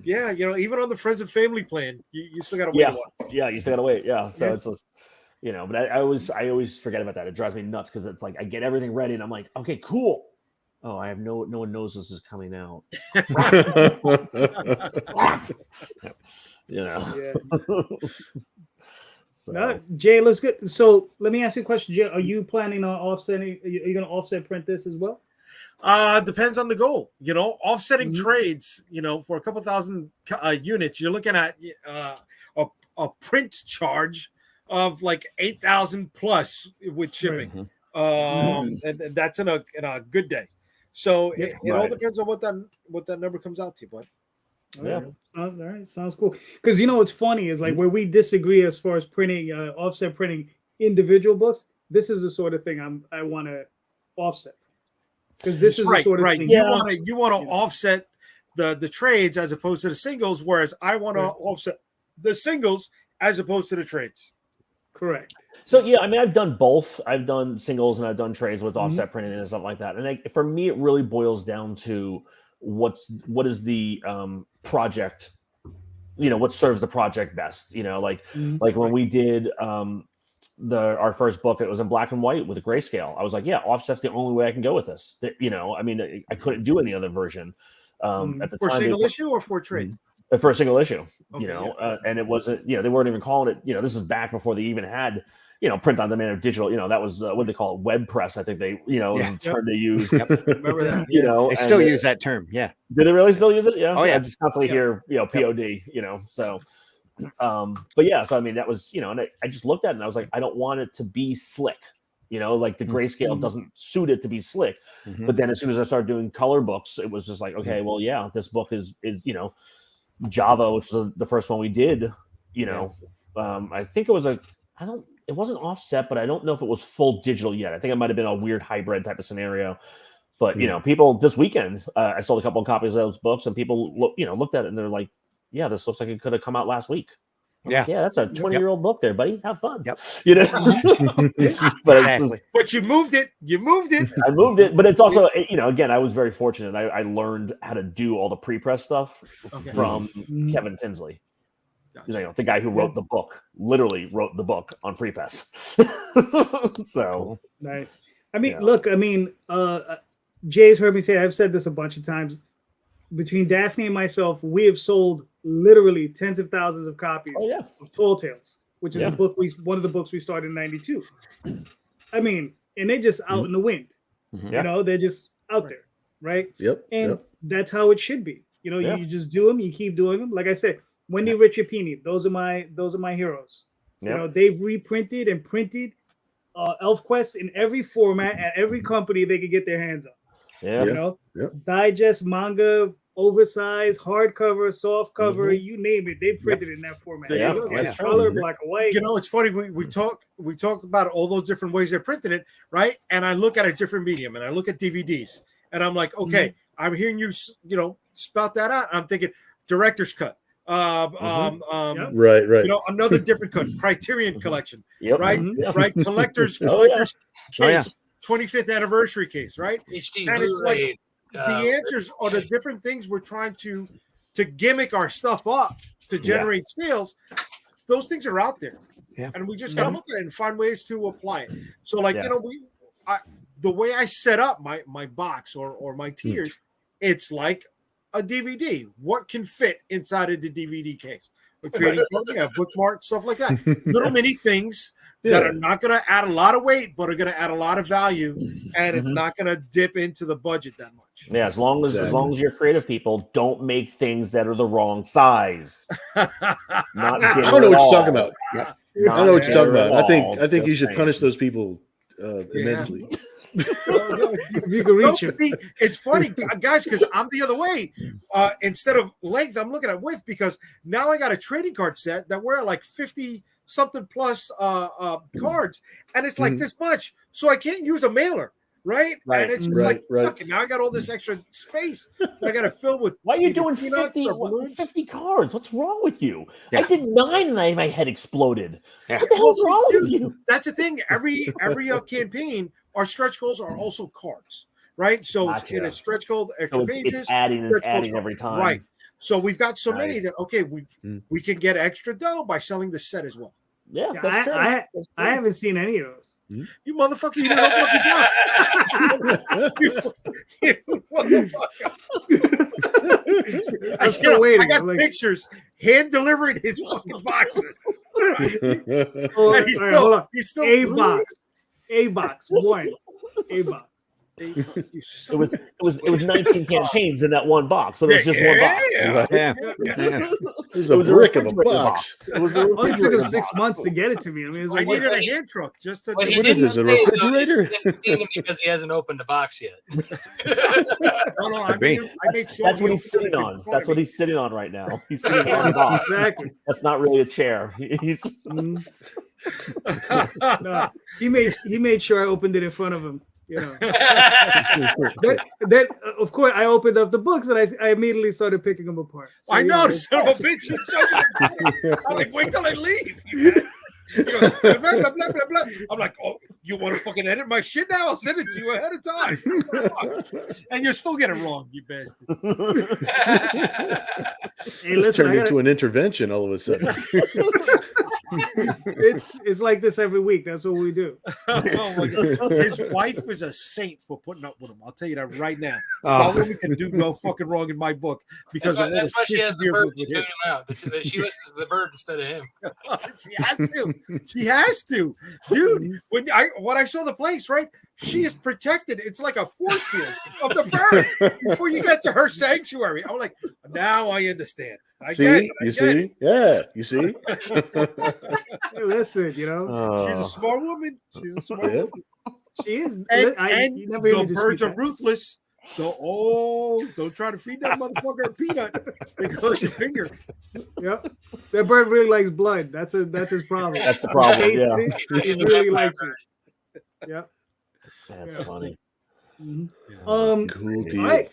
even on the friends and family plan, you still gotta wait a while. Yeah, you still gotta wait. Yeah, so it's just. But I always forget about that. It drives me nuts because it's like I get everything ready and I'm like, okay, cool. Oh, I have no one knows this is coming out. So. Jay, let's get. So let me ask you a question, Jay. Are you planning on offsetting? Are you going to offset print this as well? Depends on the goal. Offsetting trades. For a couple thousand units, you're looking at a print charge of like 8,000 plus with shipping, and that's in a good day. So it all depends on what that number comes out to. But all right, sounds cool. Because what's funny is like where we disagree as far as printing, offset printing individual books. This is the sort of thing I want to offset, because this is the sort of thing you want to offset the trades as opposed to the singles, whereas I want to offset the singles as opposed to the trades. Correct. So I've done both. I've done singles and I've done trades with offset printing and stuff like that. And for me, it really boils down to what is the project. What serves the project best. Like when we did our first book, it was in black and white with a grayscale. I was like, offset's the only way I can go with this. I couldn't do any other version at the time. For single issue or for trade? For a single issue, and it wasn't, they weren't even calling it, this is back before they even had, print on demand or digital, that was what they call it, web press. I think they, was the term they used. Remember that? They still use that term. Yeah. Do they really still use it? Yeah. Oh yeah. I just constantly hear, POD, so, but yeah, so that was, and I just looked at it and I was like, I don't want it to be slick. You know, like the grayscale doesn't suit it to be slick. Mhm. But then as soon as I started doing color books, it was just like, okay, well, yeah, this book is you know, Java, which was the first one we did. You know, I think it was it wasn't offset, but I don't know if it was full digital yet. I think it might have been a weird hybrid type of scenario. But you know, people this weekend, I sold a couple of copies of those books, and people looked at it and they're like, "Yeah, this looks like it could have come out last week." Yeah. Like, yeah, that's a 20-year-old book there, buddy. Have fun. Yep. You know, but Exactly. But you moved it. You moved it. I moved it, but it's also, you know, again, I was very fortunate. I learned how to do all the pre-press stuff from Kevin Tinsley. Gotcha. You know, the guy who wrote the book, literally wrote the book on pre-press. So nice. I mean, look, I mean, Jay's heard me say, I've said this a bunch of times. Between Daphne and myself, we have sold literally tens of thousands of copies of Tall Tales, which is one of the books we started in '92. I mean, and they're just out in the wind. You know, they're just out there, right? Yep. And that's how it should be. You know, you just do them, you keep doing them. Like I said, Wendy Ricciapini, those are my heroes. You know, they've reprinted and printed ElfQuest in every format at every company they could get their hands on. You know, digest, manga, oversized, hardcover, soft cover, you name it, they printed in that format. Color, black and white. You know, it's funny. We talk about all those different ways they're printing it, right? And I look at a different medium, and I look at DVDs, and I'm like, okay, I'm hearing you, spout that out. I'm thinking director's cut. Right. You know, another different cut, Criterion collection, right? Right. Collector's case. 25th anniversary case, right? HD and it's Blu-ray, like the answers are the different things we're trying to gimmick our stuff up to generate sales. Those things are out there, and we just gotta look at it and find ways to apply it. So, like you know, the way I set up my box or my tiers, it's like a DVD. What can fit inside of the DVD case? A trading card, bookmark, stuff like that. Little mini things that are not going to add a lot of weight, but are going to add a lot of value, and it's not going to dip into the budget that much. Yeah, as long as you're creative people, don't make things that are the wrong size. I don't know what you're talking about. I know what you're talking about. I think you should punish those people immensely. You can reach it. It's funny, guys, because I'm the other way. Instead of length, I'm looking at width, because now I got a trading card set that we're at like 50 something plus cards, and it's like this much, so I can't use a mailer, right? And it's just fuck it, now I got all this extra space I got to fill with. Why are you doing 50 cards? What's wrong with you? I did 9 and my head exploded. What the hell's wrong with you? That's the thing. Every campaign, our stretch goals are also cards, right? So it's in a stretch goal, extra pages. It's adding every time. Right. So we've got so many that we can get extra dough by selling the set as well. Yeah, that's true. I haven't seen any of those. You motherfucker! You didn't open up your box. You motherfucker! I'm still waiting. I got pictures hand delivering his fucking boxes. And he's still A box one. A box. It was 19 campaigns in that one box, but it was just one box. It was a brick of a box. It took him 6 months to get it to me. I mean, it's like, I needed a hand truck just to. What is this? A refrigerator? Because he hasn't opened the box yet. No, I made sure that's what he's sitting on. That's what he's sitting on right now. He's sitting on the box. Exactly. That's not really a chair. He's. No, he made sure I opened it in front of him. You know, that of course I opened up the books and I immediately started picking them apart. So, I know, son of a bitch. I'm like, wait till I leave. He goes, blah, blah, blah, blah, blah. I'm like, oh, you want to fucking edit my shit now? I'll send it to you ahead of time. And you're still getting it wrong, you bastard. Hey, listen, turned into an intervention all of a sudden. It's like this every week. That's what we do. Oh my God. His wife is a saint for putting up with him. I'll tell you that right now. No woman can do no fucking wrong in my book because of all the shit she deals with him. She listens to the bird instead of him. She has to. She has to, dude. When I saw the place, right? She is protected. It's like a force field of the birds before you get to her sanctuary. I'm like, now I understand. You see? Yeah, you see? Hey, listen, you know, she's a smart woman. She's a smart woman. She is. And you never hear me the birds dispute are ruthless. So, don't try to feed that motherfucker a peanut. It goes your finger. Yep. That bird really likes blood. That's his problem. That's the problem. He Yeah, tasted it, he really likes it. Yep. that's Yeah. funny. Mhm. Cool deal. All right,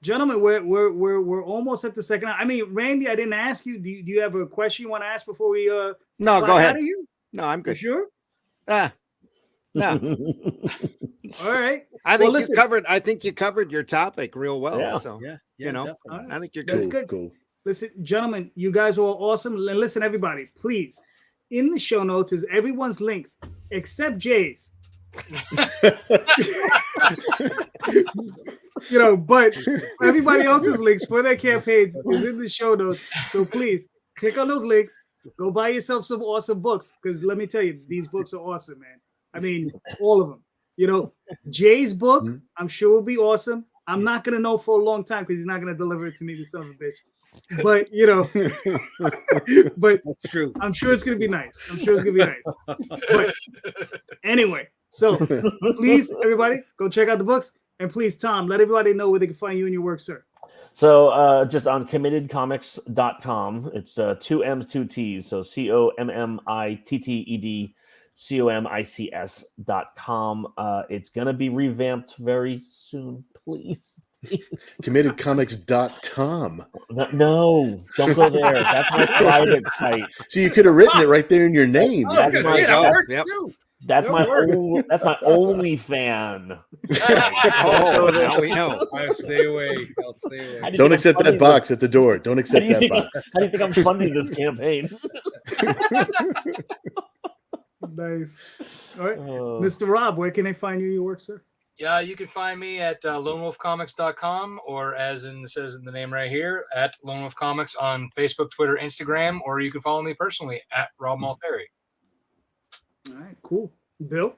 gentlemen, we're almost at the second. I mean, Randy, I didn't ask you. Do you have a question you want to ask before we No, fly go ahead. out of here? No, I'm You good. sure? No, All right. I think listen. I think you covered your topic real well. Yeah. So Yeah, you know, definitely. I think you're That's good. good. Cool. Listen, gentlemen, you guys are all awesome. And listen, everybody, please. In the show notes is everyone's links except Jay's. But everybody else's links for their campaigns is in the show notes. So please click on those links. Go buy yourself some awesome books, because let me tell you, these books are awesome, man. I mean, all of them. Jay's book, I'm sure will be awesome. I'm not gonna know for a long time because he's not gonna deliver it to me, the son of a bitch. But but That's true. I'm sure it's gonna be nice. But anyway, so please, everybody, go check out the books. And please, Tom, let everybody know where they can find you and your work, sir. So just on committedcomics.com, it's 2 M's, 2 T's. So COMMITTEDCOMICS.com. It's going to be revamped very soon, please. Committedcomics.com. No, don't go there. That's my private site. So you could have written it right there in your name. I was gonna say that works Yep. too. That's my only fan. Oh, now we know. I'll stay away. Don't accept that box at the door. Don't accept that box. How do you think I'm funding this campaign? Nice. All right. Mr. Rob, where can they find you and your work, sir? Yeah, you can find me at lonewolfcomics.com, or as it says in the name right here, at Lone Wolf Comics on Facebook, Twitter, Instagram, or you can follow me personally at Rob Multari. All right, cool. Bill,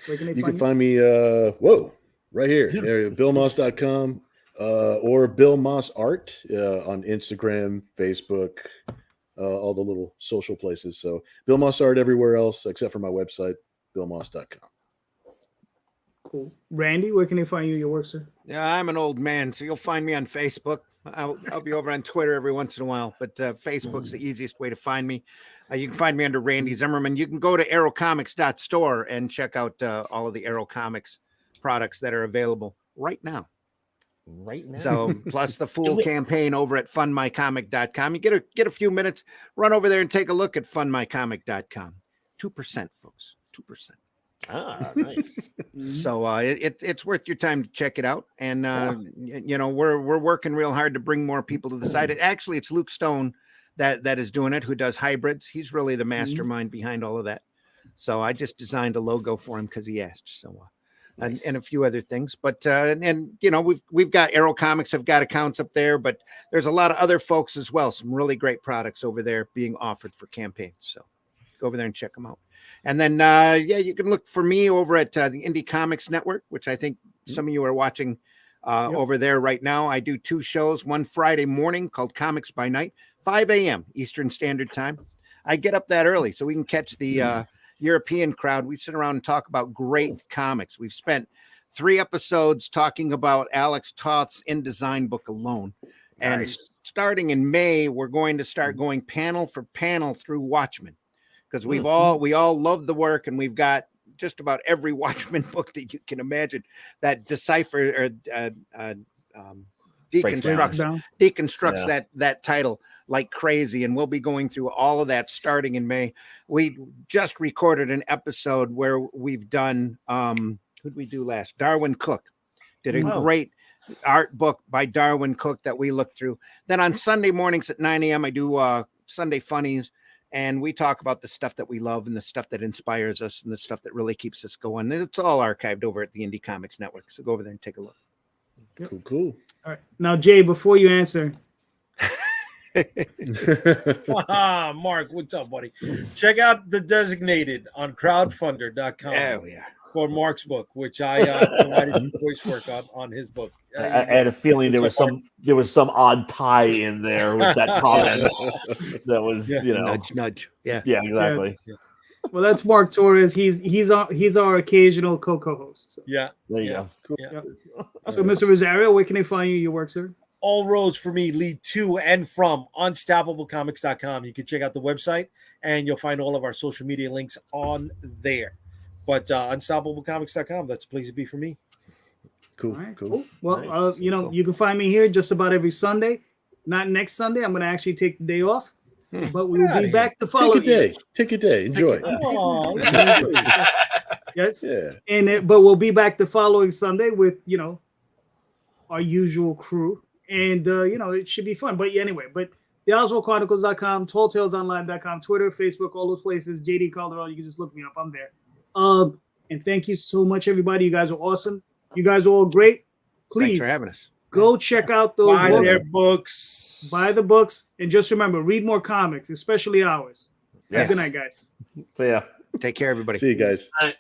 where can they You find can find me right here. BillMoss.com or Bill Moss Art on Instagram, Facebook, all the little social places. So Bill Moss Art everywhere else except for my website, BillMoss.com. Cool. Randy, where can they find you and your work, sir? Yeah, I'm an old man, so you'll find me on Facebook. I'll be over on Twitter every once in a while, but Facebook's the easiest way to find me. You can find me under Randy Zimmerman. You can go to aerocomics.store and check out all of the Aero Comics products that are available right now. Right now. So plus the full campaign over at fundmycomic.com. You get a few minutes, run over there and take a look at fundmycomic.com. 2%, folks. 2%. Ah, nice. So it's worth your time to check it out. And we're working real hard to bring more people to the site. Actually, it's Luke Stone that is doing it, who does hybrids. He's really the mastermind behind all of that. So I just designed a logo for him because he asked. So nice. and a few other things. But we've got Aero Comics have got accounts up there, but there's a lot of other folks as well. Some really great products over there being offered for campaigns. So go over there and check them out. And then, you can look for me over at the Indy Comics Network, which I think some of you are watching over there right now. I do 2 shows, one Friday morning called Comics by Night, 5 a.m. Eastern Standard Time. I get up that early so we can catch the European crowd. We sit around and talk about great comics. We've spent 3 episodes talking about Alex Toth's InDesign book alone. And Nice. Starting in May, we're going to start going panel for panel through Watchmen. Because we all love the work, and we've got just about every Watchmen book that you can imagine that decipher or deconstructs that title like crazy. And we'll be going through all of that starting in May. We just recorded an episode where we've done who'd we do last? Darwin Cook did a great art book by Darwin Cook that we looked through. Then on Sunday mornings at 9 a.m. I do Sunday Funnies. And we talk about the stuff that we love and the stuff that inspires us and the stuff that really keeps us going. And it's all archived over at the Indy Comics Network. So go over there and take a look. Cool. All right. Now, Jay, before you answer. Mark, what's up, buddy? Check out The Designated on crowdfunder.com. Oh, yeah. For Mark's book, which I provided voice work on his book. I had a feeling there was some odd tie in there with that comment. That was nudge. Yeah, exactly. Well, that's Mark Torres. He's our occasional co-host. So. Yeah. There you go. Cool. Yeah. So, Mr. Rosario, where can they find you? Your work, sir? All roads for me lead to and from unstoppablecomics.com. You can check out the website and you'll find all of our social media links on there. But unstoppablecomics.com, that's a place to be for me. Cool. All right, Cool. Well, Nice. You can find me here just about every Sunday. Not next Sunday. I'm going to actually take the day off, but we'll Get outta be back to follow. Take a day. Take a day. Enjoy. Oh, Yes. Yeah. But we'll be back the following Sunday with our usual crew, and it should be fun. But anyway, theoswaldchronicles.com, talltalesonline.com, Twitter, Facebook, all those places. JD Calderon, you can just look me up. I'm there. And thank you so much, everybody. You guys are awesome. You guys are all great. Please Thanks for having us. go check out those buy books. their books. Buy the books, and just remember, read more comics, especially ours. Yes. Good night, guys. So yeah. Take care, everybody. See you guys. All right.